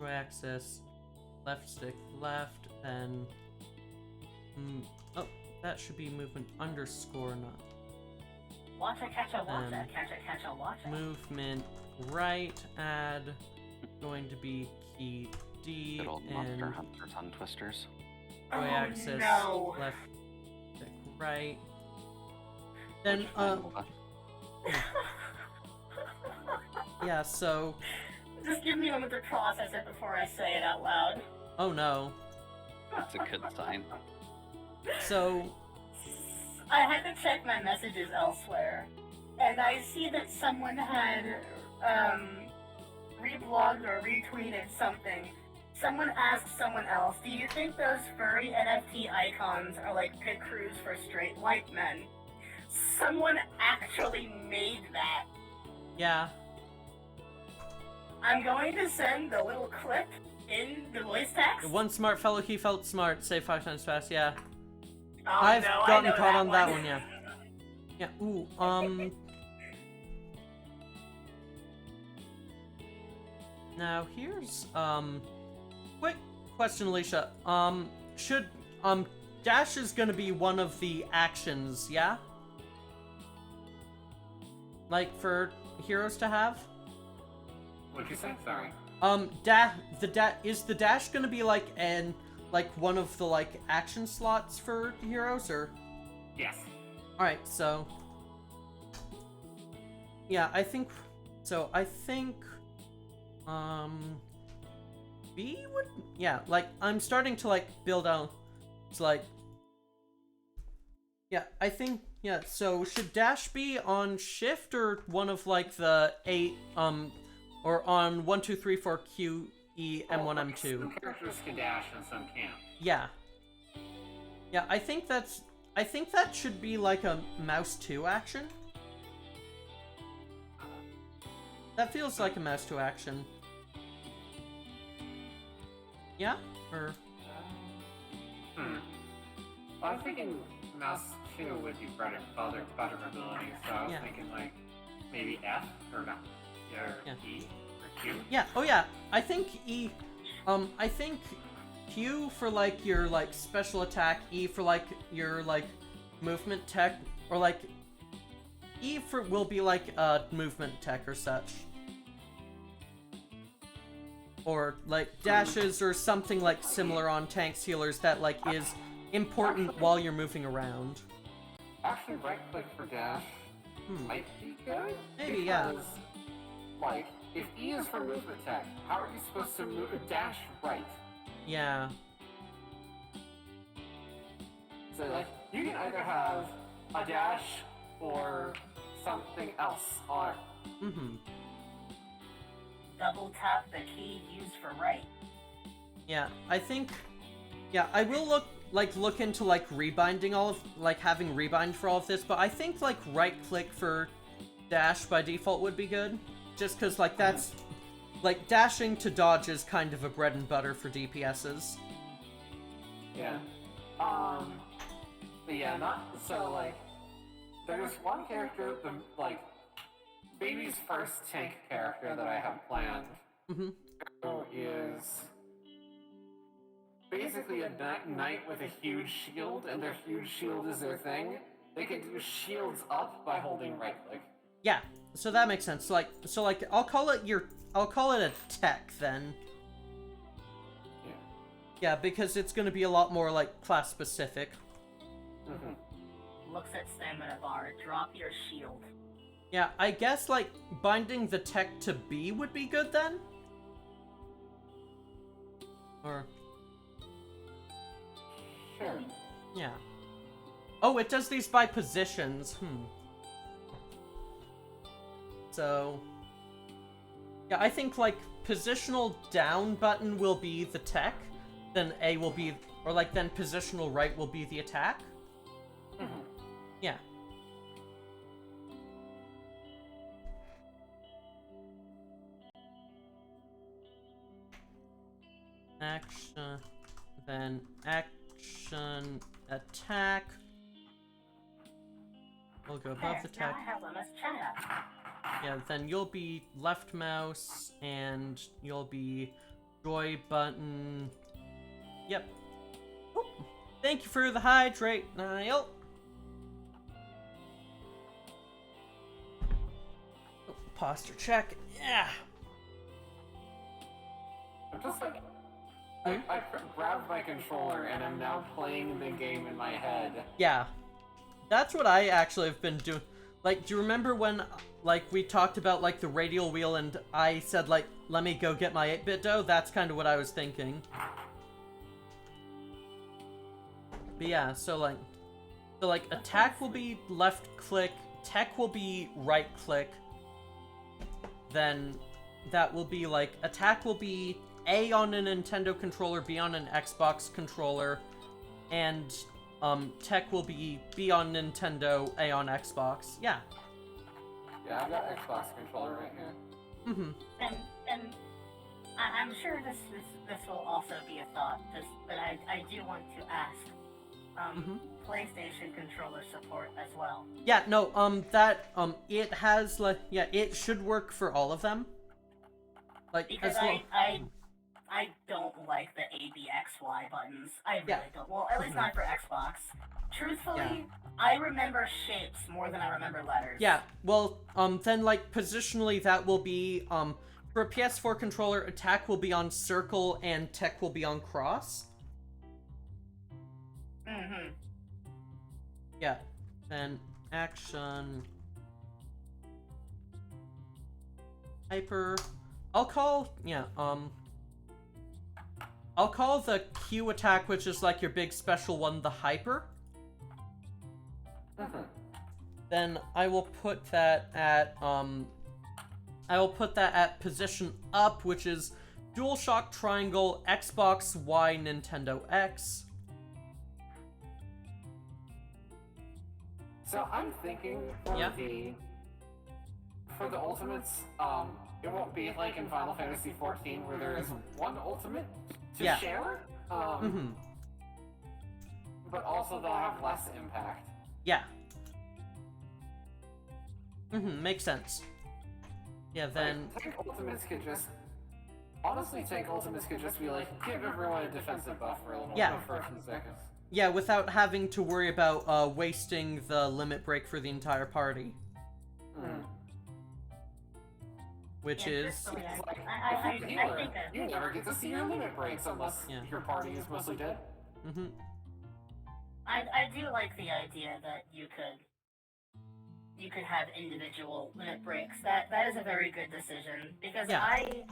axis, left stick left, then oh, that should be movement underscore, not Watcha, catcha, watcha, catcha, catcha, watcha. movement right, add, going to be key D, Good old and Monster Hunter tongue twisters. axis, no. left stick right. Then, Which one? yeah, so... Just give me a moment to process it before I say it out loud. Oh no. That's a good sign. So... I had to check my messages elsewhere, and I see that someone had, reblogged or retweeted something. Someone asked someone else, do you think those furry NFT icons are like pit crews for straight white men? Someone actually made that. Yeah. I'm going to send the little clip in the voice text. One smart fellow, he felt smart. Say 5 times fast, yeah. Oh, I've no, gotten I know caught on that one, one, yeah. Yeah, ooh, now here's, quick question, Alicia. Should, dash is gonna be one of the actions, yeah? Like, for heroes to have? What'd you say? Sorry. Is the dash gonna be like one of the like action slots for heroes, or? Yes. Alright, so yeah, I think B would, yeah, like I'm starting to like build out, it's like, yeah, I think, yeah, so should dash be on shift or one of like the 8 or on 1 2 3 4 Q E M1 M2? Some characters can dash and some can't. Yeah. Yeah, I think that should be like a mouse 2 action. That feels like a mouse 2 action. Yeah? Or Well, I'm thinking mouse 2 would be better ability, so I was Yeah. thinking like maybe F or not, or Yeah. E or Q. yeah, oh yeah. I think I think Q for like your like special attack, E for like your like movement tech, or like E for will be like a movement tech or such. Or like dashes or something like similar on tanks, healers that like is important while you're moving around. Actually, right click for dash might be good. Maybe, yeah. Because, like, if E is for movement tech, how are you supposed to dash right? Yeah. So, like, you can either have a dash or something else on. Mm-hmm. Double tap the key used for right. Yeah, I think, yeah, I will look into like rebinding all of, like having rebind for all of this, but I think like right click for dash by default would be good. Just cause like that's, like dashing to dodge is kind of a bread and butter for DPSs. Yeah. But yeah, not, so like, there's one character, the, like, Baby's first tank character that I have planned, who is basically a knight with a huge shield, and their huge shield is their thing. They can do shields up by holding right click. Yeah, so that makes sense. So like I'll call it a tech then. Yeah. Yeah, because it's gonna be a lot more like class specific. Looks at stamina bar. Drop your shield. Yeah, I guess like binding the tech to B would be good then? Or Sure. yeah. Oh, it does these by positions. So yeah, I think like positional down button will be the tech, then A will be, or like then positional right will be the attack. Yeah. action, then action, attack. We'll go above the Now attack. I have Lemma's chat. Yeah, then you'll be left mouse, and you'll be joy button. Yep. Oop. Thank you for the hydrate, Niall. Oh, posture check. Yeah. I'm just like, I grabbed my controller and I'm now playing the game in my head. Yeah. That's what I actually have been doing. Like, do you remember when, like, we talked about, like, the radial wheel and I said, like, let me go get my 8-bit dough? That's kind of what I was thinking. But yeah, so, like, attack will be left click, tech will be right click, then that will be, like, attack will be A on a Nintendo controller, B on an Xbox controller, and tech will be B on Nintendo, A on Xbox. Yeah. Yeah, I've got Xbox controller right here. Mm-hmm. And I'm sure this will also be a thought, but I do want to ask, PlayStation controller support as well. Yeah, no, it has, like, yeah, it should work for all of them. Like, Because as well. I don't like the ABXY buttons. I really don't. Well, at least not for Xbox. Truthfully, I remember shapes more than I remember letters. Yeah, well, then, like, positionally, that will be, for a PS4 controller, attack will be on circle and tech will be on cross. Mm-hmm. Yeah, then action, hyper, I'll call the Q attack, which is like your big special one, the hyper. Then I will put that at position up, which is DualShock Triangle, Xbox Y, Nintendo X. So I'm thinking for the ultimates, it won't be like in Final Fantasy XIV where there is one ultimate to share. But also they'll have less impact. Yeah. Makes sense. Yeah, then... Tank ultimates could just... Honestly, tank ultimates could just be like, give everyone a defensive buff for a little bit for a few seconds. Yeah, without having to worry about wasting the limit break for the entire party. Which is... I think that... You never get to see your limit breaks unless your party is mostly dead. I do like the idea that you could have individual limit breaks. That is a very good decision because I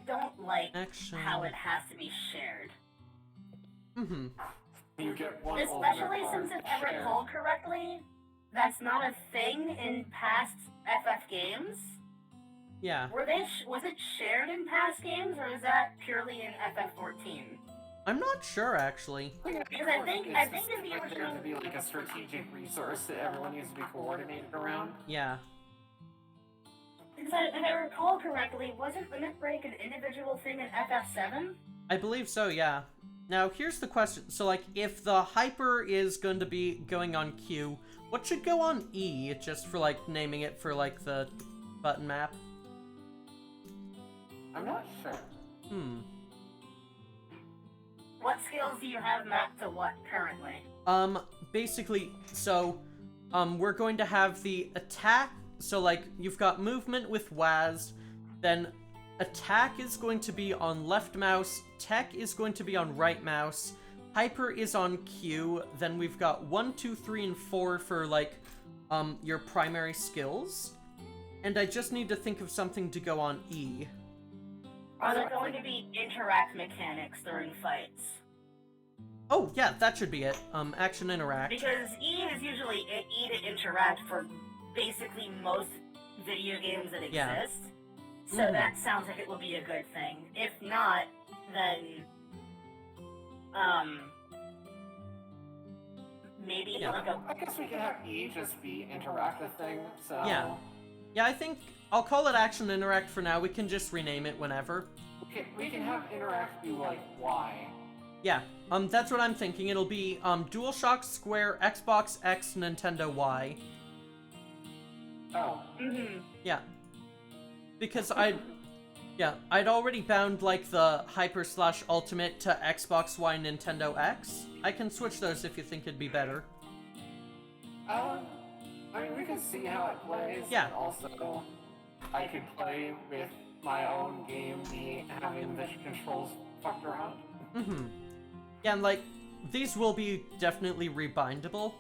don't like how it has to be shared. You get one especially since if I recall correctly, that's not a thing in past FF games. Yeah. Was it shared in past games or is that purely in FF14? I'm not sure, actually. Because I think in the original... to be like a strategic resource that everyone needs to be coordinated around. Yeah. Because if I recall correctly, wasn't Limit Break an individual thing in FF7? I believe so, yeah. Now, here's the question. So, like, if the hyper is going to be going on Q, what should go on E? Just for, like, naming it for, like, the button map? I'm not sure. What skills do you have mapped to what currently? Basically, so, we're going to have the attack. So, like, you've got movement with WASD, then attack is going to be on left mouse, tech is going to be on right mouse, hyper is on Q, then we've got 1, 2, 3, and 4 for, like, your primary skills. And I just need to think of something to go on E. Are there going to be interact mechanics during fights? Oh, yeah, that should be it. Action interact. Because E is usually E to interact for basically most video games that exist. So that sounds like it will be a good thing. If not, then maybe like a... I guess we can have E just be interactive thing, so... Yeah, I think I'll call it Action Interact for now. We can just rename it whenever. we can have interact be like Y. Yeah, that's what I'm thinking. It'll be, DualShock Square, Xbox X, Nintendo Y. Oh. Yeah. Because I'd already bound, like, the Hyper/Ultimate to Xbox Y, Nintendo X. I can switch those if you think it'd be better. I mean, we can see how it plays. Yeah. And also, I could play with my own game, me having the controls fucked around. Yeah, and, like, these will be definitely rebindable.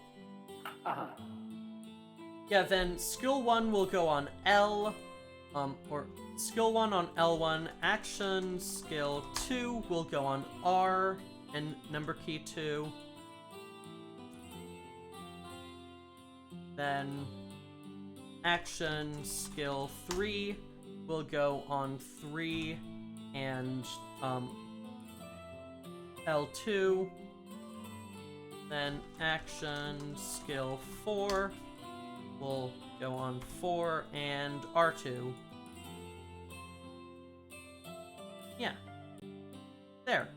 Yeah, then skill 1 will go on L, or skill 1 on L1, action, skill 2 will go on R, and number key 2. Then action, skill 3 will go on 3 and, L2. Then action, skill 4 will go on 4 and R2. Yeah. There.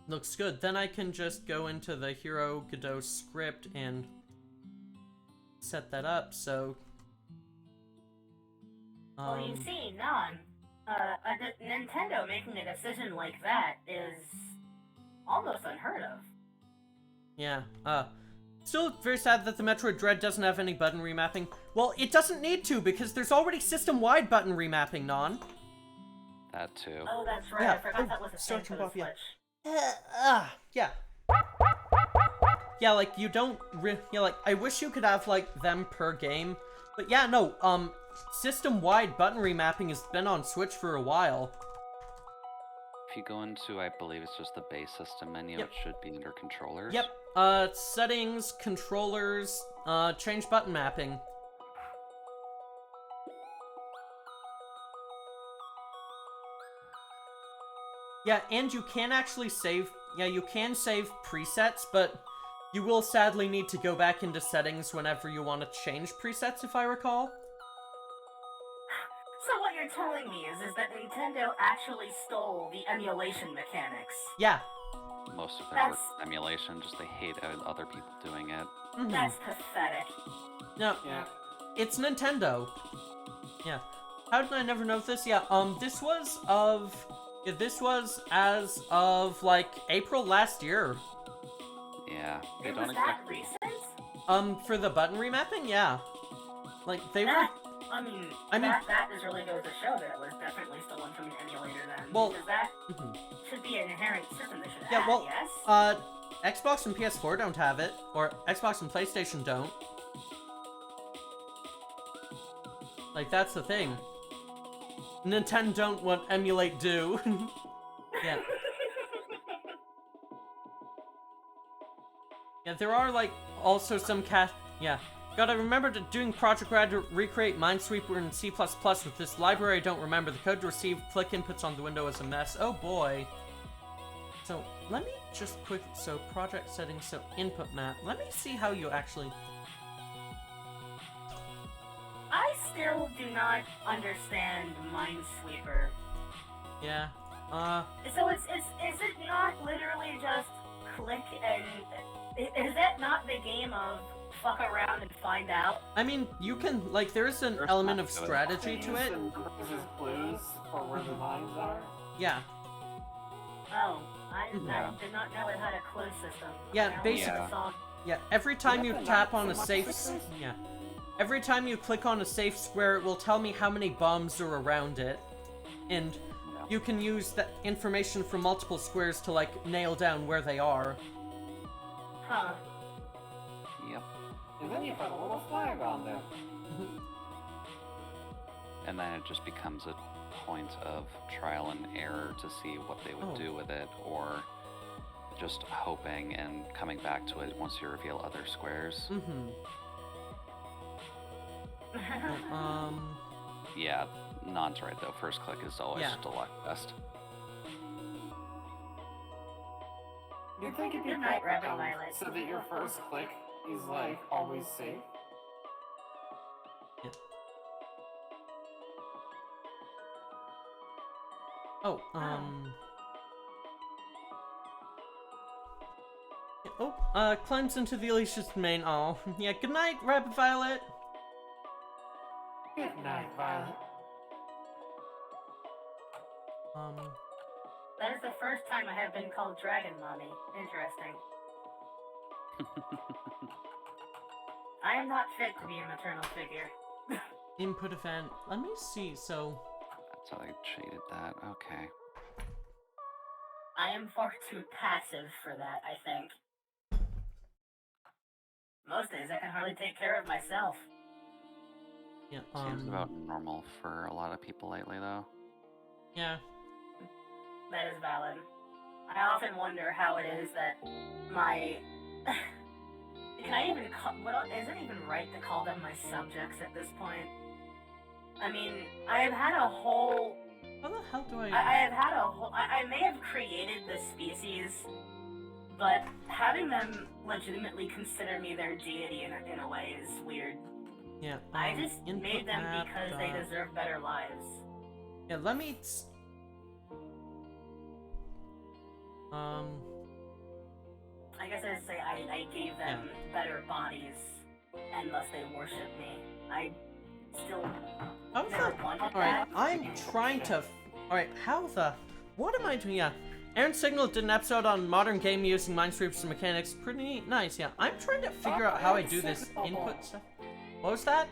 Looks good. Then I can just go into the Hero Godot script and set that up, so... Well, you see, Nintendo making a decision like that is almost unheard of. Yeah, still very sad that the Metroid Dread doesn't have any button remapping. Well, it doesn't need to, because there's already system-wide button remapping, Non. That too. Oh, that's right, Yeah. I forgot that was a thing for the Switch. Yeah. Yeah, like, you don't yeah, like, I wish you could have, like, them per game. But yeah, no, system-wide button remapping has been on Switch for a while. If you go into, I believe it's just the base system menu, Yep. it should be under controllers. Yep, settings, controllers, change button mapping. Yeah, and you can actually save, yeah, you can save presets, but you will sadly need to go back into settings whenever you want to change presets, if I recall. So what you're telling me is that Nintendo actually stole the emulation mechanics. Yeah. Most of their work is emulation, just they hate other people doing it. That's pathetic. No, Yeah. it's Nintendo. Yeah. How did I never know this? Yeah, this was as of, like, April last year. Yeah, they Was don't that exactly. recent? For the button remapping? Yeah. Like, they were... I mean, that just really goes to show that it was definitely stolen from an emulator then. Well, because that should be an inherent system that should yeah, have, well, yes? Xbox and PS4 don't have it, or Xbox and PlayStation don't. Like, that's the thing. Nintendo don't what emulate do. Yeah. Yeah, there are, like, also some yeah. Gotta remember to doing Project Red to recreate Minesweeper in C++ with this library I don't remember. The code to receive click inputs on the window is a mess. Oh boy. So, let me just so project settings, so input map. Let me see how you actually... I still do not understand Minesweeper. Yeah, So is it not literally just click and... Is that not the game of fuck around and find out? I mean, you can, like, there is an element of strategy to it. Clues for where the mines are. Yeah. Oh, I did not know it had a clue system. Yeah, basically. Yeah, every time you tap on a safe... Yeah. Every time you click on a safe square, it will tell me how many bombs are around it. And you can use that information from multiple squares to, like, nail down where they are. Huh. Yep. And then you put a little flag on them. And then it just becomes a point of trial and error to see what they would do with it, or just hoping and coming back to it once you reveal other squares. Yeah, Non's right though. First click is always just a luck fest. You think it'd be Good night, Rabbit Violet. so that your first click is like always safe? Oh, climbs into the Alicia's domain. Oh, yeah, good night, Rabbit Violet. Good night, Violet. That is the first time I have been called Dragon Mommy. Interesting. I am not fit to be a maternal figure. Input event. Let me see, so... That's how they shaded that, okay. I am far too passive for that, I think. Most days I can hardly take care of myself. Yeah, Seems about normal for a lot of people lately, though. Yeah. That is valid. I often wonder how it is that my... Can I even call... Is it even right to call them my subjects at this point? I mean, I have had a whole... How the hell do I have had a whole... I may have created the species, but having them legitimately consider me their deity in a way is weird. Yeah, I just made them map, because they deserve better lives. Yeah, let me... I guess I'd say I gave them better bodies, and thus they worship me. I still never wanted that. Alright, I'm trying to... Alright, how the... What am I doing? Yeah. Aaron Signal did an episode on modern game using Minesweeps and mechanics. Pretty neat. Nice, yeah. I'm trying to figure out how I do this input stuff. What was that?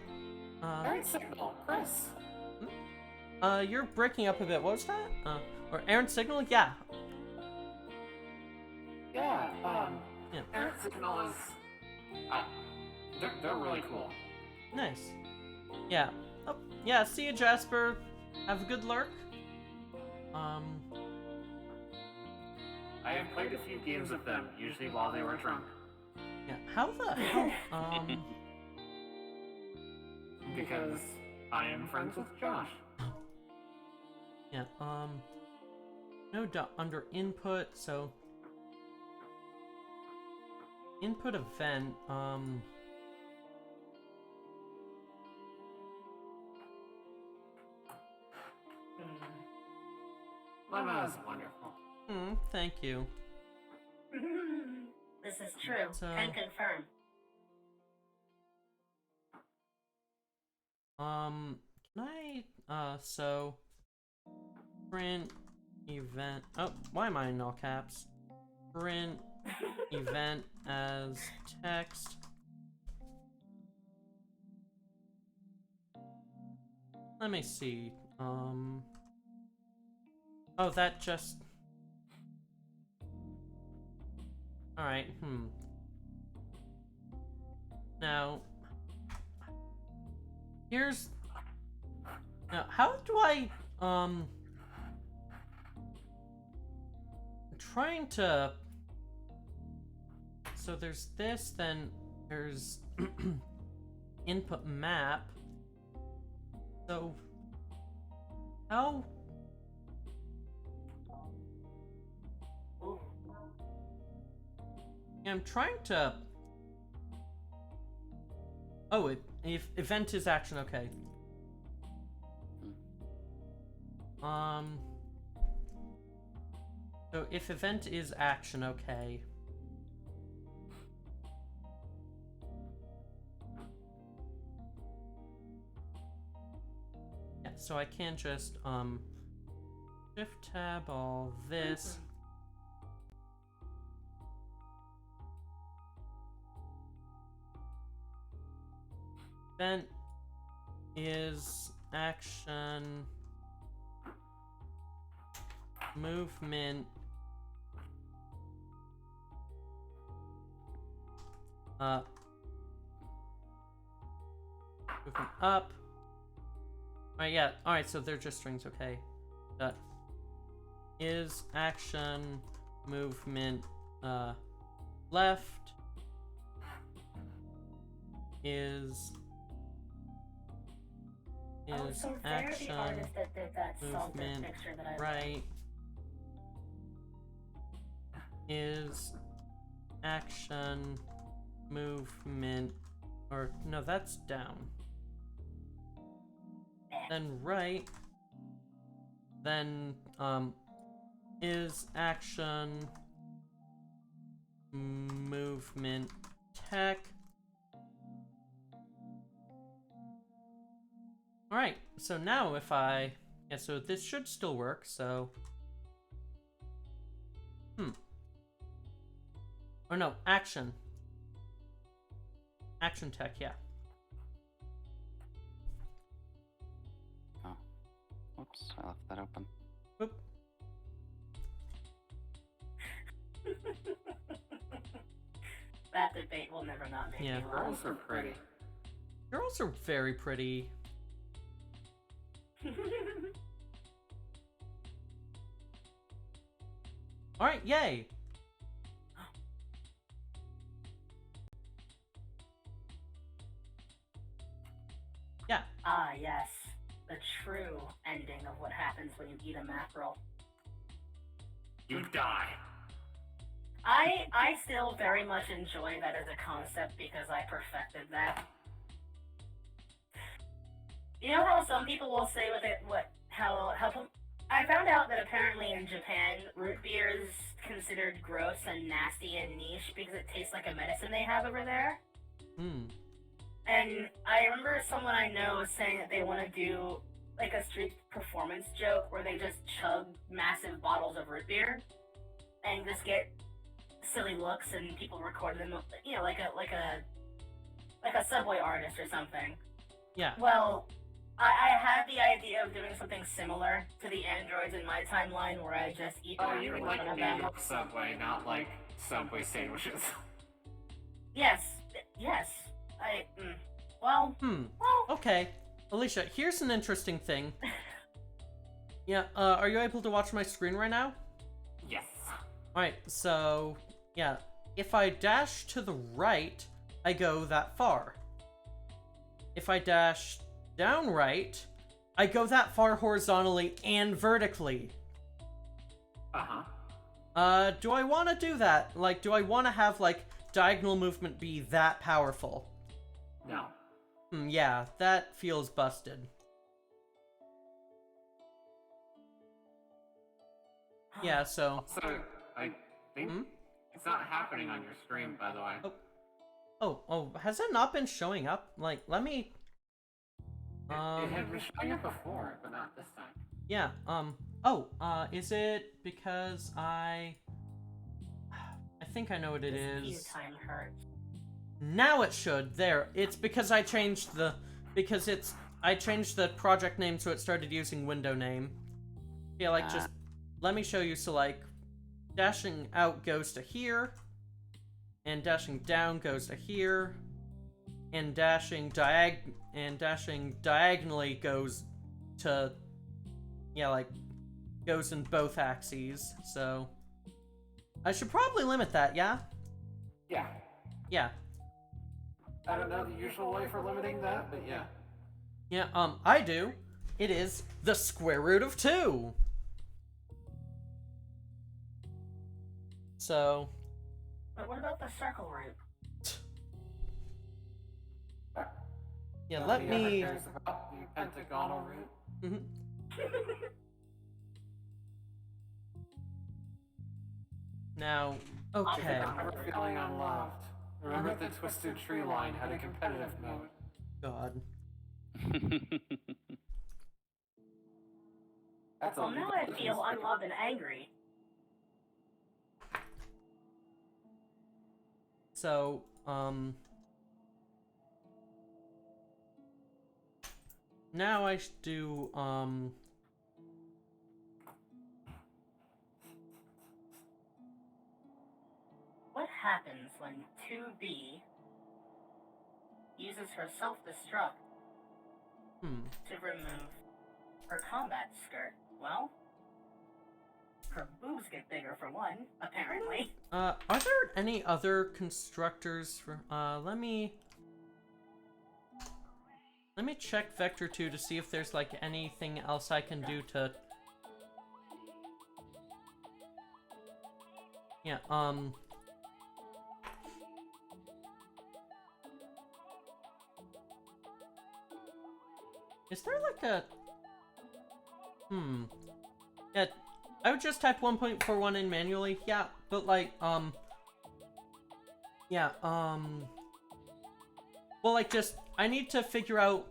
Aaron Signal, Chris. You're breaking up a bit. What was that? Or Aaron Signal? Yeah. Yeah, Yeah. Aaron Signal is... they're really cool. Nice. Yeah. Oh, yeah, see you, Jasper. Have a good lurk. I have played a few games with them, usually while they were drunk. Yeah, how the hell, Because I am friends with Josh. Yeah, no under input, so... Input event, Lemma is wonderful. Thank you. This is true. So- Can confirm. Can I, so... Print event... Oh, why am I in all caps? Print event as text. Let me see. Oh, that just... Alright, Now... Here's... Now, how do I, I'm trying to... So there's this, then there's input map. So how? Yeah, I'm trying to. Oh, if event is action, okay. So if event is action, okay. Yeah, so I can just shift tab all this. Event is action movement movement up. Alright, yeah, alright, so they're just strings, okay. Dot is action movement left is so action the artist that did that movement picture that I right is action movement, or no, that's down. Then right then, is action movement tech. Alright, so now if I... Yeah, so this should still work, so... Or no, action. Action tech, yeah. Oh. Whoops, I left that open. Whoop. That debate will never not make Yeah. me laugh. Girls are pretty. Girls are very pretty. Alright, yay! Yeah. Ah, yes. The true ending of what happens when you eat a mackerel. You die. I still very much enjoy that as a concept because I perfected that. You know how some people will say with it how I found out that apparently in Japan root beer is considered gross and nasty and niche because it tastes like a medicine they have over there. And I remember someone I know saying that they want to do like a street performance joke where they just chug massive bottles of root beer and just get silly looks and people record them, you know, like a subway artist or something. Yeah. Well, I had the idea of doing something similar to the androids in my timeline where I just eat Oh, root you beer like with New them. York Subway, not like Subway sandwiches. Yes. Well, Okay. Alicia, here's an interesting thing. Yeah, are you able to watch my screen right now? Yes. Alright, so, yeah, if I dash to the right, I go that far. If I dash down right, I go that far horizontally and vertically. Uh-huh. Do I want to do that? Like, do I want to have, like, diagonal movement be that powerful? No. Yeah, that feels busted. Yeah, so... So, I think it's not happening on your stream, by the way. Oh, has it not been showing up? Like, let me... It had been showing up before, but not this time. Yeah, is it because I think I know what it this queue is. time hurts. Now it should. There. It's because I changed the... I changed the project name so it started using window name. Yeah, like, just... Let me show you. So, like, dashing out goes to here. And dashing down goes to here. And dashing diagonally goes to... Yeah, like, goes in both axes. So... I should probably limit that, yeah? Yeah. Yeah. I don't know the usual way for limiting that, but yeah. Yeah, I do. It is the square root of 2. So... But what about the circle root? Yeah, let Nobody ever me... cares about the pentagonal root. Now, okay. Never feeling unloved. Remember the Twisted Tree line had a competitive mode. God. That's Well, now I feel unloved and angry. So, now I should do, What happens when 2B uses her self-destruct to remove her combat skirt? Well, her boobs get bigger for one, apparently. are there any other constructors for, let me check Vector 2 to see if there's, like, anything else I can do to... Yeah, is there, like, a... Yeah, I would just type 1.41 in manually. Yeah, but like, yeah, well, like, just, I need to figure out,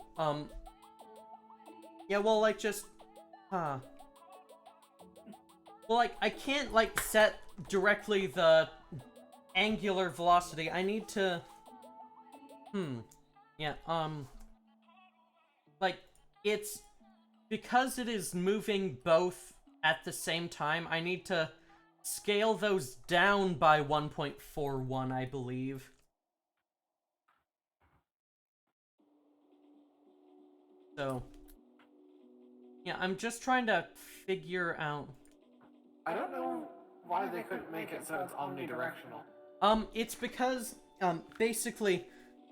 yeah, well, like, just, well, like, I can't, like, set directly the angular velocity. I need to, yeah, like, it's, because it is moving both at the same time, I need to scale those down by 1.41, I believe. So, yeah, I'm just trying to figure out. I don't know why they couldn't make it so it's omnidirectional. It's because, basically,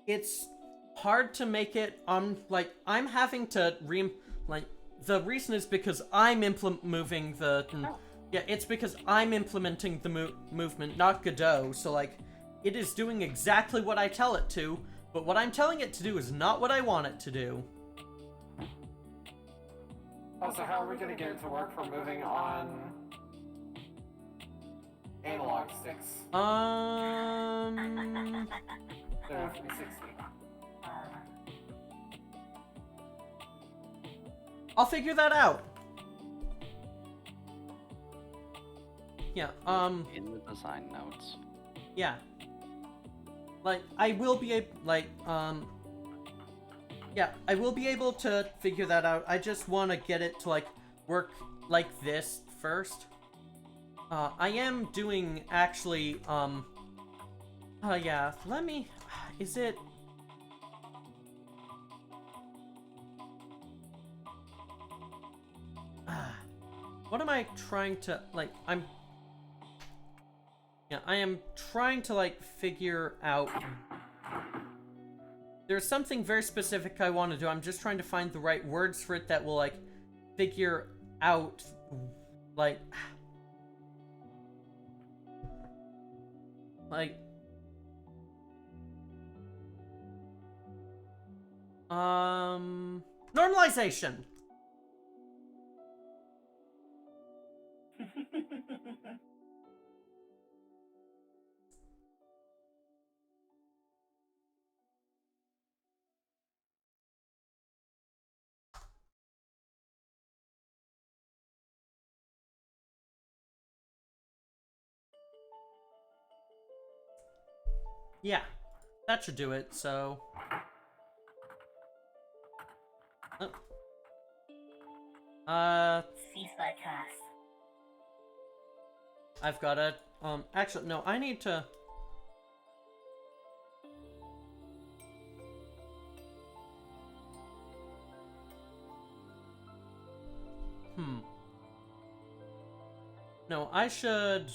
it's hard to make it, like, I'm having to the reason is because I'm moving the, yeah, it's because I'm implementing the movement, not Godot, so, like, it is doing exactly what I tell it to, but what I'm telling it to do is not what I want it to do. Also, how are we gonna get it to work for moving on analog sticks? They're 360. I'll figure that out. Yeah, In the design notes. yeah. Like, I will be able, like, yeah, I will be able to figure that out. I just want to get it to, like, work like this first. I am doing, actually, yeah, let me, is it... What am I trying to, like, yeah, I am trying to, like, figure out... There's something very specific I want to do. I'm just trying to find the right words for it that will, like, figure out, like... Normalization! Yeah, that should do it, so... Cease thy cast. I've got it. Actually, no, I need to... No, I should...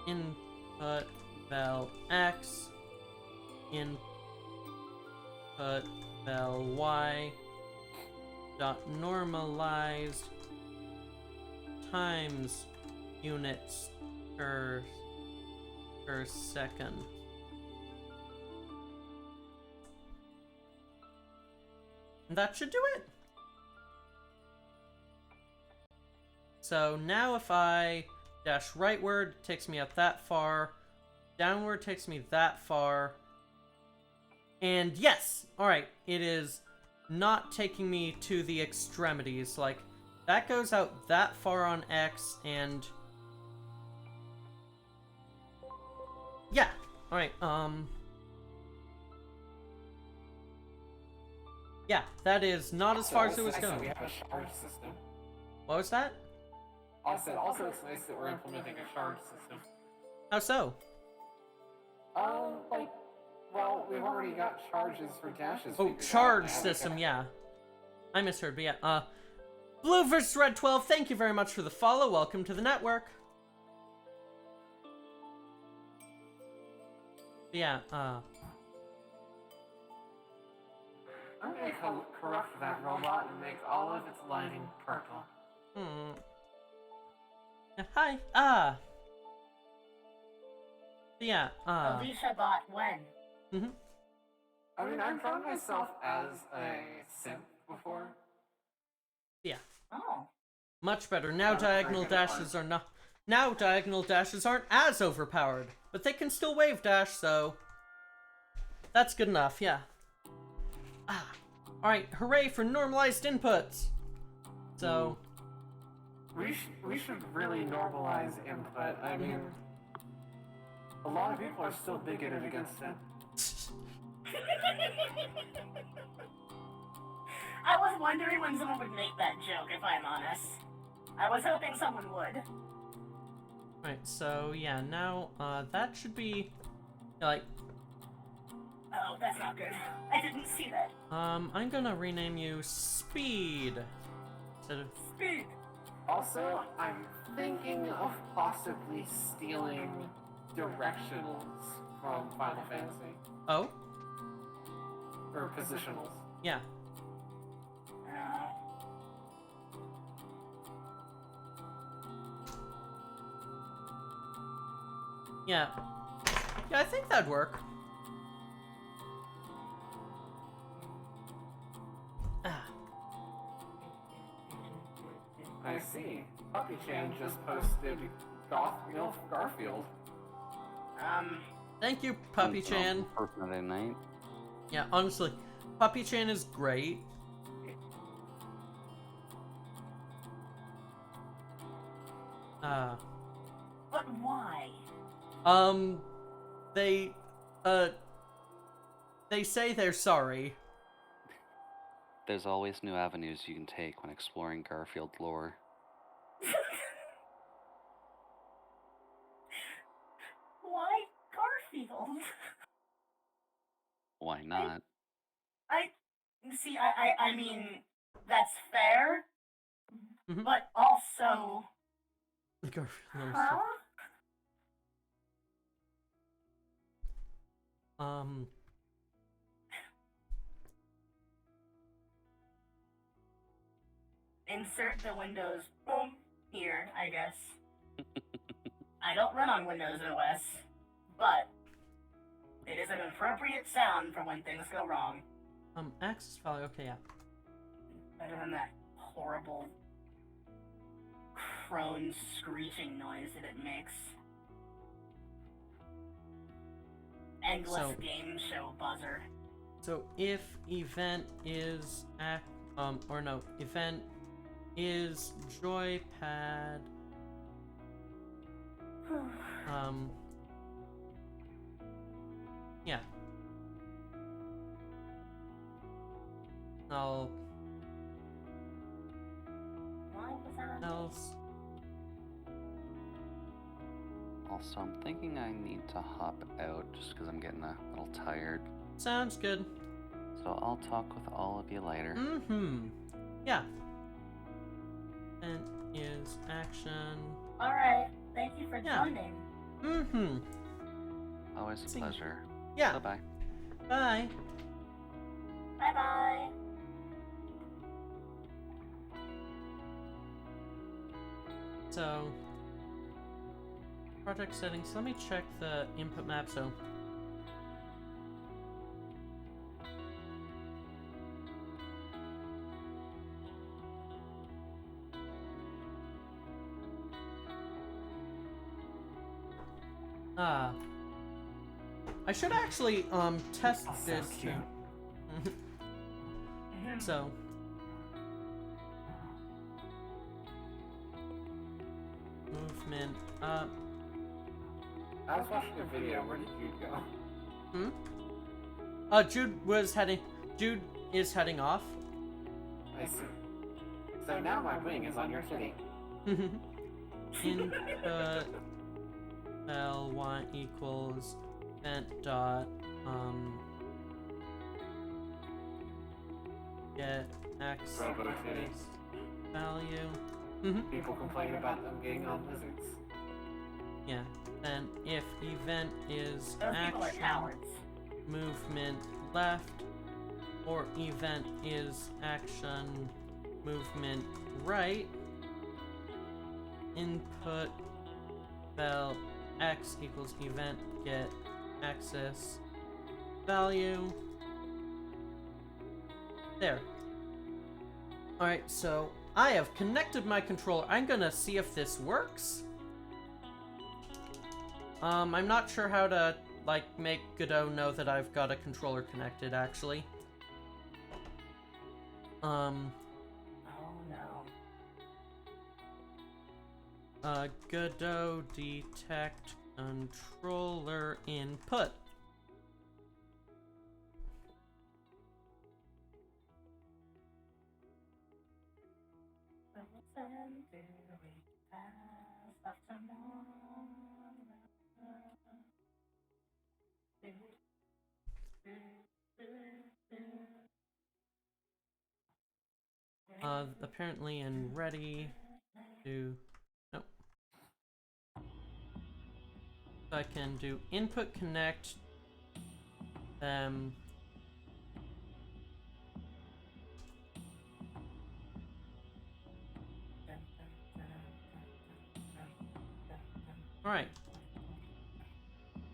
Input val x, input val y, dot normalized times units per second. And that should do it. So now if I dash rightward, it takes me up that far. Downward takes me that far. And yes! Alright, it is not taking me to the extremities. Like, that goes out that far on X, and... yeah. Alright, yeah, that is not as far as it was going. We have a shard system. What was that? Also, it's nice that we're implementing a shard system. How so? Like, well, we've already got charges for dashes. Oh, charge system, yeah. I misheard, but yeah, Blue vs. Red 12, thank you very much for the follow. Welcome to the network. But yeah, I'm gonna corrupt that robot and make all of its lighting purple. Hi, but yeah, Alicia bought when? I mean, I've drawn myself as a simp before. Yeah. Oh. Much better. Now diagonal dashes are not. Now diagonal dashes aren't as overpowered, but they can still wave dash, so that's good enough. Yeah. Ah. All right. Hooray for normalized inputs. So. We should really normalize input. I mean, a lot of people are still bigoted against it. I was wondering when someone would make that joke, if I'm honest. I was hoping someone would. Right, so yeah, now that should be like. Oh, that's not good. I didn't see that. I'm gonna rename you Speed instead of Speed. Also, I'm thinking of possibly stealing directionals from Final Fantasy. Oh? Or positionals. Yeah. Yeah. Yeah, I think that'd work. Ah. I see. Puppy-chan just posted Goth Milf Garfield. Thank you, Puppy-chan. For Monday night. Yeah, honestly, Puppy-chan is great. But why? They say they're sorry. There's always new avenues you can take when exploring Garfield lore. Why Garfield? Why not? I mean, that's fair, Mhm. but also, Garfield. huh? Insert the Windows boom here, I guess. I don't run on Windows OS, but it is an appropriate sound for when things go wrong. Access value, okay, yeah. Better than that horrible crone screeching noise that it makes. Endless game show buzzer. So if event is event is joypad yeah. I'll else. Also, I'm thinking I need to hop out just because I'm getting a little tired. Sounds good. So I'll talk with all of you later. Yeah. And is action. Alright, thank you for joining. Always a pleasure. Yeah. Bye-bye. Bye. Bye-bye. So, project settings. Let me check the input map. So, I should actually test this too. So. Movement up. I was watching a video. Where did Jude go? Jude is heading off. I see. So now my wing is on your kitty. Input ly equals event dot get x value. People complain about them being on lizards. Yeah. Then if event is Those people are action cowards. movement left, or event is action movement right, input vel x equals event get axis value, There. Alright, so I have connected my controller. I'm gonna see if this works. I'm not sure how to, like, make Godot know that I've got a controller connected, actually. Oh no. Godot detect controller input. Apparently and ready to... Nope. So I can do input connect, Alright.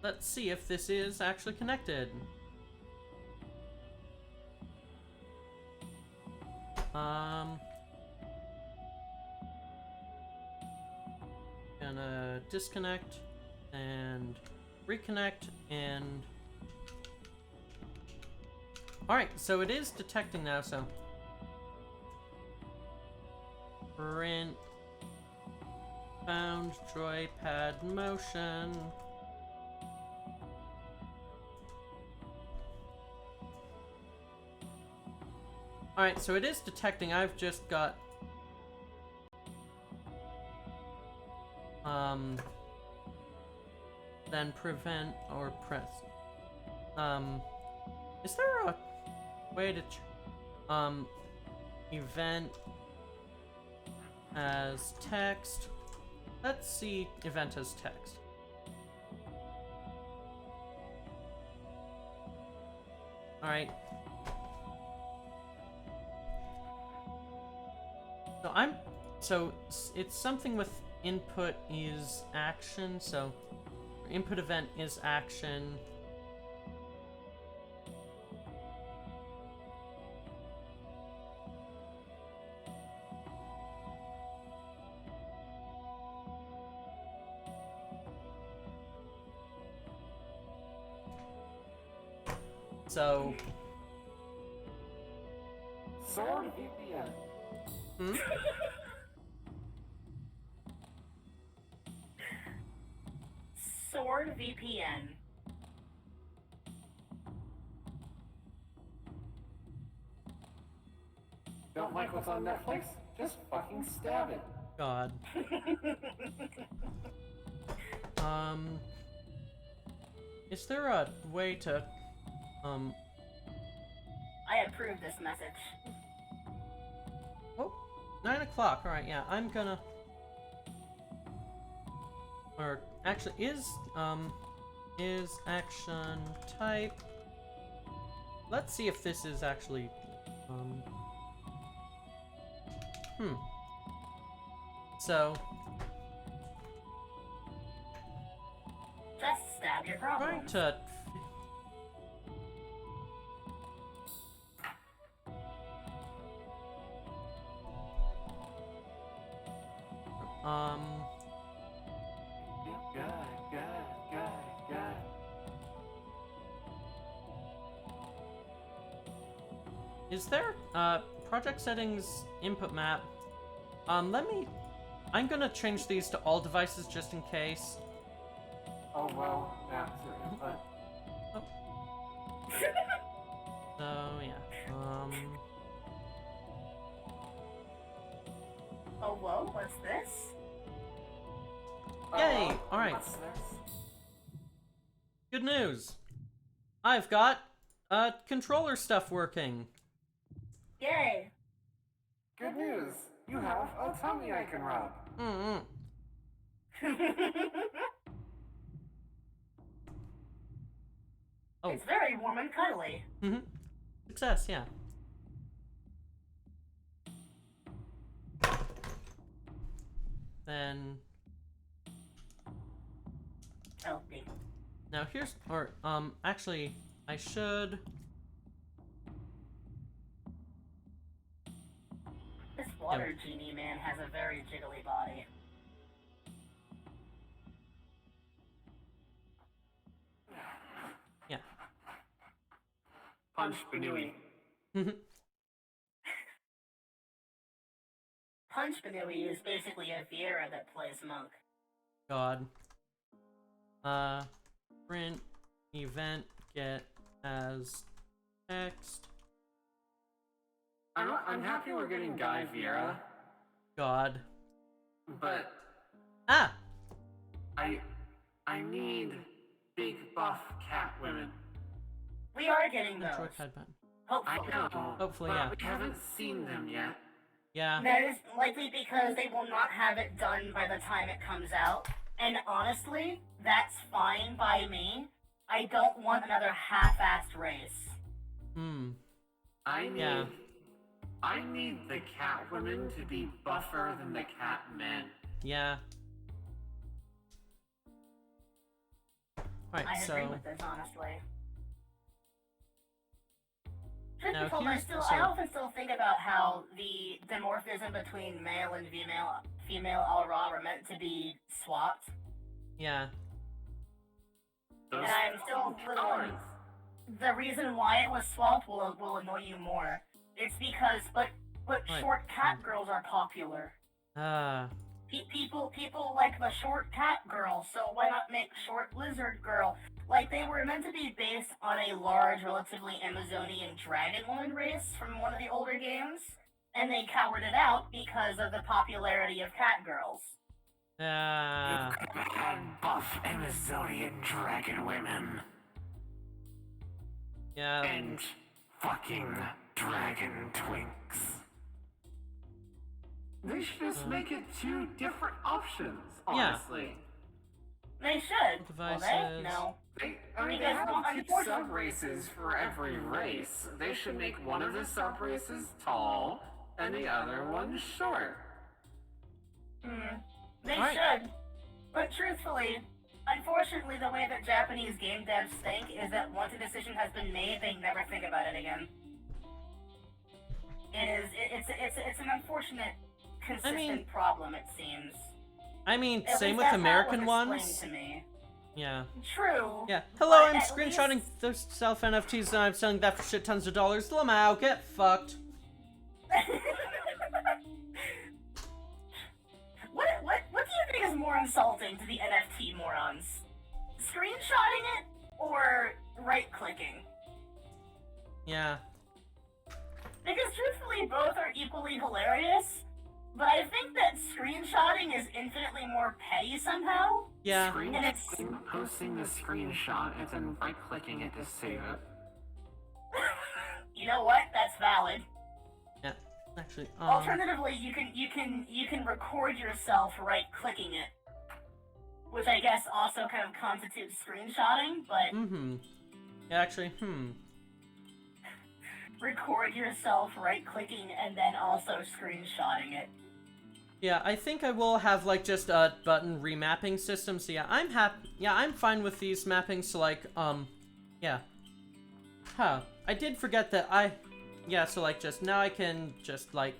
Let's see if this is actually connected. Gonna disconnect and reconnect and... Alright, so it is detecting now, so... Print... Found joypad motion... Alright, so it is detecting. I've just got... Then prevent or press. Is there a way to... event as text? Let's see event as text. Alright. So it's something with input is action, so input event is action. So Sword VPN. hmm? Sword VPN. Don't like what's on Netflix? Just fucking stab it. God. Is there a way to I approve this message. Oh, 9 o'clock. Alright, yeah, I'm gonna... Or, actually, is action type... Let's see if this is actually, So... Just stab your problem. Trying to... Good. Is there, project settings input map? I'm gonna change these to all devices just in case. Oh well, that's your input. So, yeah, Oh, whoa, what's this? Yay! Alright. What's this? Good news! I've got, controller stuff working. Yay! Good news. You have a tummy I can rub. Oh. It's very warm and cuddly. Success, yeah. Then... Healthy. Now here's... Or, actually, I should... water genie man has a very jiggly body. Yeah. Punch Banui. Punch Banui is basically a Viera that plays monk. God. Print event get as text. I'm happy we're getting Guy Viera, God. but Ah! I need big buff cat women. We are getting those. Shortcut button. Hopefully. I know. Hopefully, but yeah. we haven't seen them yet. Yeah. That is likely because they will not have it done by the time it comes out. And honestly, that's fine by me. I don't want another half-assed race. I need the cat women to be buffer than the cat men. Yeah. Alright, I so... agree with this, honestly. Truth Now be told, here's- I often still think about how the dimorphism between male and female all raw were meant to be swapped. Yeah. Those And I'm still little. The reason why it was swapped will annoy you more. It's because, but Right. short cat girls are popular. People like the short cat girl, so why not make short lizard girl? Like, they were meant to be based on a large, relatively Amazonian dragon woman race from one of the older games, and they cowered it out because of the popularity of cat girls. You could have had buff Amazonian dragon women. Yeah. And fucking dragon twinks. They should just make it two different options, honestly. They should. Devices. Well, they? No. They Because, have well, two unfortunately- sub-races for every race. They should make one of the sub-races tall and the other one short. They Alright. should. But truthfully, unfortunately, the way that Japanese game devs think is that once a decision has been made, they never think about it again. It's an unfortunate, consistent problem, it seems. I mean, At same least with that's how it American was ones. explained to me. Yeah. True. Yeah. Hello, but I'm at screenshotting least- those self NFTs and I'm selling that for shit tons of dollars. Lamau, get fucked. What do you think is more insulting to the NFT morons? Screenshotting it or right-clicking? Yeah. Because truthfully, both are equally hilarious, but I think that screenshotting is infinitely more petty somehow. Yeah. Posting the screenshot and then right-clicking it to save it. You know what? That's valid. Yeah. Actually, Alternatively, you can record yourself right-clicking it, which I guess also kind of constitutes screenshotting, but Yeah, actually, record yourself right-clicking and then also screenshotting it. Yeah, I think I will have, like, just a button remapping system, so yeah, I'm fine with these mappings, so, like, yeah. Huh. I did forget that yeah, so, like, just, now I can just, like,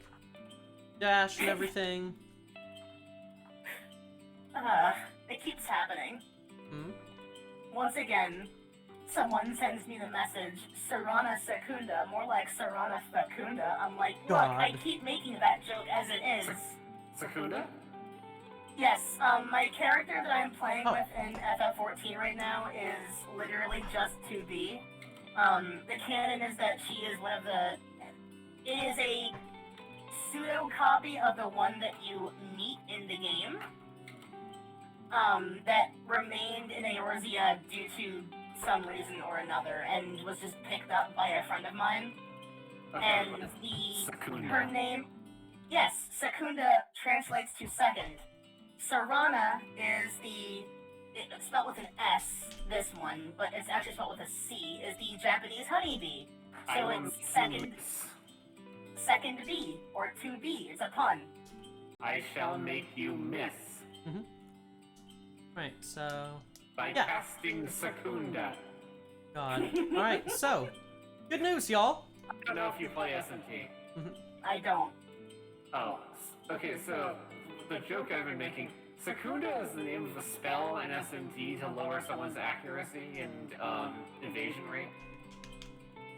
dash and everything. It keeps happening. Hmm? Once again, someone sends me the message, Sarana Secunda, more like Sarana Fecunda. I'm like, look, I God. keep making that joke as it is. Sakunda? Yes, my character that I'm playing Oh. with in FF14 right now is literally just 2B. The canon is that she is one of the... It is a pseudo-copy of the one that you meet in the game. That remained in Eorzea due to some reason or another, and was just picked up by a friend of mine. And her name... Yes, Secunda translates to second. Sarana is it's spelled with an S, this one, but it's actually spelled with a C, is the Japanese honeybee. So it's second bee, or 2B, it's a pun. I shall make you miss Right, so... by Yeah. casting Sakunda. God. Alright, so... Good news, y'all! I don't know if you play S&T. I don't. Oh, okay, so the joke I've been making, Secunda is the name of a spell in SMD to lower someone's accuracy and evasion rate.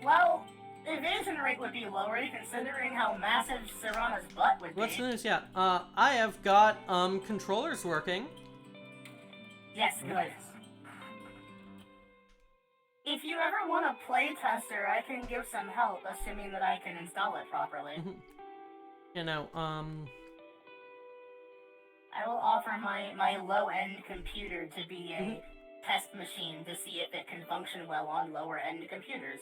Well, evasion rate would be lower considering how massive Serana's butt would be. What's the news? Yeah, I have got, controllers working. Yes, good. If you ever want a playtester, I can give some help, assuming that I can install it properly. You know, I will offer my low-end computer to be a test machine to see if it can function well on lower-end computers.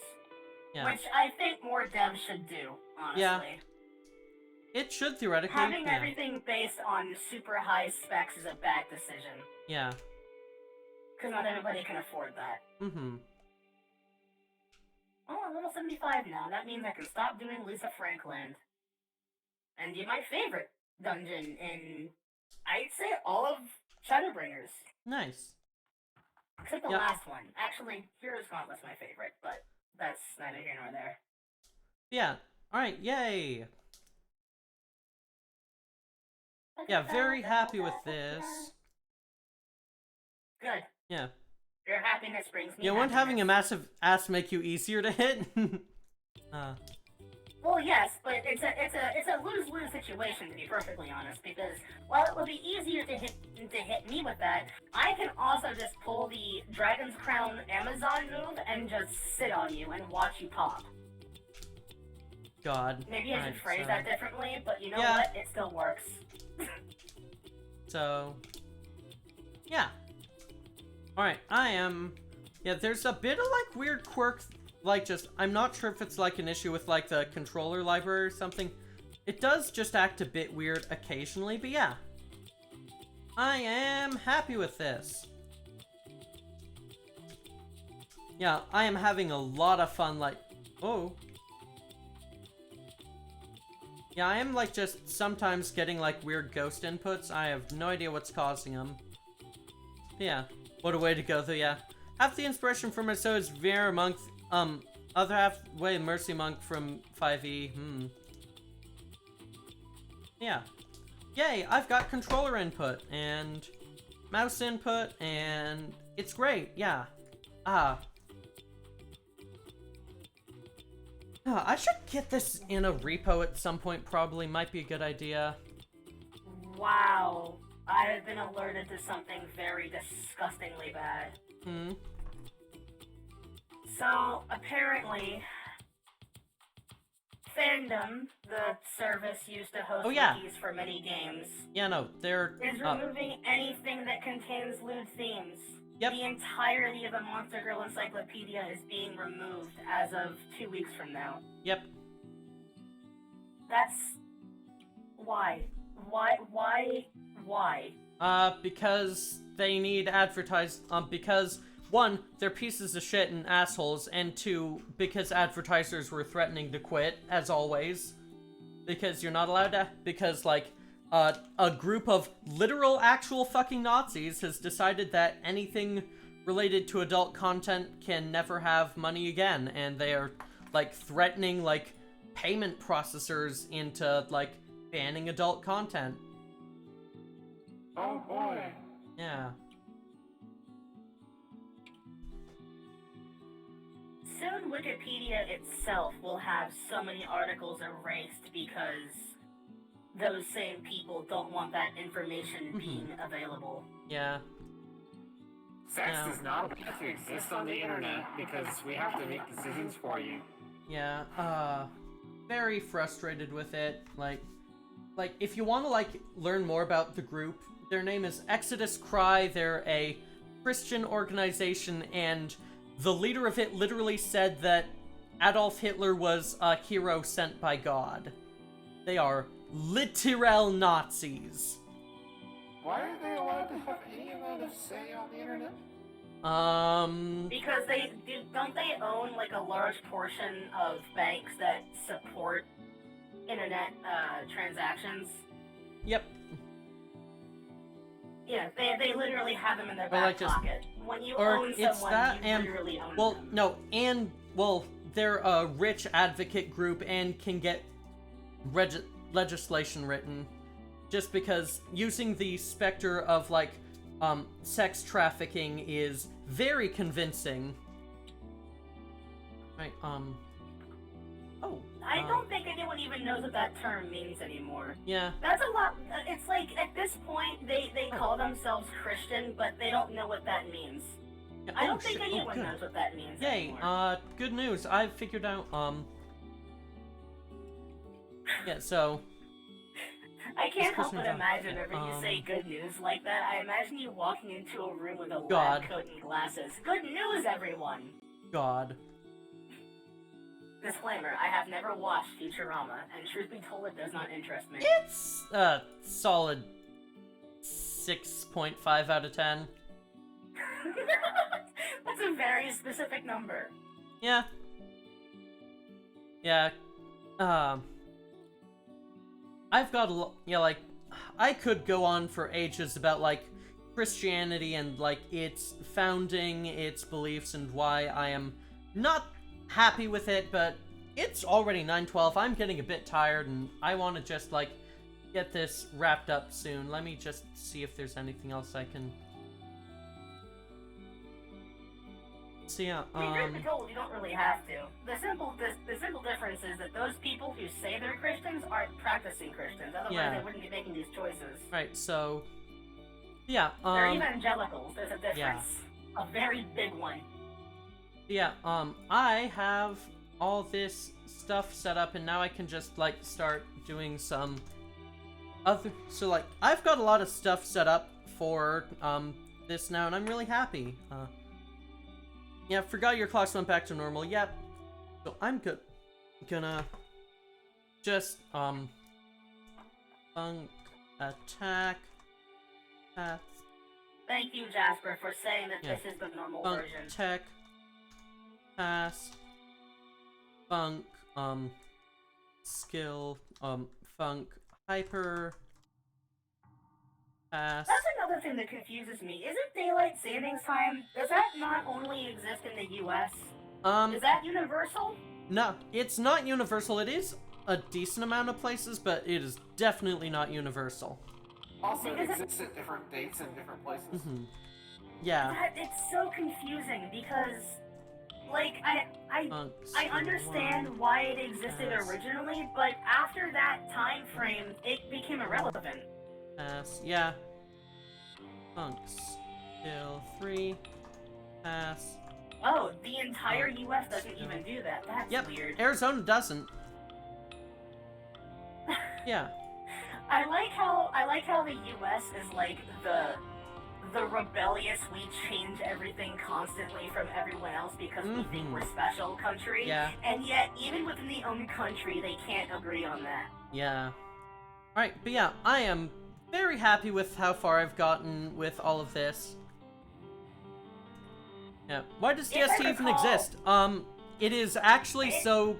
Yeah. Which I think more devs should do, honestly. Yeah. It should theoretically. Having everything based on super high specs is a bad decision. Yeah. Because not everybody can afford that. Oh, I'm level 75 now. That means I can stop doing Lisa Franklin. And do my favorite dungeon in, I'd say, all of Shadowbringers. Nice. Except the last one. Actually, Heroes Gauntlet's my favorite, but that's neither here nor there. Yeah. Alright, yay! Yeah, very happy with this. Good. Yeah. Your happiness brings me Yeah, won't having a massive ass make you easier to hit? Well, yes, but it's a lose-lose situation, to be perfectly honest, because while it would be easier to hit me with that, I can also just pull the Dragon's Crown Amazon move and just sit on you and watch you pop. God. Maybe I should phrase that differently, but you know what? It still works. So, yeah. Alright, yeah, there's a bit of, like, weird quirk, like, just, I'm not sure if it's, like, an issue with, like, the controller library or something. It does just act a bit weird occasionally, but yeah. I am happy with this. Yeah, I am having a lot of fun, like, oh. Yeah, I am, like, just sometimes getting, like, weird ghost inputs. I have no idea what's causing them. Yeah, what a way to go, though, yeah. Half the inspiration from Merceau is Vera Monk, other halfway Mercy Monk from 5e, Yeah. Yay, I've got controller input, and mouse input, and it's great, yeah. I should get this in a repo at some point, probably. Might be a good idea. Wow. I have been alerted to something very disgustingly bad. So, apparently, Fandom, the service used to host wikis for many games, yeah, no, they're is removing anything that contains lewd themes. Yep. The entirety of the Monster Girl Encyclopedia is being removed as of 2 weeks from now. Yep. That's... why? Why? Because they need because, one, they're pieces of shit and assholes, and two, because advertisers were threatening to quit, as always. Because you're not allowed to, because, like, a group of literal actual fucking Nazis has decided that anything related to adult content can never have money again, and they are, like, threatening, like, payment processors into, like, banning adult content. Oh boy. Yeah. Soon Wikipedia itself will have so many articles erased because those same people don't want that information being available. Yeah. Sex does not have to exist on the internet because we have to make decisions for you. Yeah, very frustrated with it. Like, if you want to, like, learn more about the group, their name is Exodus Cry. They're a Christian organization, and the leader of it literally said that Adolf Hitler was a hero sent by God. They are literal Nazis. Why are they allowed to have any amount of say on the internet? Because don't they own, like, a large portion of banks that support internet transactions? Yep. Yeah, they literally have them in their Or, back like, just- pocket. When you or own it's someone, that you and- literally own Well, them. no, and, well, they're a rich advocate group and can get legislation written, just because using the specter of, like, sex trafficking is very convincing. Right, oh. I don't think anyone even knows what that term means anymore. Yeah. That's a lot. It's like, at this point, they call themselves Christian, but they don't know what that means. Yeah, I don't think anyone knows what that means Yay, anymore. Good news. I figured out, yeah, so... I can't help but imagine whenever you say good news like that, I imagine you walking into a room with a lab coat and glasses. Good news, everyone! God. Disclaimer, I have never watched Futurama, and truth be told, it does not interest me. It's a solid 6.5 out of 10. That's a very specific number. Yeah. Yeah. I've got a lot, yeah, like, I could go on for ages about, like, Christianity and, like, its founding, its beliefs, and why I am not happy with it, but it's already 9:12. I'm getting a bit tired, and I want to just, like, get this wrapped up soon. Let me just see if there's anything else I can... So, yeah, I mean, truth be told, you don't really have to. The simple difference is that those people who say they're Christians aren't practicing Christians. Otherwise, they wouldn't be making these choices. Right, so... Yeah, they're evangelicals. There's a difference. Yeah. A very big one. Yeah, I have all this stuff set up, and now I can just, like, start doing some other... So, like, I've got a lot of stuff set up for, this now, and I'm really happy. Yeah, forgot your clocks went back to normal. Yep. So I'm gonna just, funk attack, path. Thank you, Jasper, for saying that this is the normal funk version. Tech, pass, funk, skill, funk, hyper, pass. That's another thing that confuses me. Isn't daylight savings time, does that not only exist in the US? Is that universal? No, it's not universal. It is a decent amount of places, but it is definitely not universal. Also, it exists at different dates and different places. Mm-hmm. Yeah. It's so confusing because, like, I understand why it existed originally, but after that time frame, it became irrelevant. Pass. Yeah. Funks. Skill 3. Pass. Oh, the entire US doesn't even do that. That's weird. Arizona doesn't. Yeah. I like how the US is like the rebellious, we change everything constantly from everyone else because we think we're special country. Yeah. And yet, even within the own country, they can't agree on that. Yeah. Alright, but yeah, I am very happy with how far I've gotten with all of this. Yeah. Why does DST even exist? It is actually so,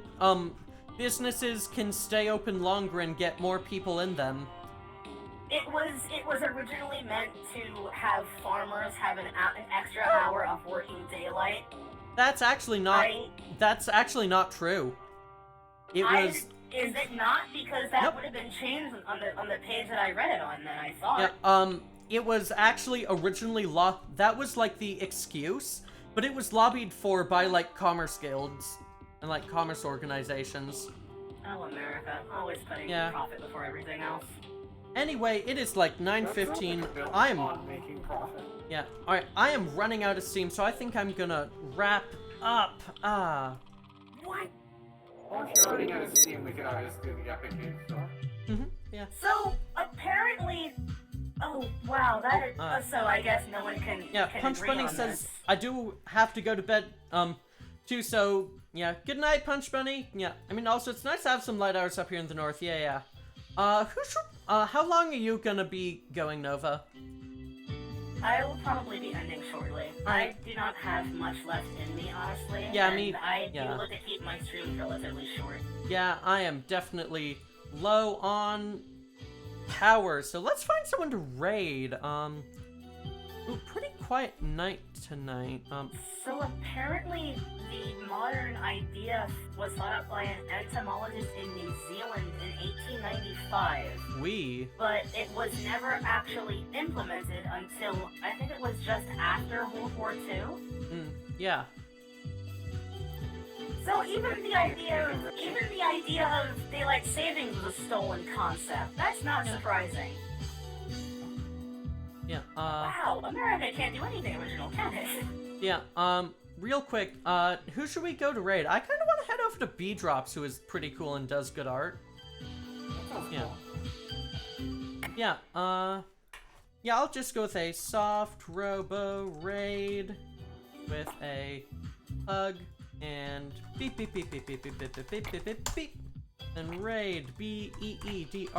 businesses can stay open longer and get more people in them. It was originally meant to have farmers have an extra hour of working daylight. That's actually not. That's actually not true. It was. Is it not? Because that would have been changed on the page that I read it on. Then I thought. Yeah. It was actually originally that was like the excuse, but it was lobbied for by like commerce guilds and like commerce organizations. Oh, America, always putting profit before everything else. Anyway, it is like 9:15. I'm making profit. Yeah. All right. I am running out of steam, so I think I'm gonna wrap up. What? Well, if you're running out of steam, we could always do the Epic Game Store. Yeah. So apparently, oh wow, that is, so I guess no one can. Yeah. Can Punch agree Bunny on says this. I do have to go to bed. Too. So yeah. Good night, Punch Bunny. Yeah. I mean, also it's nice to have some light hours up here in the north. Yeah. How long are you gonna be going, Nova? I will probably be ending shortly. I do not have much left in me, honestly. Yeah, and I do look to keep my streams relatively short. Yeah, I am definitely low on power, so let's find someone to raid. Ooh, pretty quiet night tonight. So apparently the modern idea was thought up by an entomologist in New Zealand in 1894. 5. But it was never actually implemented until, I think it was just after World War II. Yeah. So even the idea of daylight savings was a stolen concept. That's not surprising. Yeah, Wow, America can't do anything original, can it? Yeah, real quick, who should we go to raid? I kind of want to head over to B-Drops, who is pretty cool and does good art. Yeah. Yeah, yeah, I'll just go with a soft robo raid with a hug and beep beep beep beep beep beep beep beep beep beep beep beep. And raid BEEDROPS.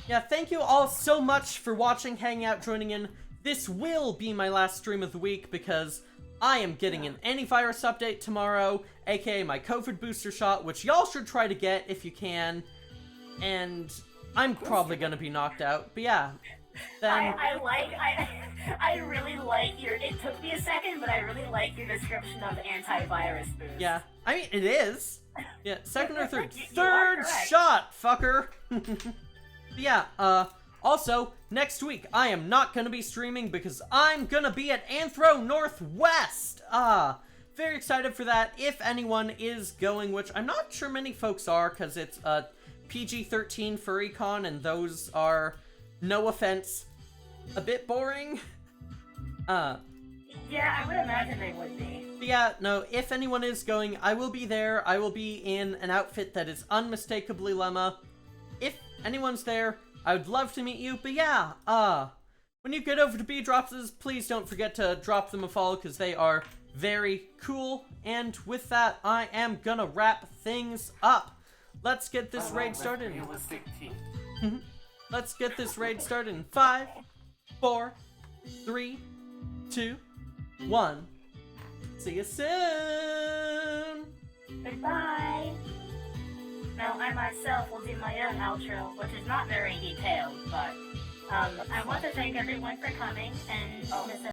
Yeah, thank you all so much for watching, hanging out, joining in. This will be my last stream of the week because I am getting an antivirus update tomorrow, aka my COVID booster shot, which y'all should try to get if you can. And I'm probably gonna be knocked out, but yeah. Then I really like your, it took me a second, but I really like your description of antivirus boost. Yeah, I mean, it is. Yeah, second or third. Third shot, fucker! Yeah, also, next week, I am not gonna be streaming because I'm gonna be at Anthro Northwest! Very excited for that, if anyone is going, which I'm not sure many folks are, because it's a PG-13 FurryCon, and those are, no offense, a bit boring. Yeah, I would imagine they would be. But yeah, no, if anyone is going, I will be there. I will be in an outfit that is unmistakably Lemma. If anyone's there, I would love to meet you, but yeah, when you get over to B-Drops, please don't forget to drop them a follow, because they are very cool, and with that, I am gonna wrap things up. Let's get this raid started. Let's get this raid started in 5, 4, 3, 2, 1. See you soon! Goodbye! Now, I myself will do my own outro, which is not very detailed, but I want to thank everyone for coming, and